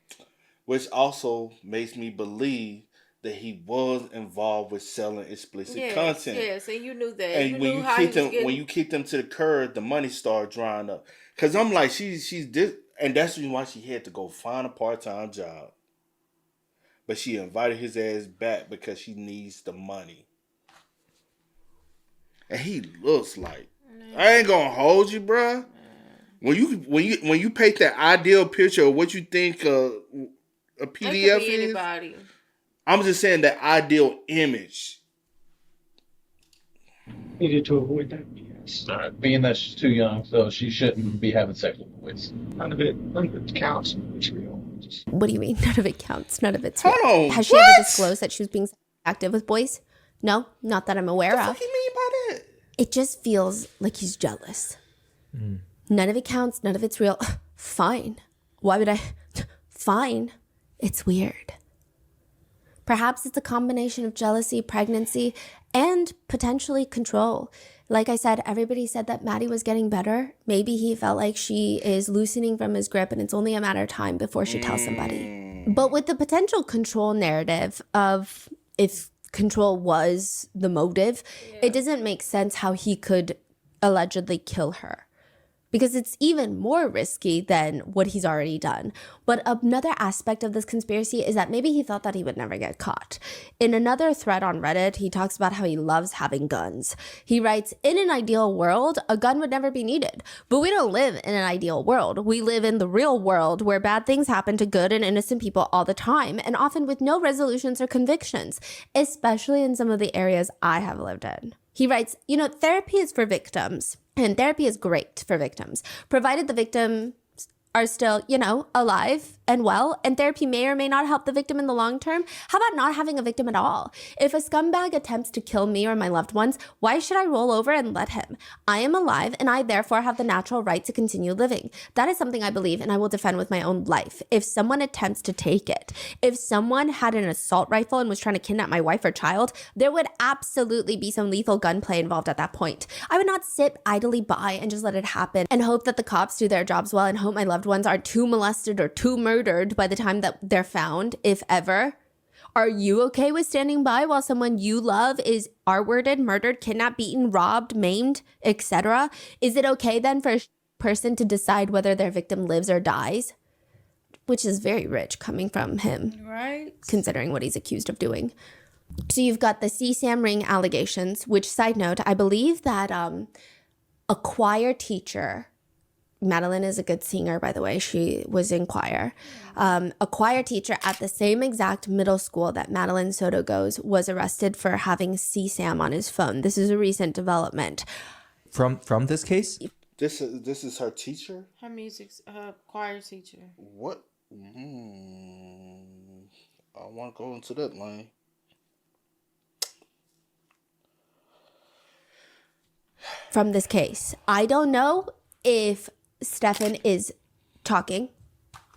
Speaker 2: Which also makes me believe that he was involved with selling explicit content.
Speaker 3: Yes, and you knew that.
Speaker 2: And when you kicked him to the curb, the money started drying up. Cause I'm like, she's this, and that's the reason why she had to go find a part-time job. But she invited his ass back because she needs the money. And he looks like, I ain't gonna hold you, bruh. When you paint that ideal picture of what you think a PDF is,
Speaker 3: anybody.
Speaker 2: I'm just saying that ideal image.
Speaker 8: Needed to avoid that BS.
Speaker 7: All right, being that she's too young, so she shouldn't be having sex with boys.
Speaker 8: None of it counts. It's real.
Speaker 5: What do you mean? None of it counts. None of it's real.
Speaker 2: Oh,
Speaker 5: has she ever disclosed that she was being active with boys? No, not that I'm aware of.
Speaker 2: What do you mean by that?
Speaker 5: It just feels like he's jealous. None of it counts. None of it's real. Fine. Why would I? Fine. It's weird. Perhaps it's a combination of jealousy, pregnancy, and potentially control. Like I said, everybody said that Maddie was getting better. Maybe he felt like she is loosening from his grip and it's only a matter of time before she tells somebody. But with the potential control narrative of if control was the motive, it doesn't make sense how he could allegedly kill her, because it's even more risky than what he's already done. But another aspect of this conspiracy is that maybe he thought that he would never get caught. In another thread on Reddit, he talks about how he loves having guns. He writes, in an ideal world, a gun would never be needed. But we don't live in an ideal world. We live in the real world where bad things happen to good and innocent people all the time, and often with no resolutions or convictions, especially in some of the areas I have lived in. He writes, therapy is for victims. And therapy is great for victims, provided the victims are still, alive and well, and therapy may or may not help the victim in the long term. How about not having a victim at all? If a scumbag attempts to kill me or my loved ones, why should I roll over and let him? I am alive, and I therefore have the natural right to continue living. That is something I believe, and I will defend with my own life. If someone attempts to take it, if someone had an assault rifle and was trying to kidnap my wife or child, there would absolutely be some lethal gunplay involved at that point. I would not sit idly by and just let it happen and hope that the cops do their jobs well and hope my loved ones are too molested or too murdered by the time that they're found, if ever. Are you okay with standing by while someone you love is R-worded, murdered, kidnapped, beaten, robbed, maimed, etc.? Is it okay then for a person to decide whether their victim lives or dies? Which is very rich coming from him,
Speaker 3: right?
Speaker 5: Considering what he's accused of doing. So you've got the CSAM ring allegations, which, side note, I believe that a choir teacher, Madeline is a good singer, by the way. She was in choir. A choir teacher at the same exact middle school that Madeline Soto goes was arrested for having CSAM on his phone. This is a recent development.
Speaker 4: From this case?
Speaker 2: This is her teacher?
Speaker 3: Her choir teacher.
Speaker 2: What? I want to go into that line.
Speaker 5: From this case, I don't know if Stefan is talking,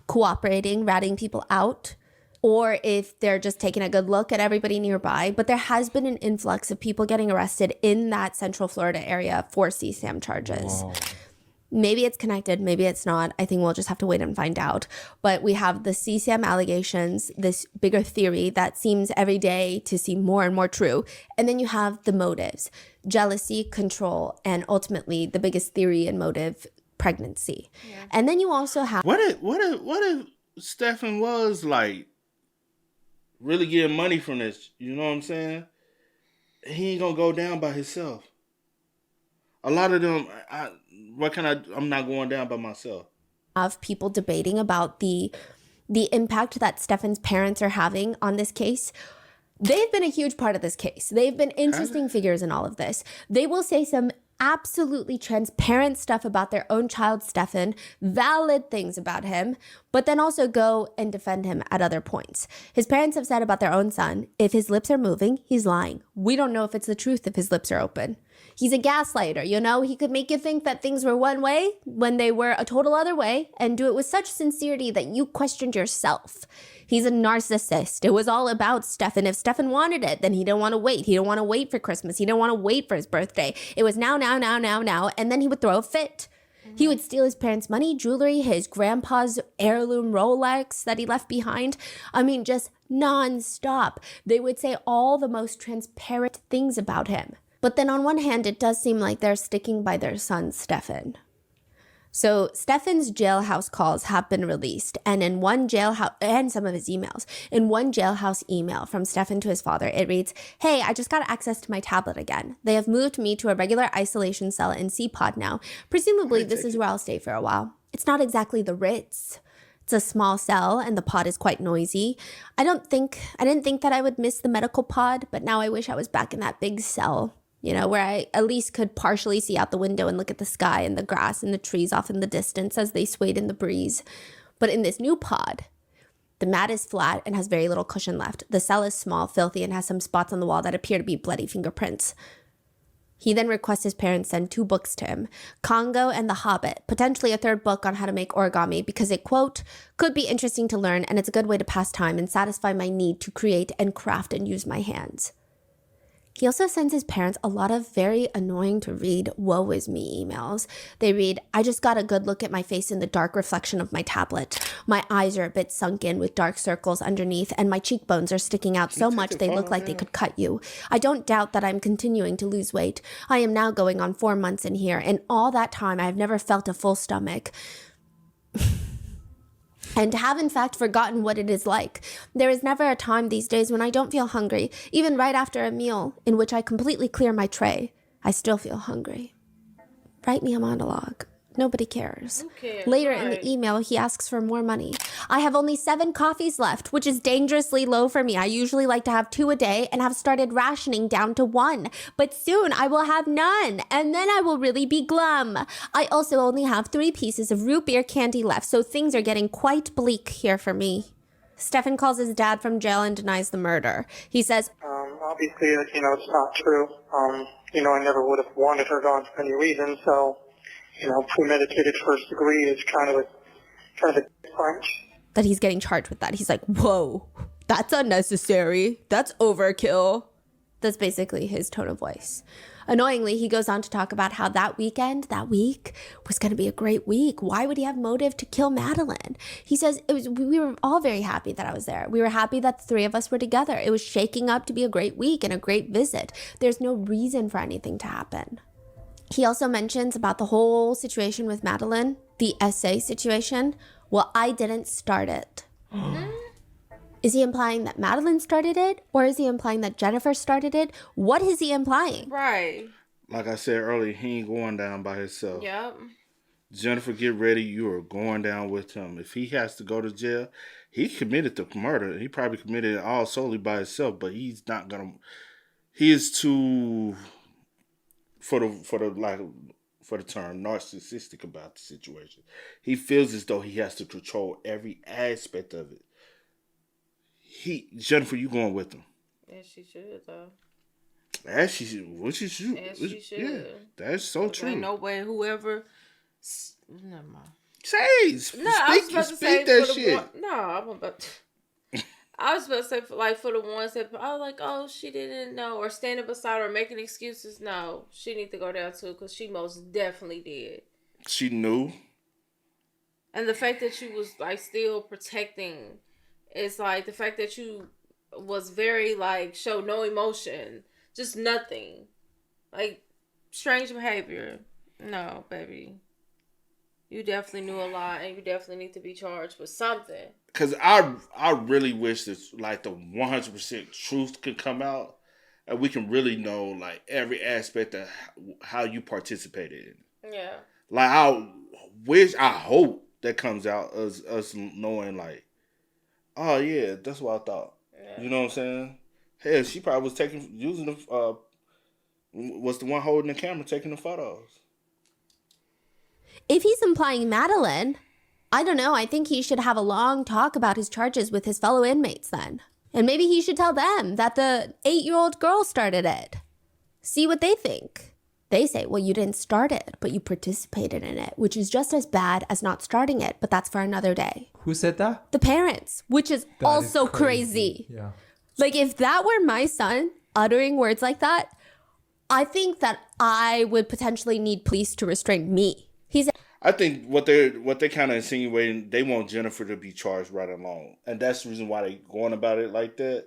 Speaker 5: cooperating, ratting people out, or if they're just taking a good look at everybody nearby. But there has been an influx of people getting arrested in that Central Florida area for CSAM charges. Whoa. Maybe it's connected, maybe it's not. I think we'll just have to wait and find out. But we have the CSAM allegations, this bigger theory that seems every day to seem more and more true. And then you have the motives, jealousy, control, and ultimately the biggest theory and motive, pregnancy. Yeah. And then you also have...
Speaker 2: What if Stefan was like really getting money from this? You know what I'm saying? He ain't gonna go down by himself. A lot of them, I'm not going down by myself.
Speaker 5: Of people debating about the impact that Stefan's parents are having on this case. They've been a huge part of this case. They've been interesting figures in all of this. They will say some absolutely transparent stuff about their own child, Stefan, valid things about him, but then also go and defend him at other points. His parents have said about their own son, if his lips are moving, he's lying. We don't know if it's the truth if his lips are open. He's a gaslighter, He could make you think that things were one way when they were a total other way and do it with such sincerity that you questioned yourself. He's a narcissist. It was all about Stefan. If Stefan wanted it, then he didn't want to wait. He didn't want to wait for Christmas. He didn't want to wait for his birthday. It was now. And then he would throw a fit. Mm-hmm. He would steal his parents' money, jewelry, his grandpa's heirloom Rolex that he left behind. I mean, just nonstop. They would say all the most transparent things about him. But then on one hand, it does seem like they're sticking by their son, Stefan. So Stefan's jailhouse calls have been released, and in one jailhouse, and some of his emails, in one jailhouse email from Stefan to his father, it reads, "Hey, I just got access to my tablet again. They have moved me to a regular isolation cell in C-Pod now. Presumably, this is where I'll stay for a while. It's not exactly the Ritz. It's a small cell, and the pod is quite noisy. I didn't think that I would miss the medical pod, but now I wish I was back in that big cell. Where I at least could partially see out the window and look at the sky and the grass and the trees off in the distance as they swayed in the breeze. But in this new pod, the mat is flat and has very little cushion left. The cell is small, filthy, and has some spots on the wall that appear to be bloody fingerprints." He then requests his parents send 2 books to him, Congo and The Hobbit, potentially a 3rd book on how to make origami because it, quote, "could be interesting to learn and it's a good way to pass time and satisfy my need to create and craft and use my hands." He also sends his parents a lot of very annoying to read woe is me emails. They read, I just got a good look at my face in the dark reflection of my tablet. My eyes are a bit sunk in with dark circles underneath, and my cheekbones are sticking out so much they look like they could cut you. I don't doubt that I'm continuing to lose weight. I am now going on 4 months in here, and all that time I have never felt a full stomach. And have in fact forgotten what it is like. There is never a time these days when I don't feel hungry, even right after a meal in which I completely clear my tray. I still feel hungry. Write me a monologue. Nobody cares.
Speaker 3: Who cares?
Speaker 5: Later
Speaker 3: Right.
Speaker 5: in the email, he asks for more money. I have only 7 coffees left, which is dangerously low for me. I usually like to have 2 a day and have started rationing down to 1. But soon I will have none, and then I will really be glum. I also only have 3 pieces of root beer candy left, so things are getting quite bleak here for me. Stefan calls his dad from jail and denies the murder. He says,
Speaker 12: Obviously, it's not true. I never would have wanted her gone for any reason, so, premeditated first degree is kind of a punch.
Speaker 5: that he's getting charged with that. He's like, whoa, that's unnecessary. That's overkill. That's basically his tone of voice. Annoyingly, he goes on to talk about how that week, was going to be a great week. Why would he have motive to kill Madeline? He says, we were all very happy that I was there. We were happy that the 3 of us were together. It was shaking up to be a great week and a great visit. There's no reason for anything to happen. He also mentions about the whole situation with Madeline, the essay situation. Well, I didn't start it. Is he implying that Madeline started it? Or is he implying that Jennifer started it? What is he implying?
Speaker 3: Right.
Speaker 2: Like I said earlier, he ain't going down by himself.
Speaker 3: Yep.
Speaker 2: Jennifer, get ready. You are going down with him. If he has to go to jail, he committed the murder. He probably committed it all solely by himself, but he's not gonna. He is too, for the term, narcissistic about the situation. He feels as though he has to control every aspect of it. Jennifer, you going with him?
Speaker 3: Yes, she should though.
Speaker 2: As she should. What she should.
Speaker 3: Yes, she should.
Speaker 2: Yeah, that's so true.
Speaker 3: Ain't no way whoever. Never mind.
Speaker 2: I
Speaker 3: was about to say for the ones that I was like, oh, she didn't know, or standing beside her or making excuses. No, she need to go down too, because she most definitely did.
Speaker 2: She knew.
Speaker 3: And the fact that you was still protecting, it's the fact that you was very showed no emotion, just nothing, strange behavior. No, baby. You definitely knew a lot, and you definitely need to be charged with something.
Speaker 2: Because I really wish that the 100% truth could come out, and we can really know every aspect of how you participated in.
Speaker 3: Yeah.
Speaker 2: I hope that comes out as us knowing oh yeah, that's what I thought. Yeah. You know what I'm saying? Hell, she probably was using was the one holding the camera taking the photos.
Speaker 5: If he's implying Madeline, I don't know. I think he should have a long talk about his charges with his fellow inmates then. And maybe he should tell them that the 8-year-old girl started it. See what they think. They say, well, you didn't start it, but you participated in it, which is just as bad as not starting it, but that's for another day.
Speaker 4: Who said that?
Speaker 5: The parents, which is
Speaker 4: That
Speaker 5: also
Speaker 4: is crazy.
Speaker 5: crazy.
Speaker 4: Yeah.
Speaker 5: If that were my son uttering words like that, I think that I would potentially need police to restrain me.
Speaker 2: I think what they're kind of insinuating, they want Jennifer to be charged right along, and that's the reason why they're going about it like that.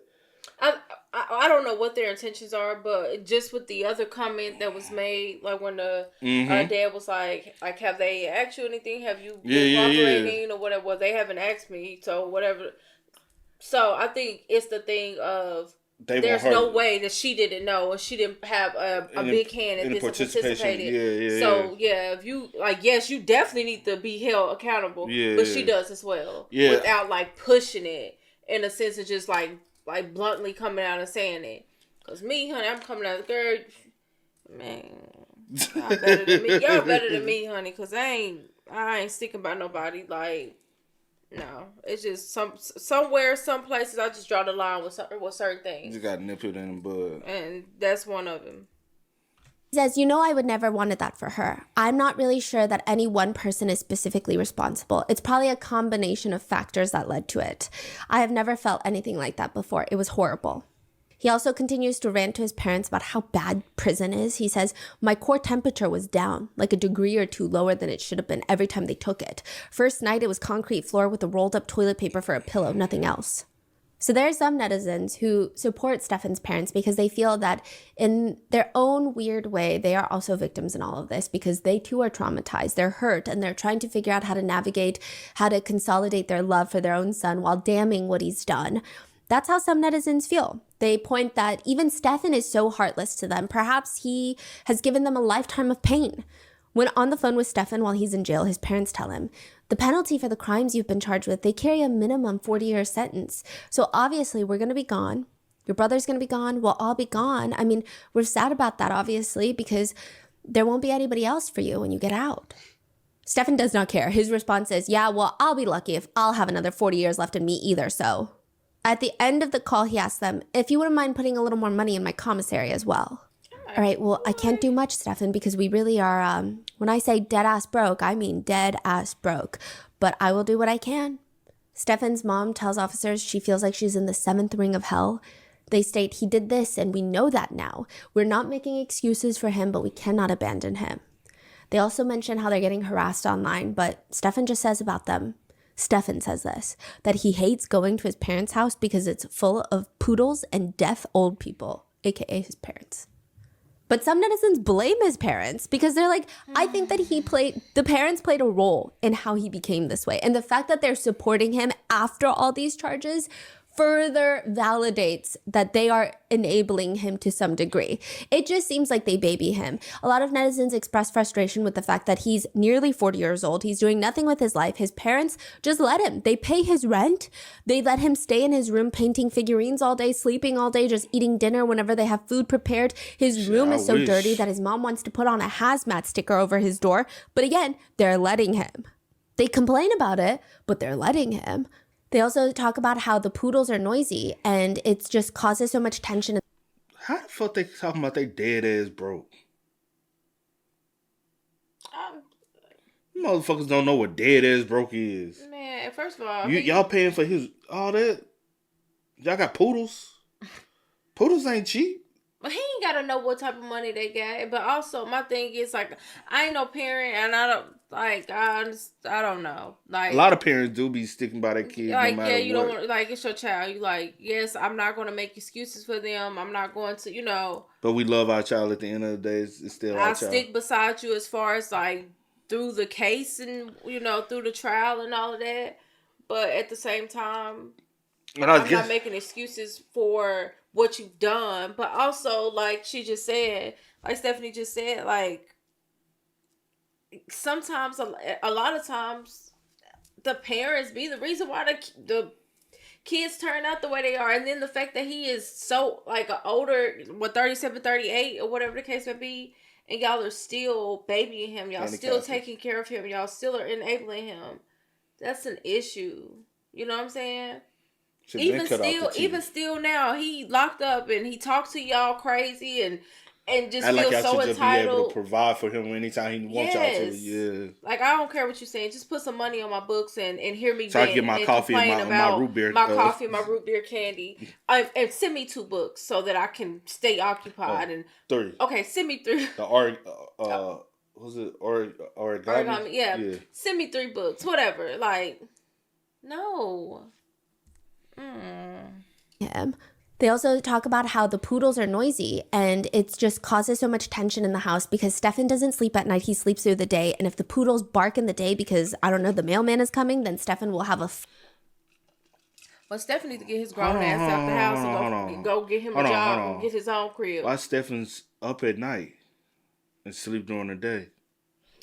Speaker 3: I don't know what their intentions are, but just with the other comment that was made, when the dad was have they asked you anything? Have you been cooperating or whatever? Well, they haven't asked me, so whatever. So I think it's the thing of there's no way that she didn't know, or she didn't have a big hand in this and participated. So if you yes, you definitely need to be held accountable. But she does as well. Without pushing it in a sense of just bluntly coming out and saying it. Cause me, honey, I'm coming out, girl, man, y'all better than me. Y'all better than me, honey. Cause I ain't sticking by nobody. No, it's just somewhere, some places I just draw the line with certain things.
Speaker 2: You got nipped in the bud,
Speaker 3: and that's one of them.
Speaker 5: He says, I would never wanted that for her. I'm not really sure that any one person is specifically responsible. It's probably a combination of factors that led to it. I have never felt anything like that before. It was horrible. He also continues to rant to his parents about how bad prison is. He says, my core temperature was down, like a degree or two lower than it should have been every time they took it. First night, it was concrete floor with a rolled up toilet paper for a pillow, nothing else. So there are some netizens who support Stefan's parents because they feel that in their own weird way, they are also victims in all of this because they too are traumatized. They're hurt and they're trying to figure out how to navigate, how to consolidate their love for their own son while damning what he's done. That's how some netizens feel. They point that even Stefan is so heartless to them. Perhaps he has given them a lifetime of pain. When on the phone with Stefan while he's in jail, his parents tell him, the penalty for the crimes you've been charged with, they carry a minimum 40-year sentence. So obviously we're going to be gone. Your brother's going to be gone. We'll all be gone. I mean, we're sad about that, obviously, because there won't be anybody else for you when you get out. Stefan does not care. His response is, yeah, well, I'll be lucky if I'll have another 40 years left in me either, so. At the end of the call, he asked them, if you wouldn't mind putting a little more money in my commissary as well. All right, well, I can't do much, Stefan, because we really are, when I say dead ass broke, I mean dead ass broke. But I will do what I can. Stefan's mom tells officers she feels like she's in the 7th ring of hell. They state he did this and we know that now. We're not making excuses for him, but we cannot abandon him. They also mention how they're getting harassed online, but Stefan just says about them, Stefan says this, that he hates going to his parents' house because it's full of poodles and deaf old people, aka his parents. But some netizens blame his parents because they're like, I think that the parents played a role in how he became this way. And the fact that they're supporting him after all these charges further validates that they are enabling him to some degree. It just seems like they baby him. A lot of netizens express frustration with the fact that he's nearly 40 years old. He's doing nothing with his life. His parents just let him. They pay his rent. They let him stay in his room painting figurines all day, sleeping all day, just eating dinner whenever they have food prepared. His room is so dirty that his mom wants to put on a hazmat sticker over his door. But again, they're letting him. They complain about it, but they're letting him. They also talk about how the poodles are noisy and it just causes so much tension.
Speaker 2: How the fuck they talking about they dead ass broke? Motherfuckers don't know what dead ass broke is.
Speaker 3: Man, first of all,
Speaker 2: y'all paying for his all that? Y'all got poodles? Poodles ain't cheap.
Speaker 3: But he ain't gotta know what type of money they got. But also, my thing is like, I ain't no parent, and I don't like. I don't know. Like
Speaker 2: a lot of parents do be sticking by their kids.
Speaker 3: Like
Speaker 2: no matter
Speaker 3: you
Speaker 2: what.
Speaker 3: don't want like it's your child. You like yes, I'm not gonna make excuses for them. I'm not going to
Speaker 2: But we love our child. At the end of the day, it's still our child.
Speaker 3: I'll stick beside you as far as like through the case and through the trial and all of that. But at the same time, I'm not making excuses for what you've done, but also like she just said, like Stephanie just said, like sometimes a lot of times the parents be the reason why the kids turn out the way they are, and then the fact that he is so like an older 37 38 or whatever the case may be, and y'all are still babying him, y'all still taking care of him, y'all still are enabling him. That's an issue. You know what I'm saying? Even still now, he locked up and he talks to y'all crazy and just feels so entitled. Just be able to
Speaker 2: provide for him anytime he wants y'all to. Yeah.
Speaker 3: Like I don't care what you're saying. Just put some money on my books and hear me.
Speaker 2: So I can get my coffee and my root beer.
Speaker 3: My coffee and my root beer candy. And send me 2 books so that I can stay occupied. And
Speaker 2: 3.
Speaker 3: Okay, send me 3.
Speaker 2: The was it origami?
Speaker 3: Yeah. Send me 3 books. Whatever. Like, no.
Speaker 5: Him. They also talk about how the poodles are noisy and it just causes so much tension in the house because Stefan doesn't sleep at night. He sleeps through the day. And if the poodles bark in the day because, I don't know, the mailman is coming, then Stefan will have
Speaker 3: Well, Stefan needs to get his grown ass out the house and go get him a job and get his own crib.
Speaker 2: Why Stefan's up at night and sleep during the day?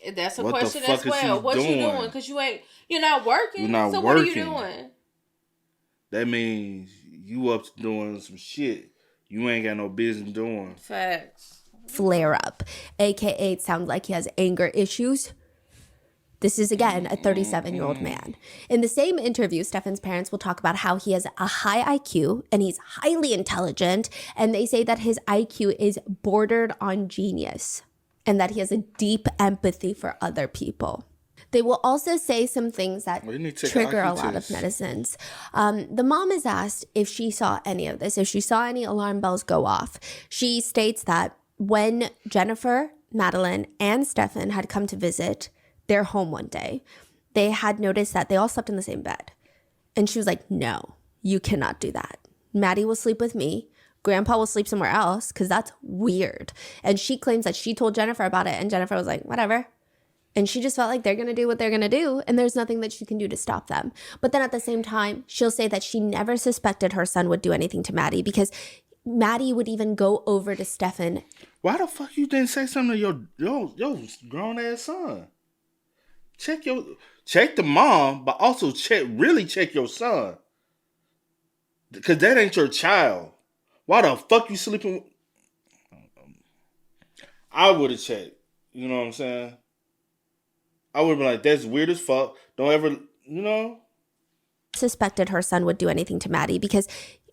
Speaker 3: And that's a question as well. What you doing? Because you're not working. So what are you doing?
Speaker 2: That means you up doing some shit you ain't got no business doing.
Speaker 3: Facts.
Speaker 5: Flare up, aka it sounds like he has anger issues. This is again a 37-year-old man. In the same interview, Stefan's parents will talk about how he has a high IQ and he's highly intelligent, and they say that his IQ is bordered on genius and that he has a deep empathy for other people. They will also say some things that
Speaker 2: Well, you need to take
Speaker 5: trigger
Speaker 2: an
Speaker 5: a
Speaker 2: IQ
Speaker 5: lot of
Speaker 2: test.
Speaker 5: medicines. The mom is asked if she saw any of this, if she saw any alarm bells go off. She states that when Jennifer, Madeline, and Stefan had come to visit their home one day, they had noticed that they all slept in the same bed. And she was like, no, you cannot do that. Maddie will sleep with me. Grandpa will sleep somewhere else because that's weird. And she claims that she told Jennifer about it, and Jennifer was like, whatever. And she just felt like they're going to do what they're going to do, and there's nothing that she can do to stop them. But then at the same time, she'll say that she never suspected her son would do anything to Maddie because Maddie would even go over to Stefan.
Speaker 2: Why the fuck you didn't say something to your grown ass son? Check the mom, but also really check your son. Because that ain't your child. Why the fuck you sleeping? I would have checked. You know what I'm saying? I would have been like, that's weird as fuck. Don't ever, you know?
Speaker 5: Suspected her son would do anything to Maddie because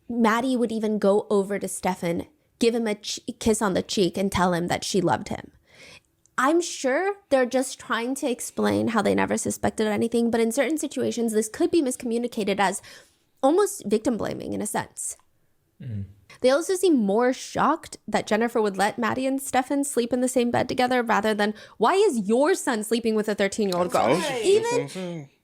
Speaker 5: Maddie would even go over to Stefan, give him a kiss on the cheek, and tell him that she loved him. I'm sure they're just trying to explain how they never suspected anything, but in certain situations, this could be miscommunicated as almost victim blaming in a sense. They also seem more shocked that Jennifer would let Maddie and Stefan sleep in the same bed together rather than, why is your son sleeping with a 13-year-old girl?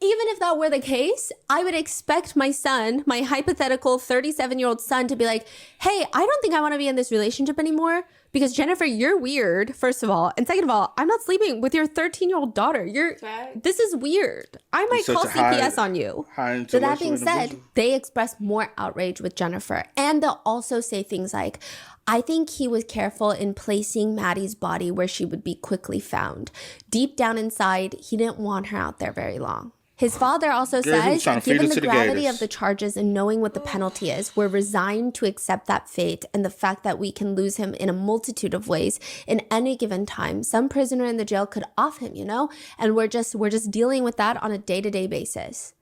Speaker 5: Even if that were the case, I would expect my son, my hypothetical 37-year-old son, to be like, hey, I don't think I want to be in this relationship anymore because Jennifer, you're weird, first of all. And second of all, I'm not sleeping with your 13-year-old daughter. This is weird. I might call CPS on you. So that being said, they express more outrage with Jennifer. And they'll also say things like, I think he was careful in placing Maddie's body where she would be quickly found. Deep down inside, he didn't want her out there very long. His father also says, given the gravity of the charges and knowing what the penalty is, we're resigned to accept that fate and the fact that we can lose him in a multitude of ways in any given time. Some prisoner in the jail could off him, you know, and we're just dealing with that on a day-to-day basis.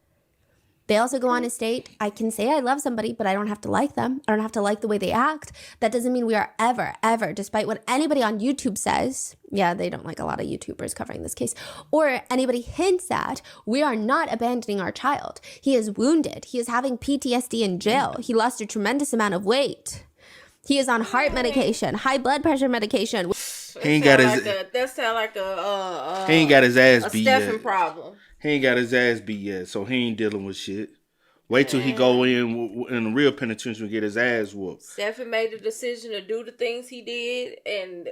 Speaker 5: They also go on to state, I can say I love somebody, but I don't have to like them. I don't have to like the way they act. That doesn't mean we are ever, despite what anybody on YouTube says. Yeah, they don't like a lot of YouTubers covering this case. Or anybody hints at, we are not abandoning our child. He is wounded. He is having PTSD in jail. He lost a tremendous amount of weight. He is on heart medication, high blood pressure medication.
Speaker 2: He ain't got his.
Speaker 3: That sound like a.
Speaker 2: He ain't got his ass beat
Speaker 3: Stefan
Speaker 2: yet.
Speaker 3: problem.
Speaker 2: He ain't got his ass beat yet, so he ain't dealing with shit. Wait till he go in the real penitentiary and get his ass whooped.
Speaker 3: Stefan made the decision to do the things he did, and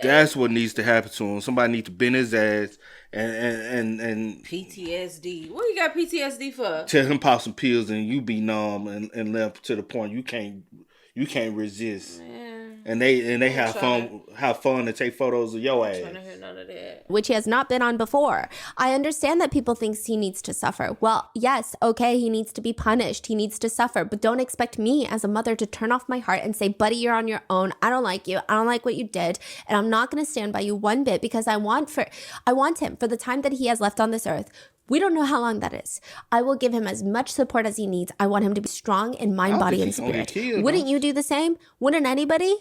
Speaker 2: that's what needs to happen to him. Somebody needs to bend his ass and
Speaker 3: PTSD. What you got PTSD for?
Speaker 2: Tell him pop some pills and you be numb and left to the point you can't resist. Man. And they have fun to take photos of your ass.
Speaker 3: I'm trying to hear none of that.
Speaker 5: Which he has not been on before. I understand that people think he needs to suffer. Well, yes, okay, he needs to be punished. He needs to suffer. But don't expect me as a mother to turn off my heart and say, buddy, you're on your own. I don't like you. I don't like what you did. And I'm not going to stand by you one bit because I want him for the time that he has left on this earth. We don't know how long that is. I will give him as much support as he needs. I want him to be strong in mind, body, and spirit. Wouldn't you do the same? Wouldn't anybody?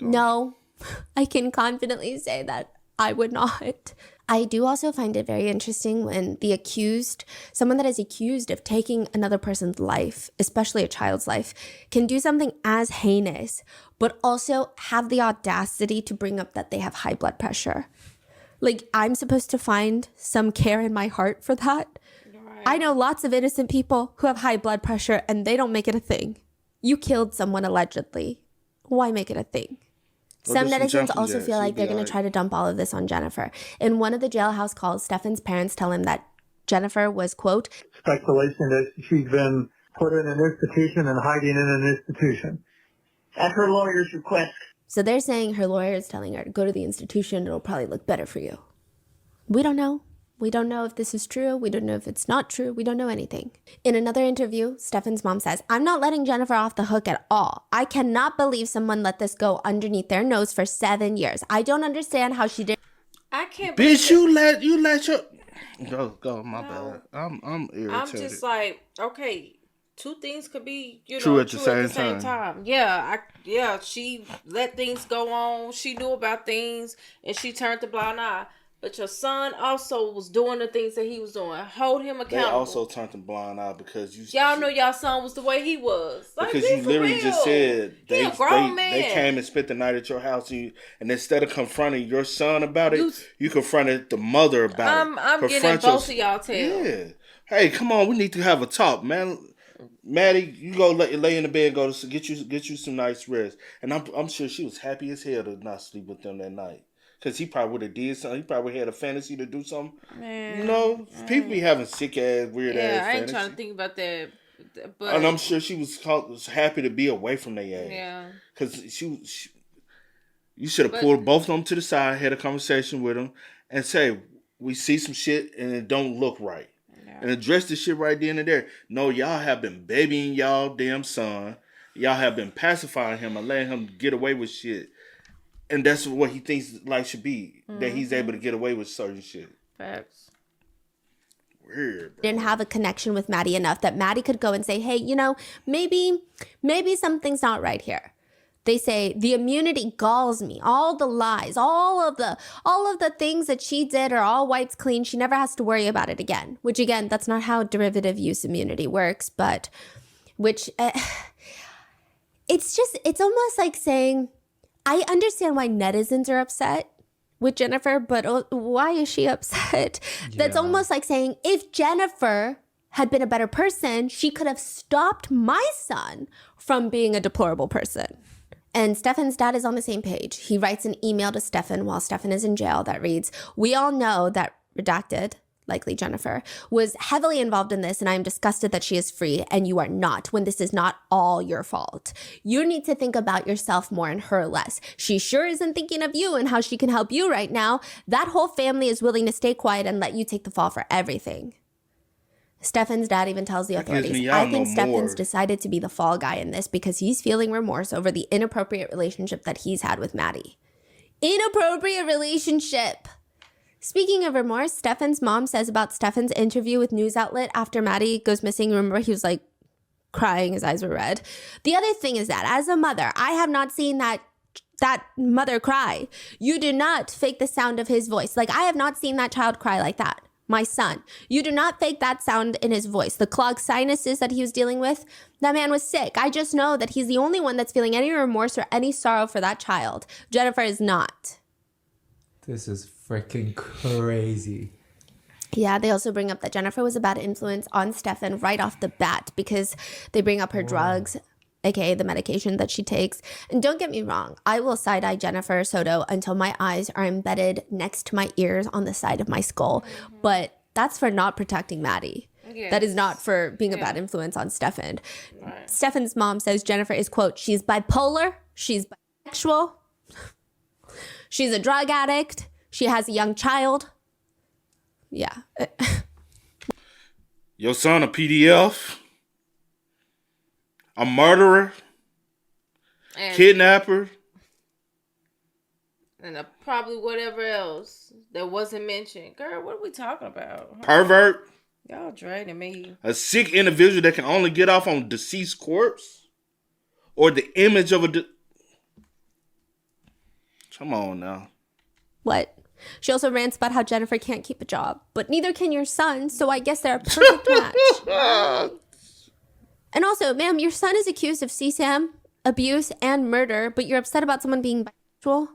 Speaker 5: No, I can confidently say that I would not. I do also find it very interesting when someone that is accused of taking another person's life, especially a child's life, can do something as heinous, but also have the audacity to bring up that they have high blood pressure. Like, I'm supposed to find some care in my heart for that. Right. I know lots of innocent people who have high blood pressure and they don't make it a thing. You killed someone allegedly. Why make it a thing? Some netizens also feel like they're going to try to dump all of this on Jennifer. In one of the jailhouse calls, Stefan's parents tell him that Jennifer was, quote,
Speaker 13: speculation that she's been put in an institution and hiding in an institution. At her lawyer's request.
Speaker 5: So they're saying her lawyer is telling her to go to the institution. It'll probably look better for you. We don't know. We don't know if this is true. We don't know if it's not true. We don't know anything. In another interview, Stefan's mom says, I'm not letting Jennifer off the hook at all. I cannot believe someone let this go underneath their nose for 7 years. I don't understand how she did.
Speaker 3: I can't.
Speaker 2: Bitch, you let your go. My bad. I'm irritated.
Speaker 3: I'm just like, okay, two things could be
Speaker 2: true at the same
Speaker 3: time. Yeah, she let things go on. She knew about things and she turned a blind eye. But your son also was doing the things that he was doing. Hold him accountable.
Speaker 2: They also turned a blind eye because
Speaker 3: y'all know y'all son was the way he was. Like,
Speaker 2: because you literally
Speaker 3: real.
Speaker 2: just said
Speaker 3: he a grown man.
Speaker 2: They came and spent the night at your house, and instead of confronting your son about it, you confronted the mother about it.
Speaker 3: I'm getting both of y'all tail.
Speaker 2: Yeah. Hey, come on, we need to have a talk, man. Maddie, you go lay in the bed, go to get you some nice rest, and I'm sure she was happy as hell to not sleep with them that night. Because he probably would have did something. He probably had a fantasy to do something.
Speaker 3: Man,
Speaker 2: you know, people be having sick ass, weird ass
Speaker 3: I ain't
Speaker 2: fantasy.
Speaker 3: trying to think about that. But
Speaker 2: And I'm sure she was happy to be away from their ass.
Speaker 3: Yeah.
Speaker 2: Because you should have pulled both of them to the side, had a conversation with them, and say, we see some shit and it don't look right. Yeah. And address the shit right then and there. No, y'all have been babying y'all damn son. Y'all have been pacifying him and letting him get away with shit. And that's what he thinks life should be. Mm-hmm. That he's able to get away with certain shit.
Speaker 3: Facts.
Speaker 2: Weird, bro.
Speaker 5: Didn't have a connection with Maddie enough that Maddie could go and say, hey, maybe something's not right here. They say the immunity galls me. All the lies, all of the things that she did are all wipes clean. She never has to worry about it again. Which again, that's not how derivative use immunity works. But it's almost like saying, I understand why netizens are upset with Jennifer, but why is she upset? Yeah. That's almost like saying, if Jennifer had been a better person, she could have stopped my son from being a deplorable person. And Stefan's dad is on the same page. He writes an email to Stefan while Stefan is in jail that reads, we all know that redacted, likely Jennifer, was heavily involved in this, and I am disgusted that she is free and you are not, when this is not all your fault. You need to think about yourself more and her less. She sure isn't thinking of you and how she can help you right now. That whole family is willing to stay quiet and let you take the fall for everything. Stefan's dad even tells the authorities, I think Stefan's decided to be the fall guy in this because he's feeling remorse over the inappropriate relationship that he's had with Maddie. Inappropriate relationship! Speaking of remorse, Stefan's mom says about Stefan's interview with news outlet after Maddie goes missing. Remember, he was like crying, his eyes were red. The other thing is that as a mother, I have not seen that mother cry. You do not fake the sound of his voice. Like, I have not seen that child cry like that. My son, you do not fake that sound in his voice. The clogged sinuses that he was dealing with, that man was sick. I just know that he's the only one that's feeling any remorse or any sorrow for that child. Jennifer is not.
Speaker 4: This is freaking crazy.
Speaker 5: Yeah, they also bring up that Jennifer was a bad influence on Stefan right off the bat because they bring up her drugs, aka the medication that she takes. And don't get me wrong, I will side-eye Jennifer Soto until my eyes are embedded next to my ears on the side of my skull. Mm-hmm. But that's for not protecting Maddie. Yes. That is not for being a bad influence on Stefan. Right. Stefan's mom says Jennifer is, quote, she's bipolar, she's bisexual, she's a drug addict, she has a young child. Yeah.
Speaker 2: Your son a PDF, a murderer, and kidnapper,
Speaker 3: and probably whatever else that wasn't mentioned. Girl, what are we talking about?
Speaker 2: Pervert.
Speaker 3: Y'all draining me.
Speaker 2: A sick individual that can only get off on deceased corpse or the image of a... Come on now.
Speaker 5: What? She also rants about how Jennifer can't keep a job, but neither can your son, so I guess they're a perfect match. And also, ma'am, your son is accused of CSAM, abuse, and murder, but you're upset about someone being bisexual?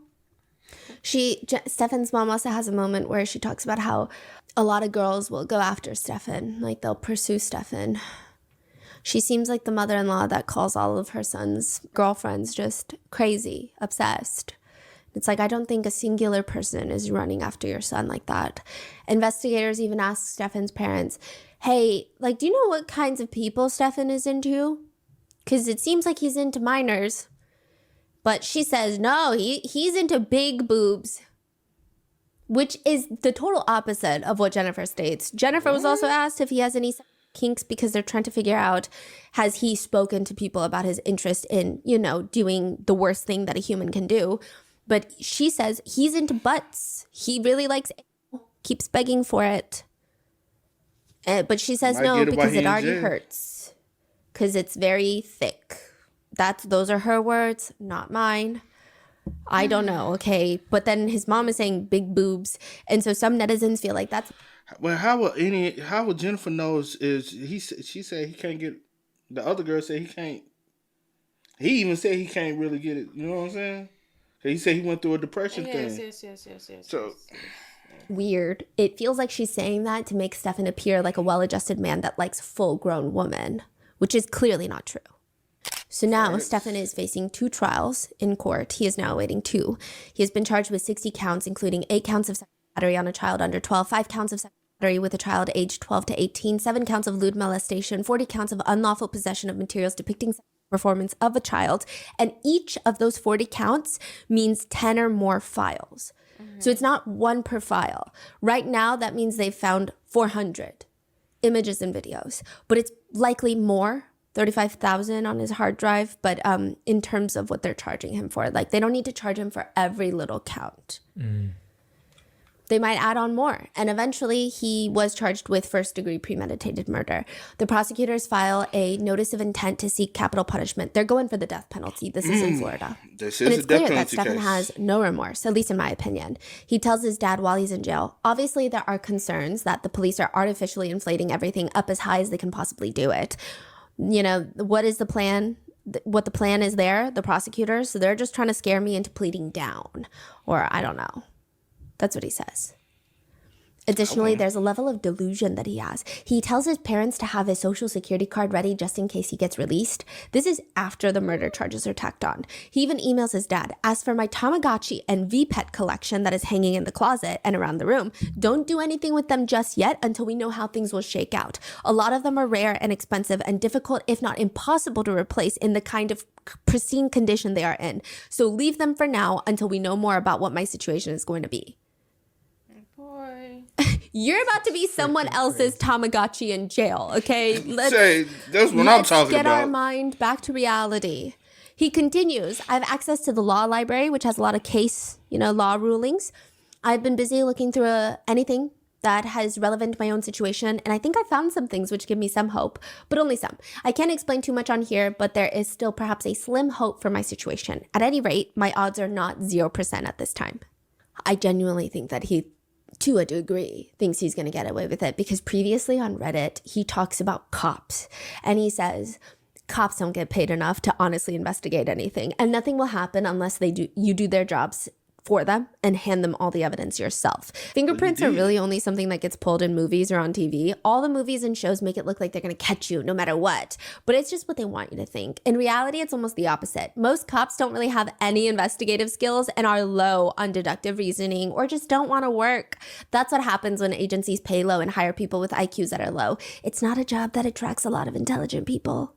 Speaker 5: Stefan's mom also has a moment where she talks about how a lot of girls will go after Stefan, like they'll pursue Stefan. She seems like the mother-in-law that calls all of her son's girlfriends just crazy, obsessed. It's like, I don't think a singular person is running after your son like that. Investigators even asked Stefan's parents, hey, like, do you know what kinds of people Stefan is into? Because it seems like he's into minors. But she says, no, he's into big boobs. Which is the total opposite of what Jennifer states. Jennifer was also asked if he has any kinks because they're trying to figure out, has he spoken to people about his interest in, doing the worst thing that a human can do? But she says he's into butts. He really likes it, keeps begging for it. But she says no because it already hurts. Because it's very thick. Those are her words, not mine. I don't know, okay? But then his mom is saying big boobs. And so some netizens feel like that's...
Speaker 2: Well, how would Jennifer knows she said he can't get, the other girl said he can't, he even said he can't really get it, you know what I'm saying? He said he went through a depression thing.
Speaker 3: Yes.
Speaker 2: So
Speaker 5: weird. It feels like she's saying that to make Stefan appear like a well-adjusted man that likes full-grown women, which is clearly not true. So now Stefan is facing 2 trials in court. He is now awaiting 2. He has been charged with 60 counts, including 8 counts of sexual battery on a child under 12, 5 counts of sexual battery with a child aged 12 to 18, 7 counts of lewd molestation, 40 counts of unlawful possession of materials depicting sexual performance of a child. And each of those 40 counts means 10 or more files. So it's not 1 per file. Right now, that means they've found 400 images and videos, but it's likely more, 35,000 on his hard drive. But in terms of what they're charging him for, like they don't need to charge him for every little count. They might add on more. And eventually he was charged with first-degree premeditated murder. The prosecutors file a notice of intent to seek capital punishment. They're going for the death penalty. This is in Florida.
Speaker 2: This
Speaker 5: But
Speaker 2: is
Speaker 5: it's
Speaker 2: a death
Speaker 5: clear that
Speaker 2: penalty
Speaker 5: Stefan
Speaker 2: case.
Speaker 5: has no remorse, at least in my opinion. He tells his dad while he's in jail. Obviously, there are concerns that the police are artificially inflating everything up as high as they can possibly do it. You know, what is the plan? What the plan is there, the prosecutors, so they're just trying to scare me into pleading down. Or I don't know. That's what he says. Additionally, there's a level of delusion that he has. He tells his parents to have his social security card ready just in case he gets released. This is after the murder charges are tacked on. He even emails his dad, "As for my Tamagotchi and VPet collection that is hanging in the closet and around the room, don't do anything with them just yet until we know how things will shake out. A lot of them are rare and expensive and difficult, if not impossible, to replace in the kind of pristine condition they are in. So leave them for now until we know more about what my situation is going to be."
Speaker 3: Boy.
Speaker 5: You're about to be someone else's Tamagotchi in jail, okay?
Speaker 2: That's what I'm talking
Speaker 5: Let's get our
Speaker 2: about.
Speaker 5: mind back to reality. He continues, "I have access to the law library, which has a lot of case, law rulings. I've been busy looking through anything that has relevant to my own situation, and I think I found some things which give me some hope, but only some. I can't explain too much on here, but there is still perhaps a slim hope for my situation. At any rate, my odds are not 0% at this time." I genuinely think that he, to a degree, thinks he's going to get away with it, because previously on Reddit, he talks about cops and he says, cops don't get paid enough to honestly investigate anything, and nothing will happen unless you do their jobs for them and hand them all the evidence yourself. Fingerprints are really only something that gets pulled in movies or on TV. All the movies and shows make it look like they're going to catch you no matter what, but it's just what they want you to think. In reality, it's almost the opposite. Most cops don't really have any investigative skills and are low on deductive reasoning or just don't want to work. That's what happens when agencies pay low and hire people with IQs that are low. It's not a job that attracts a lot of intelligent people.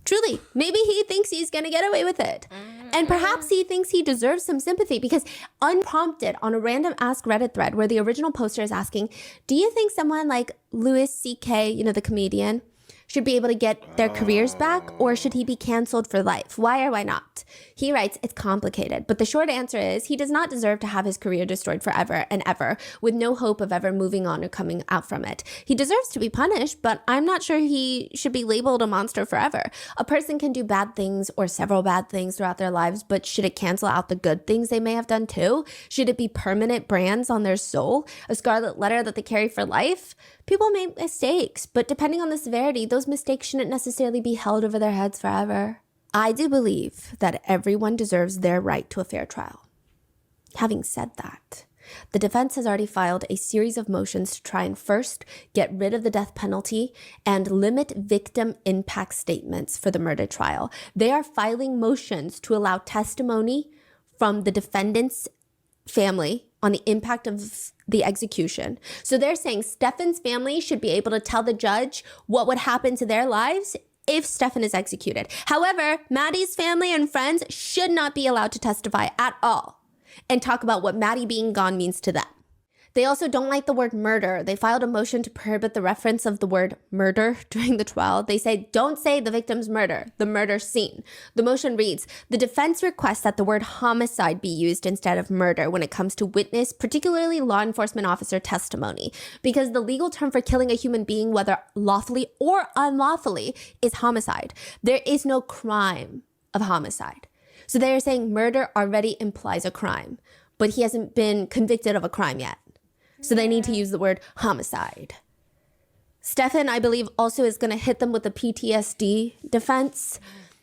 Speaker 5: Truly, maybe he thinks he's going to get away with it. And perhaps he thinks he deserves some sympathy, because unprompted on a random Ask Reddit thread where the original poster is asking, "Do you think someone like Louis C.K., the comedian, should be able to get their careers back, or should he be canceled for life? Why or why not?" He writes, "It's complicated, but the short answer is he does not deserve to have his career destroyed forever and ever, with no hope of ever moving on or coming out from it. He deserves to be punished, but I'm not sure he should be labeled a monster forever. A person can do bad things or several bad things throughout their lives, but should it cancel out the good things they may have done too? Should it be permanent brands on their soul, a scarlet letter that they carry for life? People make mistakes, but depending on the severity, those mistakes shouldn't necessarily be held over their heads forever. I do believe that everyone deserves their right to a fair trial." Having said that, the defense has already filed a series of motions to try and first get rid of the death penalty and limit victim impact statements for the murder trial. They are filing motions to allow testimony from the defendant's family on the impact of the execution. So they're saying Stefan's family should be able to tell the judge what would happen to their lives if Stefan is executed. However, Maddie's family and friends should not be allowed to testify at all and talk about what Maddie being gone means to them. They also don't like the word murder. They filed a motion to prohibit the reference of the word murder during the trial. They say, "Don't say the victim's murder, the murder scene." The motion reads, "The defense requests that the word homicide be used instead of murder when it comes to witness, particularly law enforcement officer testimony, because the legal term for killing a human being, whether lawfully or unlawfully, is homicide. There is no crime of homicide." So they're saying murder already implies a crime, but he hasn't been convicted of a crime yet. So they need to use the word homicide. Stefan, I believe, also is going to hit them with the PTSD defense.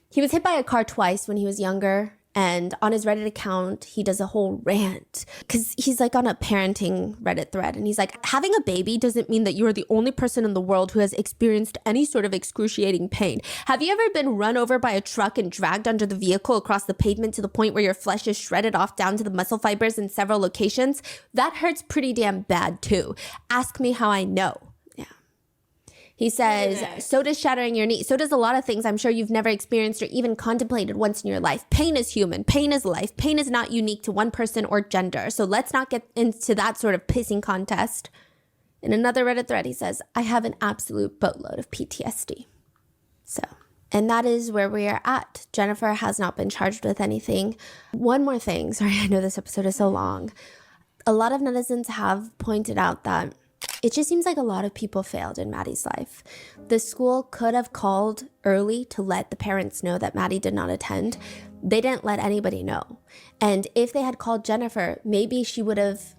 Speaker 5: He was hit by a car twice when he was younger. And on his Reddit account, he does a whole rant because he's like on a parenting Reddit thread. And he's like, having a baby doesn't mean that you are the only person in the world who has experienced any sort of excruciating pain. Have you ever been run over by a truck and dragged under the vehicle across the pavement to the point where your flesh is shredded off down to the muscle fibers in several locations? That hurts pretty damn bad too. Ask me how I know. He says, so does shattering your knee. So does a lot of things I'm sure you've never experienced or even contemplated once in your life. Pain is human. Pain is life. Pain is not unique to one person or gender. So let's not get into that sort of pissing contest. In another Reddit thread, he says, I have an absolute boatload of PTSD. So, and that is where we are at. Jennifer has not been charged with anything. One more thing. Sorry, I know this episode is so long. A lot of netizens have pointed out that it just seems like a lot of people failed in Maddie's life. The school could have called early to let the parents know that Maddie did not attend. They didn't let anybody know. And if they had called Jennifer, maybe she would have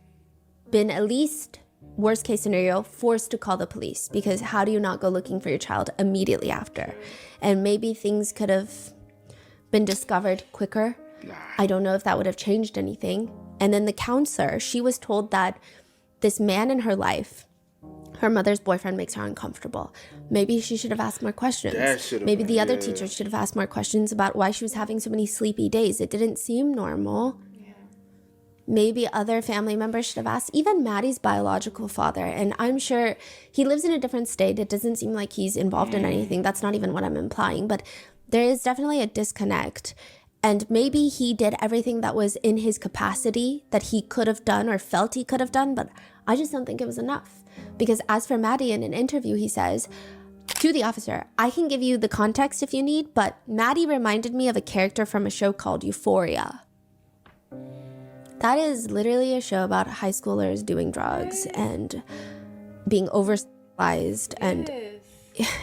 Speaker 5: been, at least worst case scenario, forced to call the police, because how do you not go looking for your child immediately after? And maybe things could have been discovered quicker. I don't know if that would have changed anything. And then the counselor, she was told that this man in her life, her mother's boyfriend, makes her uncomfortable. Maybe she should have asked more questions. Maybe the other teachers should have asked more questions about why she was having so many sleepy days. It didn't seem normal. Maybe other family members should have asked, even Maddie's biological father. And I'm sure he lives in a different state. It doesn't seem like he's involved in anything. That's not even what I'm implying. But there is definitely a disconnect. And maybe he did everything that was in his capacity that he could have done or felt he could have done, but I just don't think it was enough. Because as for Maddie, in an interview, he says to the officer, I can give you the context if you need, but Maddie reminded me of a character from a show called Euphoria. That is literally a show about high schoolers doing drugs and being oversexualized. And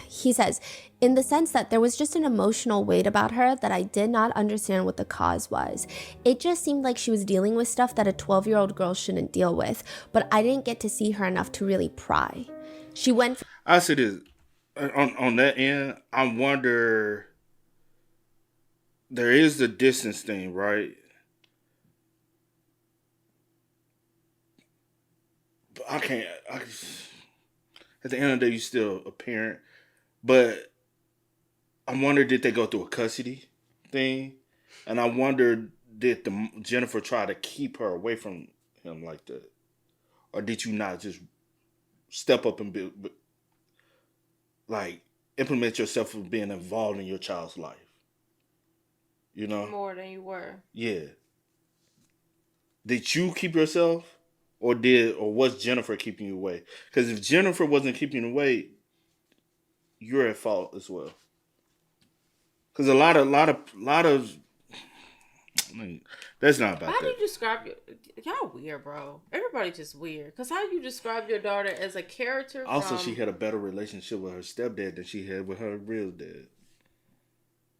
Speaker 5: he says, in the sense that there was just an emotional weight about her that I did not understand what the cause was. It just seemed like she was dealing with stuff that a 12-year-old girl shouldn't deal with, but I didn't get to see her enough to really pry. She went...
Speaker 2: I say this, on that end, I wonder, there is the distance thing, right? But I can't, at the end of the day, you're still a parent, but I wonder, did they go through a custody thing? And I wonder, did Jennifer try to keep her away from him like that? Or did you not just step up and implement yourself with being involved in your child's life? You know?
Speaker 3: More than you were.
Speaker 2: Yeah. Did you keep yourself? Or was Jennifer keeping you away? Because if Jennifer wasn't keeping you away, you're at fault as well. Because a lot of that's not about
Speaker 3: How
Speaker 2: that.
Speaker 3: do you describe y'all weird, bro? Everybody just weird. Because how do you describe your daughter as a character?
Speaker 2: Also, she had a better relationship with her stepdad than she had with her real dad.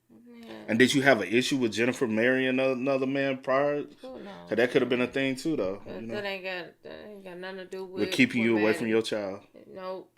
Speaker 2: Yeah. And did you have an issue with Jennifer marrying another man prior?
Speaker 3: Oh, no.
Speaker 2: Because that could have been a thing too, though.
Speaker 3: You know? That ain't got nothing to do with
Speaker 2: keeping you away from your child.
Speaker 3: Nope.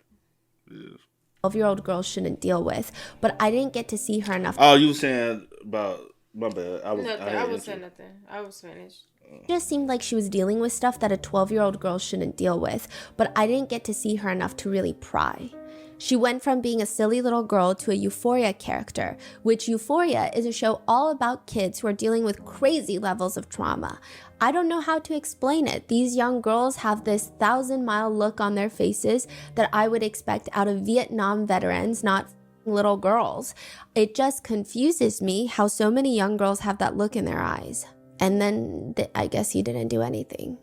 Speaker 2: Yeah.
Speaker 5: 12-year-old girls shouldn't deal with, but I didn't get to see her enough.
Speaker 2: Oh, you were saying about, my bad.
Speaker 3: I was saying nothing. I was finished.
Speaker 5: It just seemed like she was dealing with stuff that a 12-year-old girl shouldn't deal with, but I didn't get to see her enough to really pry. She went from being a silly little girl to a Euphoria character, which Euphoria is a show all about kids who are dealing with crazy levels of trauma. I don't know how to explain it. These young girls have this 1,000-mile look on their faces that I would expect out of Vietnam veterans, not little girls. It just confuses me how so many young girls have that look in their eyes. And then I guess he didn't do anything.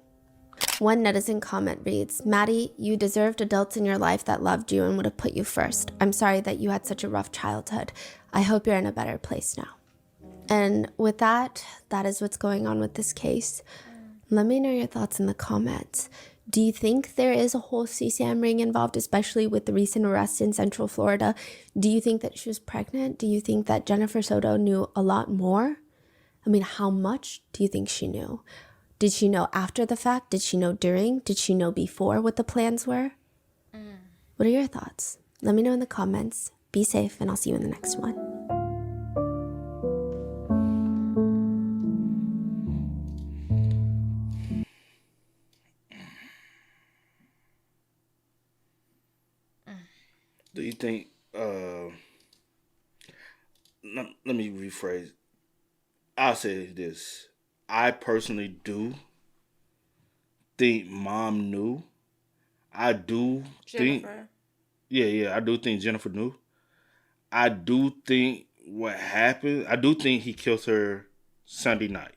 Speaker 5: One netizen comment reads, Maddie, you deserved adults in your life that loved you and would have put you first. I'm sorry that you had such a rough childhood. I hope you're in a better place now. And with that is what's going on with this case. Let me know your thoughts in the comments. Do you think there is a whole CSAM ring involved, especially with the recent arrest in Central Florida? Do you think that she was pregnant? Do you think that Jennifer Soto knew a lot more I mean, how much do you think she knew? Did she know after the fact? Did she know during? Did she know before what the plans were? What are your thoughts? Let me know in the comments. Be safe, and I'll see you in the next one.
Speaker 2: Do you think? Let me rephrase. I'll say this. I personally do think mom knew. I do think.
Speaker 3: Jennifer.
Speaker 2: Yeah, I do think Jennifer knew. I do think what happened. I do think he killed her Sunday night.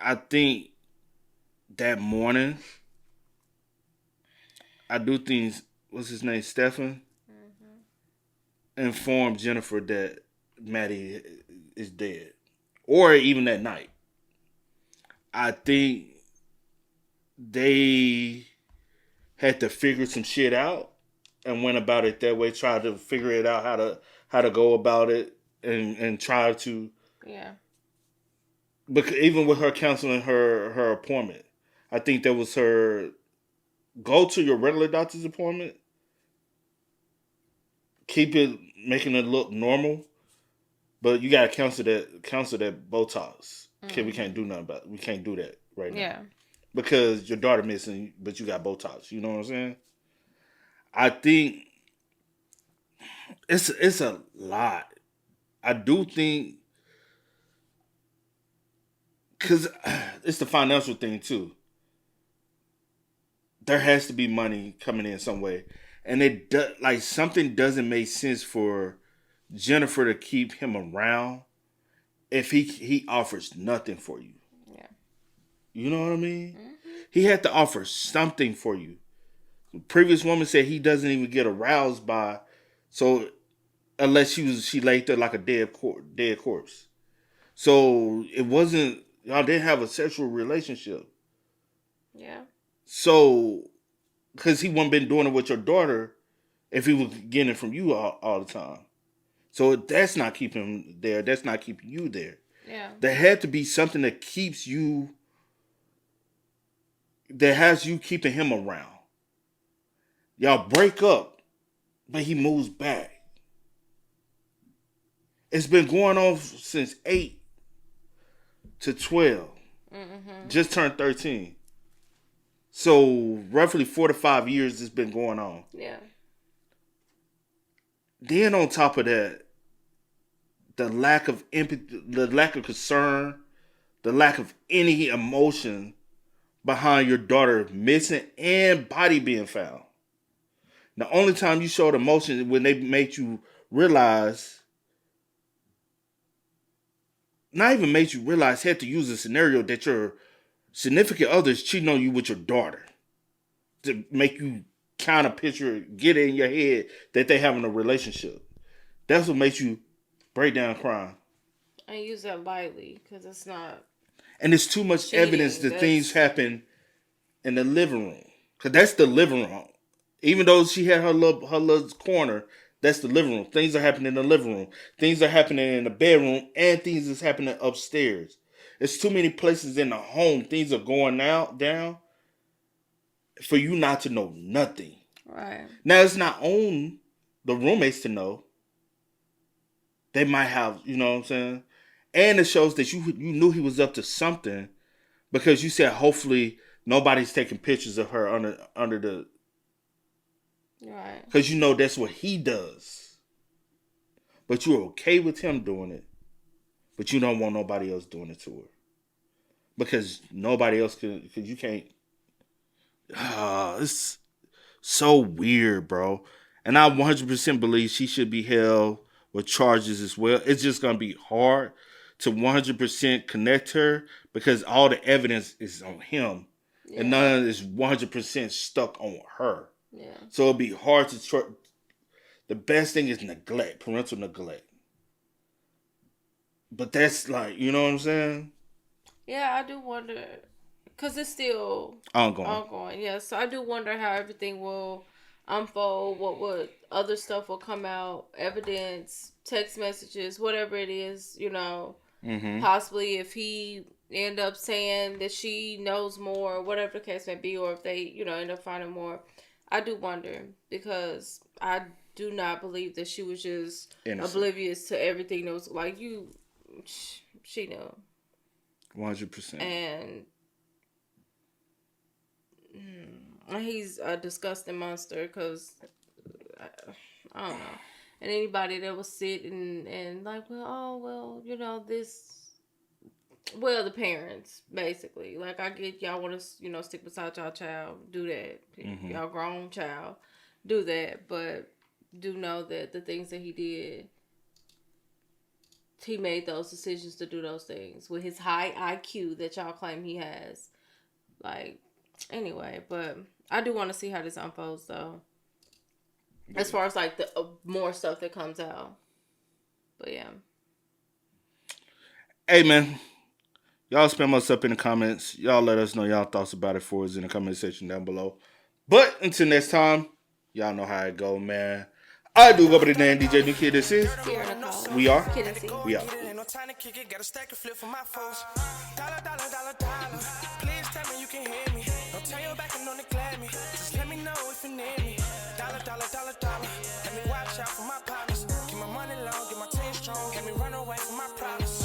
Speaker 2: I think that morning. I do think what's his name, Stefan, informed Jennifer that Maddie is dead, or even that night. I think they had to figure some shit out and went about it that way. Tried to figure it out how to go about it and try to.
Speaker 3: Yeah.
Speaker 2: Because even with her canceling her appointment, I think that was her. Go to your regular doctor's appointment. Keep it making it look normal, but you gotta cancel that Botox. We can't do nothing about it. We can't do that right now.
Speaker 3: Yeah.
Speaker 2: Because your daughter missing, but you got Botox. You know what I'm saying? I think it's a lot. I do think because it's the financial thing too. There has to be money coming in some way, and like something doesn't make sense for Jennifer to keep him around if he offers nothing for you.
Speaker 3: Yeah.
Speaker 2: You know what I mean? He had to offer something for you. The previous woman said he doesn't even get aroused by, so unless she laid there like a dead corpse. So it wasn't, y'all didn't have a sexual relationship.
Speaker 3: Yeah.
Speaker 2: So because he wouldn't been doing it with your daughter if he was getting it from you all the time. So that's not keeping him there. That's not keeping you there.
Speaker 3: Yeah.
Speaker 2: There had to be something that keeps you, that has you keeping him around. Y'all break up, but he moves back. It's been going on since 8 to 12. Just turned 13. So roughly 4 to 5 years it's been going on.
Speaker 3: Yeah.
Speaker 2: Then on top of that, the lack of empathy, the lack of concern, the lack of any emotion behind your daughter missing and body being found. The only time you showed emotion is when they made you realize, not even made you realize, had to use a scenario that your significant other is cheating on you with your daughter to make you kind of picture, get it in your head that they having a relationship. That's what makes you break down crying.
Speaker 3: I use that lightly because it's not.
Speaker 2: And it's too much
Speaker 3: cheating.
Speaker 2: evidence that things happen in the living room. Because that's the living room. Even though she had her little corner, that's the living room. Things are happening in the living room. Things are happening in the bedroom. And things is happening upstairs. It's too many places in the home. Things are going down for you not to know nothing.
Speaker 3: Right.
Speaker 2: Now, it's not on the roommates to know. They might have, you know what I'm saying? And it shows that you knew he was up to something because you said hopefully nobody's taking pictures of her under the...
Speaker 3: Right.
Speaker 2: Because you know that's what he does. But you're okay with him doing it. But you don't want nobody else doing it to her. Because nobody else can... Because you can't... It's so weird, bro. And I 100% believe she should be held with charges as well. It's just going to be hard to 100% connect her because all the evidence is on him. Yeah. And none of it is 100% stuck on her.
Speaker 3: Yeah.
Speaker 2: So it'll be hard to the best thing is neglect, parental neglect. But that's like, you know what I'm saying?
Speaker 3: Yeah, I do wonder. Because it's still ongoing. Yeah, so I do wonder how everything will unfold. What other stuff will come out, evidence, text messages, whatever it is, you know. Possibly if he end up saying that she knows more, whatever the case may be, or if they, end up finding more. I do wonder, because I do not believe that she was just oblivious to everything that was like she knew.
Speaker 2: 100%.
Speaker 3: And he's a disgusting monster, because I don't know. And anybody that will sit and like, the parents, basically. Like, I get y'all want to, stick beside y'all child, do that. Y'all grown child, do that. But do know that the things that he did, he made those decisions to do those things with his high IQ that y'all claim he has. Like, anyway, but I do want to see how this unfolds, though. As far as, like, the more stuff that comes out. But, yeah.
Speaker 2: Hey, man. Y'all spam us up in the comments. Y'all let us know y'all thoughts about it for us in the comment section down below. But until next time, y'all know how it go, man. I do go by the name DJ New Kid. This is. We are. We are.
Speaker 1: No time to kick it, got a stack of flip for my foes. Dollar. Please tell me you can hear me. Don't turn your back and don't neglect me. Just let me know if you need me. Dollar. Let me watch out for my partners. Keep my money low, get my team strong. Let me run away from my problems.